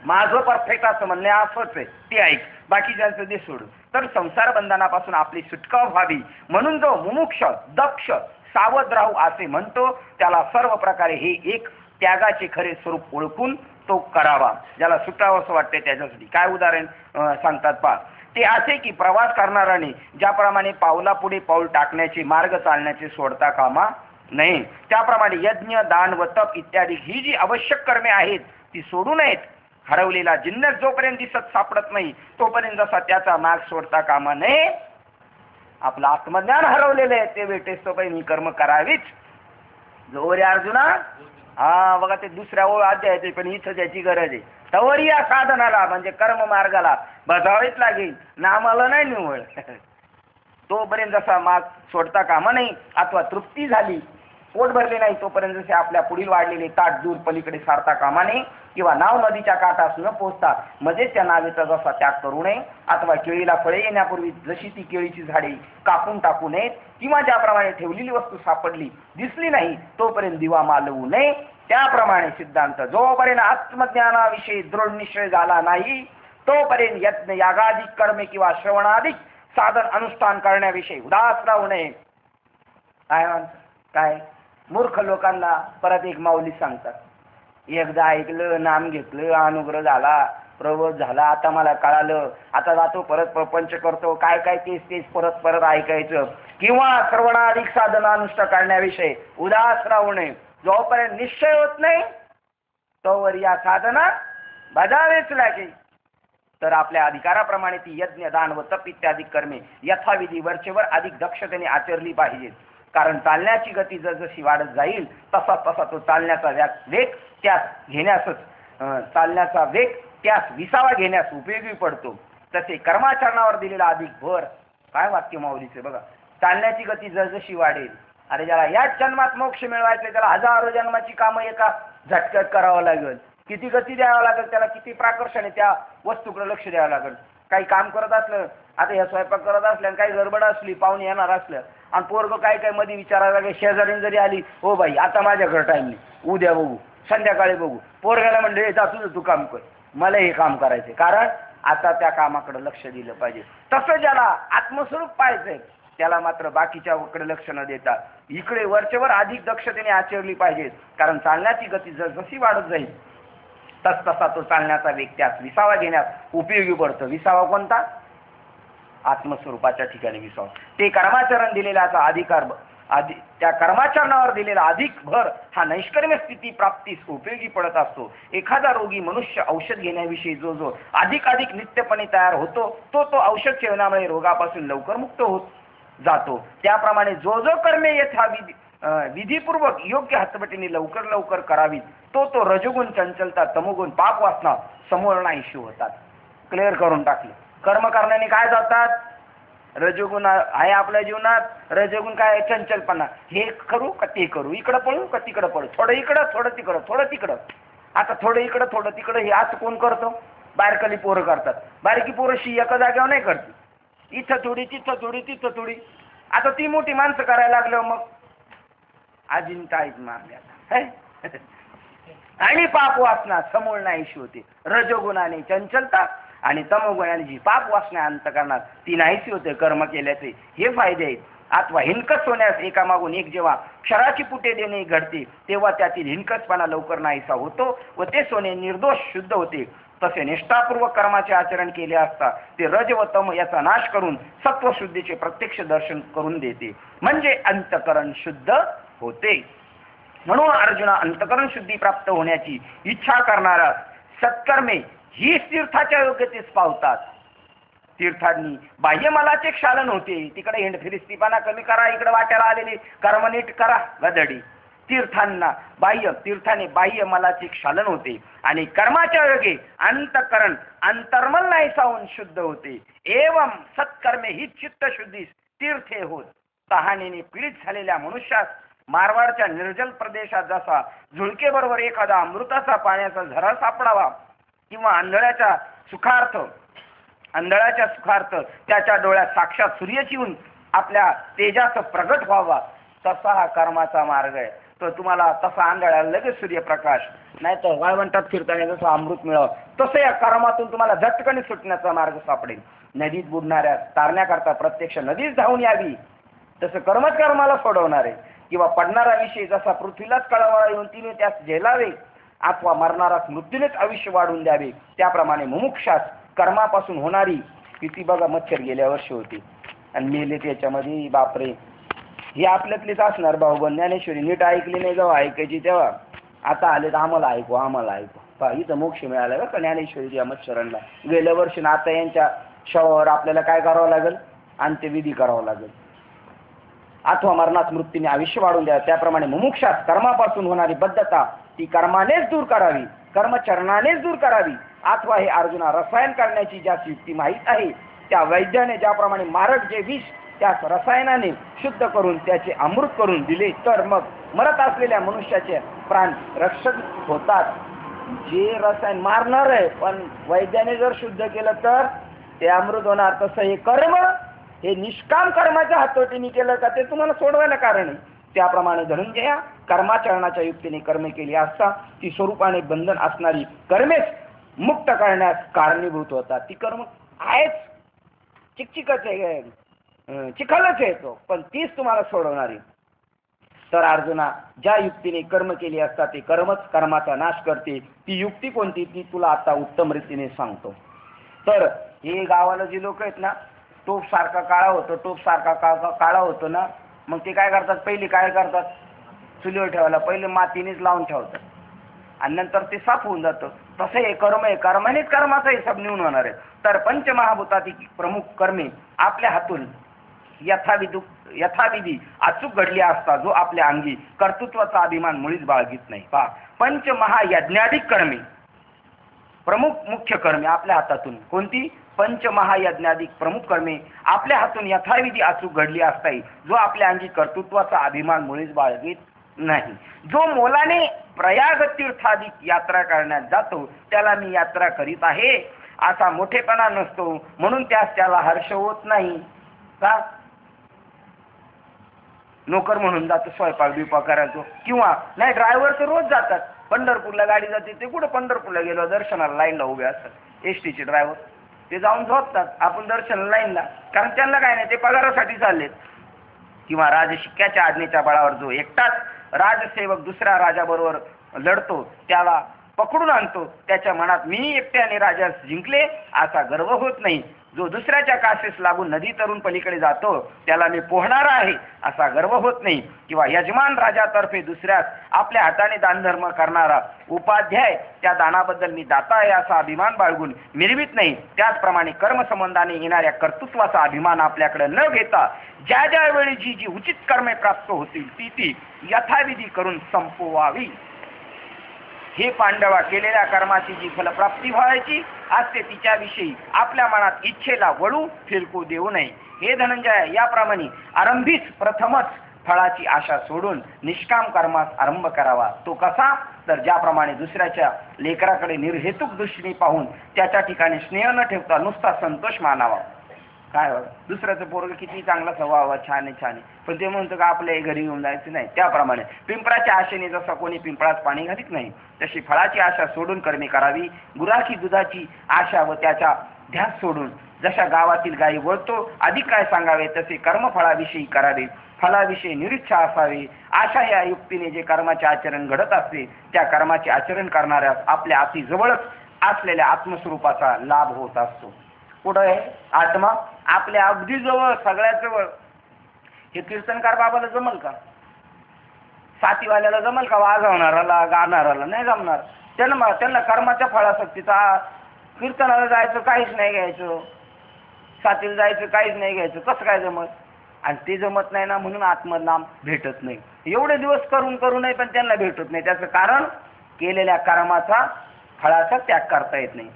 माझं परफेक्ट असं म्हणणे असंच आहे, ते ऐक, बाकीच्यांचं ते सोडून. तर संसार बंधनापासून आपली सुटका व्हावी म्हणून जो मुमुक्ष दक्ष सावध राहू असे म्हणतो, त्याला सर्व प्रकारे हे एक त्यागाचे खरे स्वरूप ओळखून तो करावा. ज्याला सुटावं असं वाटते त्याच्यासाठी काय उदाहरण सांगतात पहा. ते असे की प्रवास करणाऱ्याने ज्याप्रमाणे पावलापुढे पाऊल टाकण्याचे मार्ग चालण्याचे सोडता कामा नये, त्याप्रमाणे यज्ञ दान व तप इत्यादी ही जी आवश्यक कर्मे आहेत ती सोडू नयेत. हरवलेला जिन्नस जोपर्यंत दिसत सापडत नाही तोपर्यंत जसा त्याचा मार्ग सोडता कामा नये. आपलं आत्मज्ञान हरवलेलं आहे ते भेटेस तोपर्यंत ही कर्म करावीच. जोवर अर्जुना, हा बघा ते दुसऱ्या ओळ अध्यायाचे, पण इथं त्याची गरज आहे. तवर या साधनाला म्हणजे कर्म मार्गाला बजावेच लागेल, नामाला नाही निवळ. तोपर्यंत जसा मार्ग सोडता कामा नाही अथवा तृप्ती झाली, पोट भरले नाही तोपर्यंत जसे आपल्या पुढील वाढलेले ताट दूर पलीकडे सारता कामा नये, किंवा नाव नदीच्या काठास न पोचता म्हणजे त्या नावेचा जसा त्याग करू नये, अथवा केळीला फळे येण्यापूर्वी जशी ती केळीची झाडे कापून टाकू नयेत, किंवा ज्याप्रमाणे ठेवलेली वस्तू सापडली दिसली नाही तोपर्यंत दिवा मालवू नये. त्याप्रमाणे सिद्धांत जोपर्यंत आत्मज्ञानाविषयी दृढ निश्चय झाला नाही तोपर्यंत यज्ञ यागाधिक कर्मे किंवा श्रवणाधिक साधन अनुष्ठान करण्याविषयी उदास राहू नये. काय म्हणतात? काय मूर्ख लोकांना परत एक माऊली सांगतात, एकदा ऐकलं, नाम घेतलं, अनुग्रह झाला, प्रबोध झाला, आता मला कळालं, आता जातो परत प्रपंच करतो, काय काय तेच परत परत ऐकायचं, किंवा श्रवणाधिक साधन अनुष्ठान करण्याविषयी उदास राहू नये. जोपर्यंत निश्चय होत नाही तोवर या साधना बजावेच लागेल. तर आपल्या अधिकाराप्रमाणे ती यज्ञ दान व तप इत्यादी कर्मे यथाविधी वरचेवर अधिक दक्षतेने आचरली पाहिजेत. कारण चालण्याची गती जशी वाढत जाईल तसा तसा तो चालण्याचा वेग त्यास विसावा घेण्यास उपयोगी पडतो. तसे कर्माचरणावर दिलेला अधिक भर, काय वाक्य माऊलीचे बघा, चालण्याची गती जशी वाढेल, अरे ज्याला याच जन्मात मोक्ष मिळवायचे त्याला हजारो जन्माची कामं एका झटक्यात करावं लागेल, किती गती द्यावं लागेल त्याला, किती प्राकर्षाने त्या वस्तूकडे लक्ष द्यावं लागेल. काही काम करत असलं, आता या स्वयंपाक करत असल्या काही गडबड असली, पाहुणे येणार असलं आणि पोरग काय काय मध्ये विचारायला लागेल, शेजारीन जरी आली, हो बाई आता माझ्याकडे टाइम नाही, उद्या बघू, संध्याकाळी बघू, पोरगाला म्हणले जा तुझं तू काम कर, मला हे काम करायचे, कारण आता त्या कामाकडे लक्ष दिलं पाहिजे. तसं ज्याला आत्मस्वरूप पाहायचंय त्याला मात्र बाकीच्याकडे लक्ष न देता इकडे वरचेवर अधिक दक्षतेने आचरली पाहिजे. कारण चालण्याची गती जशी वाढत जाईल तसा तो चालण्याचा वेग त्यास विसावा घेण्यास उपयोगी पडतो. विसावा कोणता? आत्मस्वरूपाच्या ठिकाणी विसावा. ते कर्माचरण दिलेल्याचा अधिकार, त्या कर्माचरणावर दिलेला अधिक भर हा नैष्कर्म्य स्थिती प्राप्तीस उपयोगी पडत असतो. एखादा रोगी मनुष्य औषध घेण्याविषयी जो अधिक नित्यपणे तयार होतो तो औषध सेवनामुळे रोगापासून लवकर मुक्त होत जातो. त्याप्रमाणे जो कर्मे यथाविधी विधीपूर्वक योग्य हातबटीने लवकर करावी तो रजोगुण चंचलता, तमोगुण पाप वासना समोर नाहीशी होतात. क्लिअर करून टाकले. कर्म करण्याने काय जातात? रजोगुण आहे आपल्या जीवनात. रजोगुण काय? चंचलपणा. हे करू का ते करू, इकडं पळू का तिकडं पळू, थोडं इकडं थोडं तिकडं थोडं तिकडं. आता थोडं इकडं थोडं तिकडं हे असं कोण करतो? बारकली पोरं करतात. बारकी पोरं एका जागेवर नाही करते, इथं थोडी तिथं थोडी तिथं थोडी. आता ती मोठी माणसं करायला लागलं मग अजिंठाईत मारल्या आणि पाप वासना समूळ नाहीशी होते. रजोगुणाने चंचलता आणि तमोगुणाने जी पाप वासना अंतकरणात ती नाहीशी होते कर्म केल्याचे हे फायदे आहेत. अथवा हिणकस होण्यास एकामागून एक जेव्हा क्षराची पुटे देणे घडते तेव्हा त्यातील हिणकसपणा लवकर नाहीसा होतो व ते सोने निर्दोष शुद्ध होते. तसे निष्ठापूर्वक कर्माचे आचरण केले असता ते रज व तम याचा नाश करून सत्वशुद्धीचे प्रत्यक्ष दर्शन करून देते, म्हणजे अंतकरण शुद्ध होते. म्हणून अर्जुना, अंतकरण शुद्धी प्राप्त होण्याची इच्छा करणारा सत्कर्मे ही तीर्थाच्या योग्यतेस पावतात. तीर्थांनी बाह्य मलाचे क्षालन होते. तिकडे हिंडफिरिस्तीपणा कमी करा, इकडे वाट्याला आलेली कर्म नीट करा गदडी. तीर्थाने बाह्य मलाचे क्षालन होते आणि कर्माच्या योगे अंतकरण अंतर्मल नाही सावून शुद्ध होते. एवं सत्कर्मे ही चित्तशुद्धीस तीर्थे होत. तहानेने पीडित झालेल्या मनुष्यास मारवाडच्या निर्जल प्रदेशात जसा झुळकेबरोबर एखादा अमृताचा पाण्याचा झरा सापडावा किंवा आंधळ्याच्या सुखार्थ त्याच्या डोळ्यात साक्षात सूर्यच येऊन आपल्या तेजाचं प्रगट व्हावा, तसा हा कर्माचा मार्ग आहे. तर तुम्हाला तसा आंधळ्याला लगेच सूर्यप्रकाश, नाही तर वाळवंटात फिरताना जसं अमृत मिळावं तसं या कर्मातून तुम्हाला झटकन सुटण्याचा मार्ग सापडेल. नदीत बुडणाऱ्या तारण्याकरता प्रत्यक्ष नदीच धावून यावी, तसं कर्मच कर्माला सोडवणार आहे. किंवा पडणारा विषय जसा पृथ्वीलाच कळवळा येऊन तिने त्यास झेलावे अथवा मरणारास मृत्यूनेच आयुष्य वाढून द्यावे, त्याप्रमाणे मुमुक्षास कर्मापासून होणारी किती बघा मच्छर गेल्या वर्षी होती आणि मेले त्याच्यामध्ये. बापरे, हे आपल्यातलीच असणार भाऊ. ज्ञानेश्वरी नीट ऐकली नाही, जेव्हा ऐकायची तेव्हा आता आले तर आम्हाला ऐकू पहा. इथं मोक्ष मिळाला बरं का ज्ञानेश्वरी या मच्छरांना. गेल्या वर्षी ना आता यांच्या शवावर आपल्याला काय करावं लागेल? अंत्यविधी करावं लागेल. अथवा मरणास मृत्यूने आयुष्य वाढून द्या, त्याप्रमाणे मुमुक्षास कर्मापासून होणारी बद्धता ती कर्मानेच दूर करावी, कर्मचरणानेच दूर करावी. अथवा हे अर्जुना, रसायन करण्याची ज्या युक्ती माहीत आहे त्या वैद्याने ज्याप्रमाणे मारक जे विष त्यास रसायनाने शुद्ध करून त्याचे अमृत करून दिले तर मग मरत असलेल्या मनुष्याचे प्राण रक्षण होतात. जे रसायन मारणार आहे पण वैद्याने जर शुद्ध केलं तर ते अमृत होणार. तसं हे कर्म, हे निष्काम कर्माच्या हातोटीने केलं का ते तुम्हाला सोडवायला कारण आहे. त्याप्रमाणे धनंजया, कर्माचरणाच्या युक्तीने कर्मे केली असता ती स्वरूपाने बंधन असणारी कर्मेच मुक्त करण्यास कारणीभूत होतात. ती कर्म आहेच, चिकचिकच आहे, चिखलच येतो, पण तीच तुम्हाला सोडवणारी. तर अर्जुना, ज्या युक्तीने कर्म केली असता ते कर्मच कर्माचा नाश करते. ती युक्ती कोणती ती तुला आता उत्तम रीतीने सांगतो. तर हे गावाला जी लोक आहेत ना, टोप सारखा काळा होतो ना, मग ते काय करतात? पहिले काय करतात? चुलीवर ठेवायला पहिले मातीनेच लावून ठेवतात आणि नंतर ते साफ होऊन जातं. तसं हे कर्म आहे, कर्मानेच कर्माचा हिसाब निवून होणार आहे. तर पंचमहाभूतातील प्रमुख कर्मे आपल्या हातून यथाविधी अचूक घडली असता जो आपल्या अंगी कर्तृत्वाचा अभिमान मुळीच बाळगीत नाही. पहा, पंचमहायज्ञाधिक कर्मे, प्रमुख मुख्य कर्मे आपल्या हातातून कोणती? पंचमहायज्ञाधिक प्रमुख कर्मे आपल्या हातून यथाविधी अचूक घडली असताही जो आपल्या अंगी कर्तृत्वाचा अभिमान मुळीच बाळगीत नाही. जो मोलाने प्रयाग तीर्थाधिक यात्रा करण्यात जातो त्याला मी यात्रा करीत आहे असा मोठेपणा नसतो, म्हणून त्याला हर्ष होत नाही. का? नोकर म्हणून जातो, स्वयंपाक बिपाक करायचो. किंवा नाही, ड्रायव्हर तर रोज जातात. पंढरपूरला गाडी जाते, ते कुठं पंढरपूरला गेलो दर्शनाला लाईनला उभे असतात एसटीचे ड्रायव्हर, ते जाऊन झोपतात. आपण दर्शनाला लाईनला, कारण त्यांना काय नाही, ते पगारासाठी चाललेत. किंवा राजशिक्क्याच्या आज्ञेच्या बळावर जो एकटाच राजसेवक दुसऱ्या राजाबरोबर लढतो त्याला पकडून आणतो, त्याच्या मनात मी एकट्याने राजास जिंकले असा गर्व होत नाही. जो दुसऱ्याच्या कासेस लागून नदी तरुण पलीकडे जातो त्याला मी पोहणारा आहे असा गर्व होत नाही. किंवा यजमान राजातर्फे दुसऱ्यास आपल्या हाताने दानधर्म करणारा उपाध्याय त्या दानाबद्दल मी दाता आहे असा अभिमान बाळगून मिरवित नाही. त्याचप्रमाणे कर्मसंबंधाने येणाऱ्या कर्तृत्वाचा अभिमान आपल्याकडे न घेता ज्या ज्या वेळी जी उचित कर्मे प्राप्त होतील ती यथाविधी करून संपवावी. हे पांडवा, केलेल्या कर्माची जी फलप्राप्ती व्हायची असते तिच्याविषयी आपल्या मनात इच्छेला वळू फिरकू देऊ नये. हे धनंजय, याप्रमाणे आरंभीच प्रथमच फळाची आशा सोडून निष्काम कर्मास आरंभ करावा. तो कसा? तर ज्याप्रमाणे दुसऱ्याच्या लेकराकडे निर्हेतुक दृष्टीने पाहून त्याच्या ठिकाणी स्नेह न ठेवता नुसता संतोष मानावा. काय दुसऱ्याचं पोरग किती चांगला स्वभाव, छान आहे छान आहे, पण ते म्हणतो का आपल्या घरी येऊन जायचं नाही. त्याप्रमाणे पिंपळाच्या आशेने जसा कोणी पिंपळात पाणी घालीत नाही, तशी फळाची आशा सोडून कर्मे करावी. गुराखी दुधाची आशा व त्याचा ध्यास सोडून जशा गावातील गायी वळतो अधिक काय सांगावे, तसे कर्मफळाविषयी करावे. फलाविषयी निरीच्छा असावी. आशा या युक्तीने जे कर्माचे आचरण घडत असते त्या कर्माचे आचरण करणाऱ्यास आपल्या अति जवळच असलेल्या आत्मस्वरूपाचा लाभ होत असतो. पुढे आत्मा आपल्या अगदी जवळ, सगळ्यात जवळ. हे कीर्तनकार बाबाला जमल का? साथीवाल्याला जमल का? वाजवणाराला, गाणाराला नाही जमणार. त्यांना कर्माच्या फळासक्तीचा, कीर्तनाला जायचं काहीच नाही घ्यायचं, साथीला जायचं काहीच नाही घ्यायचं, कसं काय जमत? आणि ते जमत नाही ना, म्हणून आत्मलाभ भेटत नाही. एवढे दिवस करून नाही पण त्यांना भेटत नाही. त्याचं कारण केलेल्या कर्माचा फळाचा त्याग करता येत नाही.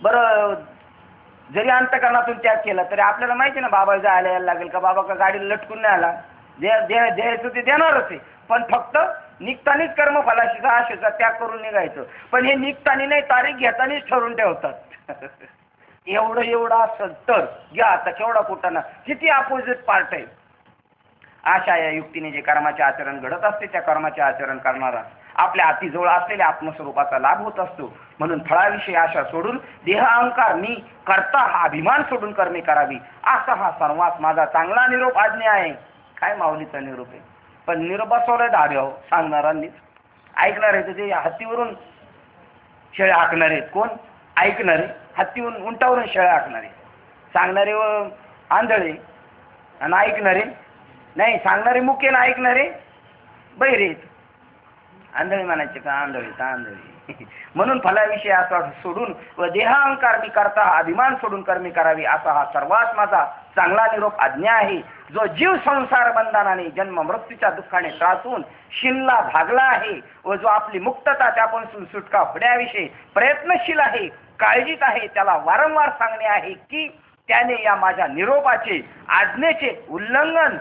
बरं, जरी अंतकरणातून त्याग केला तरी आपल्याला माहिती ना बाबा जायला यायला लागेल का, बाबा का गाडीला लटकून नाही आला, द्यायचं ते देणारच आहे. पण फक्त निघतानीच कर्मफलाशीचा आशेचा त्याग करून निघायचं. पण हे निघतानी नाही, तारीख घेतानीच ठरवून ठेवतात. एवढं असं तर घ्या आता, केवढा कुठाना, किती अपोजिट पार्ट आहे. आशा या युक्तीने जे कर्माचे आचरण घडत असते त्या कर्माचे आचरण करणारा आपल्या अतिजवळ असलेल्या आत्मस्वरूपाचा लाभ होत असतो. म्हणून फळाविषयी आशा सोडून देह अहंकार, मी करता हा अभिमान सोडून कर्मे करावी. असा हा सर्वात माझा चांगला निरोप आज्ञा आहे. काय माऊलीचा निरोप आहे, पण निरोप बसवलाय धारे हो सांगणारांनीच. ऐकणार आहे ते हत्तीवरून शेळ्या हाकणार आहेत. कोण ऐकणारे? हत्तीवरून उंटावरून शेळ्या हाकणारे. सांगणारे व आंधळे आणि ऐकणारे नाही. सांगणारे मुके ना ऐकणारे बहिरेत. आंधळे म्हणायचे का? आंधळे. म्हणून फलाविषयी असा सोडून व देहांकार मी करता अभिमान सोडून कर्मे करावी असा हा सर्वात माझा चांगला निरोप आज्ञा आहे. जो जीव संसार बंधनाने जन्म मृत्यूच्या दुःखाने त्रासून शिनला भागला आहे व जो आपली मुक्तता त्यापासून सुटका होण्याविषयी प्रयत्नशील आहे, काळजीत आहे, त्याला वारंवार सांगणे आहे की त्याने या माझ्या निरोपाचे आज्ञेचे उल्लंघन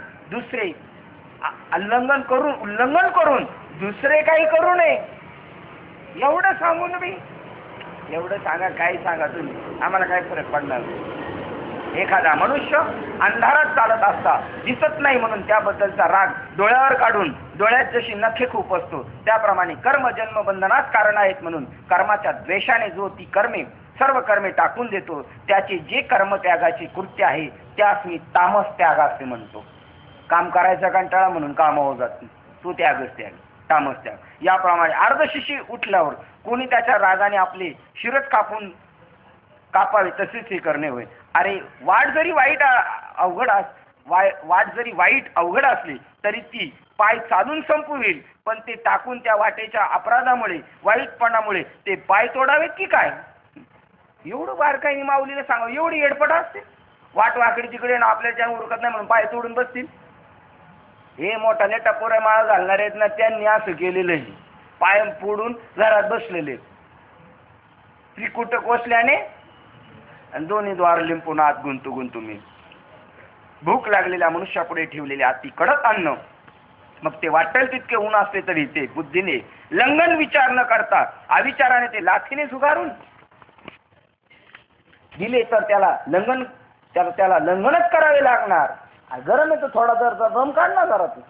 करून दुसरे काही करू नये. एवढं सांगून मी एवढं सांगा, काही सांगा तुम्ही, आम्हाला काय फरक पडणार. एखादा मनुष्य अंधारात चालत असता दिसत नाही म्हणून त्याबद्दलचा राग डोळ्यावर काढून, डोळ्यात जशी नखे खूप असतो त्याप्रमाणे कर्म जन्म बंधनात कारण आहेत म्हणून कर्माच्या द्वेषाने जो ती सर्व कर्मे टाकून देतो त्याचे जे कर्मत्यागाची कृत्य आहे त्यास मी तामस त्याग असे म्हणतो. काम करायचा कंटाळा म्हणून कामावर जात नाही, तो त्यागच त्याग, तामस त्याग. याप्रमाणे अर्धशिशी उठल्यावर कोणी त्याच्या रागाने आपले शिरच कापावे तसेच हे करणे होय. अरे वाट जरी वाईट अवघड असली तरी ती पाय चालून संपवेल, पण ते टाकून त्या वाटेच्या अपराधामुळे, वाईटपणामुळे ते पाय तोडावेत की काय? एवढं बारकाईने माऊलीला सांगा. एवढी एडपट असते. वाट वाकडी तिकडे ना आपल्या ज्या उरकत नाही म्हणून पाय तोडून बसतील. हे मोठाले टपोऱ्या माळ घालणारे आहेत ना, त्यांनी असं केलेलं आहे. पाय फोडून घरात बसलेले, त्रिकुट कोसल्याने आणि दोन्ही द्वार लिंपून आत गुंतू मी. भूक लागलेल्या मनुष्यापुढे ठेवलेले अति कडक अन्न, मग ते वाटेल तितके ऊन असले तरी ते बुद्धीने लंघन विचार न करता अविचाराने ते लाथीने झुगारून दिले तर त्याला लंघनच करावे लागणार. गरम आहे तर थोडा जर दम काढणार जरा तू.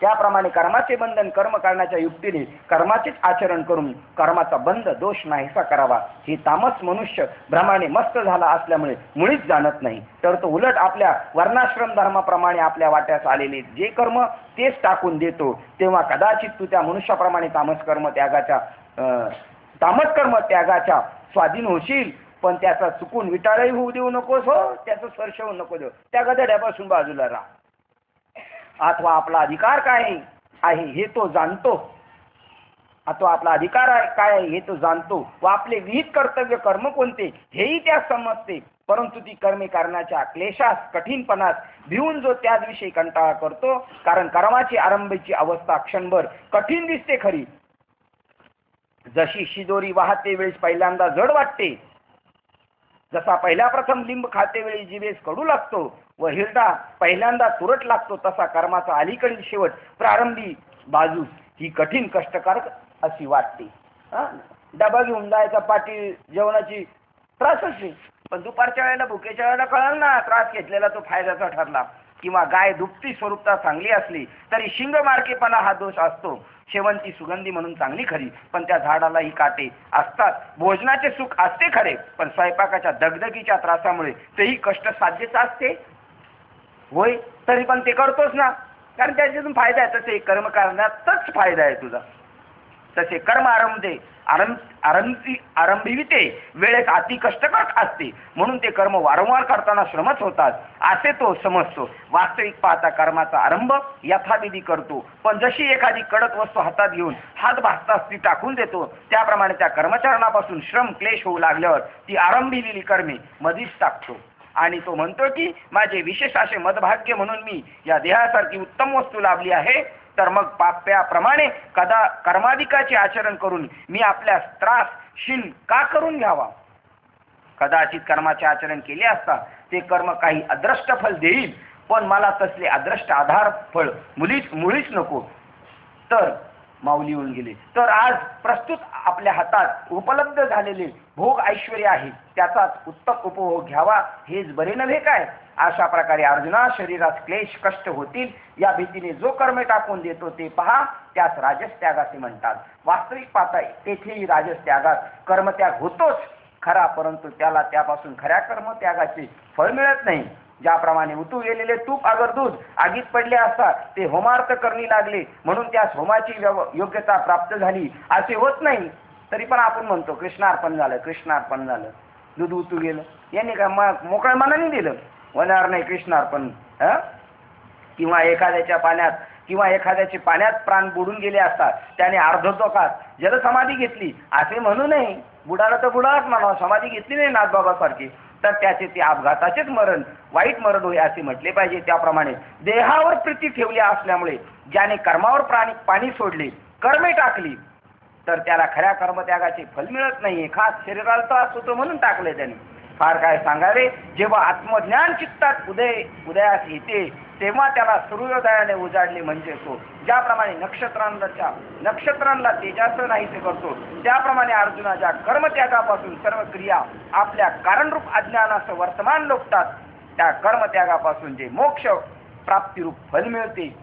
त्याप्रमाणे कर्माचे बंधन कर्म करण्याच्या युक्तीने कर्माचेच आचरण करून कर्माचा बंध दोष नाहीसा करावा. ही तामस मनुष्य भ्रमाने मस्त झाला असल्यामुळे मुळीच जाणत नाही, तर तो उलट आपल्या वर्णाश्रम धर्माप्रमाणे आपल्या वाट्यास आलेले जे कर्म तेच टाकून देतो. तेव्हा कदाचित तू त्या मनुष्याप्रमाणे तामस कर्म त्यागाच्या स्वाधीन होशील, पण त्याचा चुकून विटाळही होऊ देऊ नकोस. हो, त्याचं स्पर्श होऊ नको देऊ. त्या गधड्यापासून बाजूला राहा. अथवा आपला अधिकार काय आहे हे तो जाणतो, व आपले विहित कर्तव्य कर्म कोणते हेही त्यास समजते. परंतु ती कर्मे करण्याच्या क्लेशास, कठीणपणास भिवून जो त्याचविषयी कंटाळा करतो, कारण कर्माची आरंभीची अवस्था क्षणभर कठीण दिसते खरी, जशी शिदोरी वाहते वेळेस पहिल्यांदा जड वाटते, जसा पहिल्या प्रथम लिंब खाते वेळी जिभेस कडू लागतो व हिरडा पहिल्यांदा तुरट लागतो, तसा कर्माचा अलीकडील शेवट प्रारंभी बाजूस ही कठीण कष्टकारक अशी वाटते. डबा घेऊन जायचा पाठी जेवणाची त्रास असते, पण दुपारच्या वेळेला भुकेच्या वेळेला कळाल ना त्रास घेतलेला तो फायद्याचा ठरला. किंवा गाय दुभती स्वरूपता चांगली असली तरी शिंग मार्केपणा हा दोष असतो. शेवंती सुगंधी म्हणून चांगली खरी, पण त्या झाडालाही काटे असतात. भोजनाचे सुख असते खरे, पण स्वयंपाकाच्या दगदगीच्या त्रासामुळे तेही कष्ट साध्यच असते. होय, तरी पण ते करतोस ना, कारण त्याच्यातून फायदा आहे. तसे कर्म करण्यातच फायदा आहे तुझा. तसे कर्म आरंभिते वेळेस अति कष्टकर असते, म्हणून ते कर्म वारंवार करताना श्रमच होतात असे तो समजतो. वास्तविक पाहता कर्माचा आरंभ यथाविधी करतो, पण जशी एखादी कडक वस्तू हातात घेऊन हात भासताच ती टाकून देतो, त्याप्रमाणे त्या कर्मचरणापासून श्रम क्लेश होऊ लागल्यावर ती आरंभिलेली कर्मे मधीच टाकतो. आणि तो म्हणतो की माझे विशेष असे मदभाग्य म्हणून मी या देहासारखी उत्तम वस्तू लाभली आहे, तर मग पाप्याप्रमाणे कदा कर्माधिकाचे आचरण करून मी आपल्या त्रासशील का करून घ्यावा. कदाचित कर्माचे आचरण केले असता ते कर्म काही अदृष्ट फल देईल, पण मला तसले अदृष्ट आधार फळ मुळीच नको. तर माऊली येऊन गेले. तर आज प्रस्तुत आपल्या हातात उपलब्ध झालेले भोग ऐश्वर्य आहे, त्याचाच उत्तम उपभोग घ्यावा हेच बरे नव्हे काय. अशा प्रकारे अर्जुना शरीरात क्लेश कष्ट होतील या भीतीने जो कर्म टाकून देतो ते पहा, त्यास राजस त्याग असे म्हणतात. वास्तविक पाहता तेथेही राजस त्यागात कर्मत्याग होतोच खरा, परंतु त्याला त्यापासून खऱ्या कर्मत्यागाचे फळ मिळत नाही. ज्याप्रमाणे उतू गेलेले तूप अगर दूध आगीत पडले असता ते होमार्थ करणी लागले म्हणून त्यास होमाची योग्यता प्राप्त झाली असे होत नाही. तरी पण आपण म्हणतो कृष्णार्पण झालं, कृष्णार्पण झालं, दूध उतू गेलं, यांनी का मोकळ्या मनाने दिलं, होणार नाही कृष्णार्पण. किंवा एखाद्याचे पाण्यात प्राण बुडून गेले असतात, त्याने अर्धोतोकात जलसमाधी घेतली असे म्हणू नये. बुडाला तर बुडालाच म्हणावं, समाधी घेतली नाही नाथबाबासारखी, तर त्याचे ते अपघाताचेच मरण, वाईट मरण होय असे म्हटले पाहिजे. त्याप्रमाणे देहावर प्रीती ठेवली असल्यामुळे ज्याने कर्मावर पाणी सोडले, कर्मे टाकली, तर त्याला खऱ्या कर्मत्यागाचे फल मिळत नाहीये. खास शरीराला त्रास होतो म्हणून टाकले त्याने. फार काय सांगावे. जेव्हा आत्मज्ञान चित्तात उदयास येते तेव्हा त्याला सूर्योदयाने उजाडले म्हणजे तो. ज्याप्रमाणे नक्षत्रांना तेजासह नाहीसे करतो, त्याप्रमाणे अर्जुनाच्या कर्मत्यागापासून सर्व क्रिया आपल्या कारणरूप अज्ञानास वर्तमान लोकतात. त्या कर्मत्यागापासून जे मोक्ष प्राप्तिरूप फल मिळते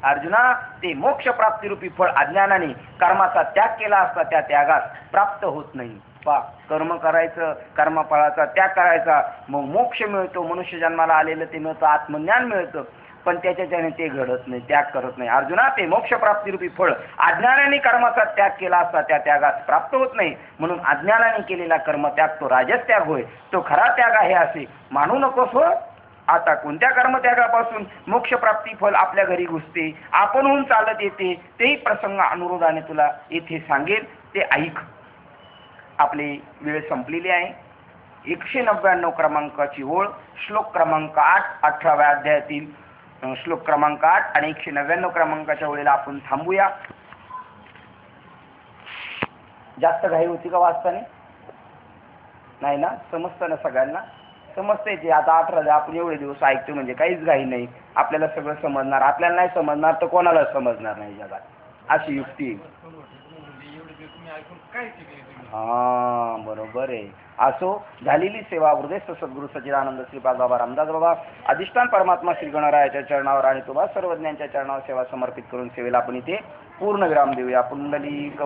अर्जुना, ते मोक्ष प्राप्तिरूपी फळ अज्ञानाने कर्माचा त्याग केला असता त्या त्यागास प्राप्त होत नाही. कर्म करायचं, कर्मफळाचा त्याग करायचा, मग मोक्ष मिळतो, मनुष्य जन्माला आलेलं ते मिळतं, आत्मज्ञान मिळतं, पण त्याच्याने ते घडत नाही, त्याग करत नाही. अर्जुना, ते मोक्ष प्राप्तिरूपी फळ अज्ञानाने कर्माचा त्याग केला असता त्या त्यागास प्राप्त होत नाही, म्हणून अज्ञानाने केलेला कर्मत्याग तो राजस त्याग होय, तो खरा त्याग आहे असे मानू नकोस हो. आता कोणत्या कर्मत्यागापासून मोक्ष प्राप्ती फल आपल्या घरी घुसते, आपणहून चालत येते, तेही प्रसंग अनुरोधाने तुला येथे सांगेल, ते ऐक. आपली वेळ संपलेली आहे. 199 क्रमांकाची ओळ, श्लोक क्रमांक 8, 18व्या अध्यायातील श्लोक क्रमांक 8 आणि 199 क्रमांकाच्या ओळीला आपण थांबूया. जास्त घाई होती का वाचताना? नाही ना? समजतं ना सगळ्यांना? समजतंय ते. आता 18 आपण एवढे दिवस ऐकतो म्हणजे काहीच घाई नाही, आपल्याला सगळं समजणार. आपल्याला नाही समजणार तर कोणाला समजणार नाही जगात, अशी युक्ती. हा, बरोबर आहे. असो, झालेली सेवा हृदयस्थ सद्गुरू सच्चिदानंद श्रीपाद बाबा रामदास बाबा अधिष्ठान परमात्मा श्री गणरायाच्या चरणावर आणि तुबा सर्वज्ञांच्या चरणावर सेवा समर्पित करून सेवेला आपण इथे पूर्ण विराम देऊया. पुंडलिक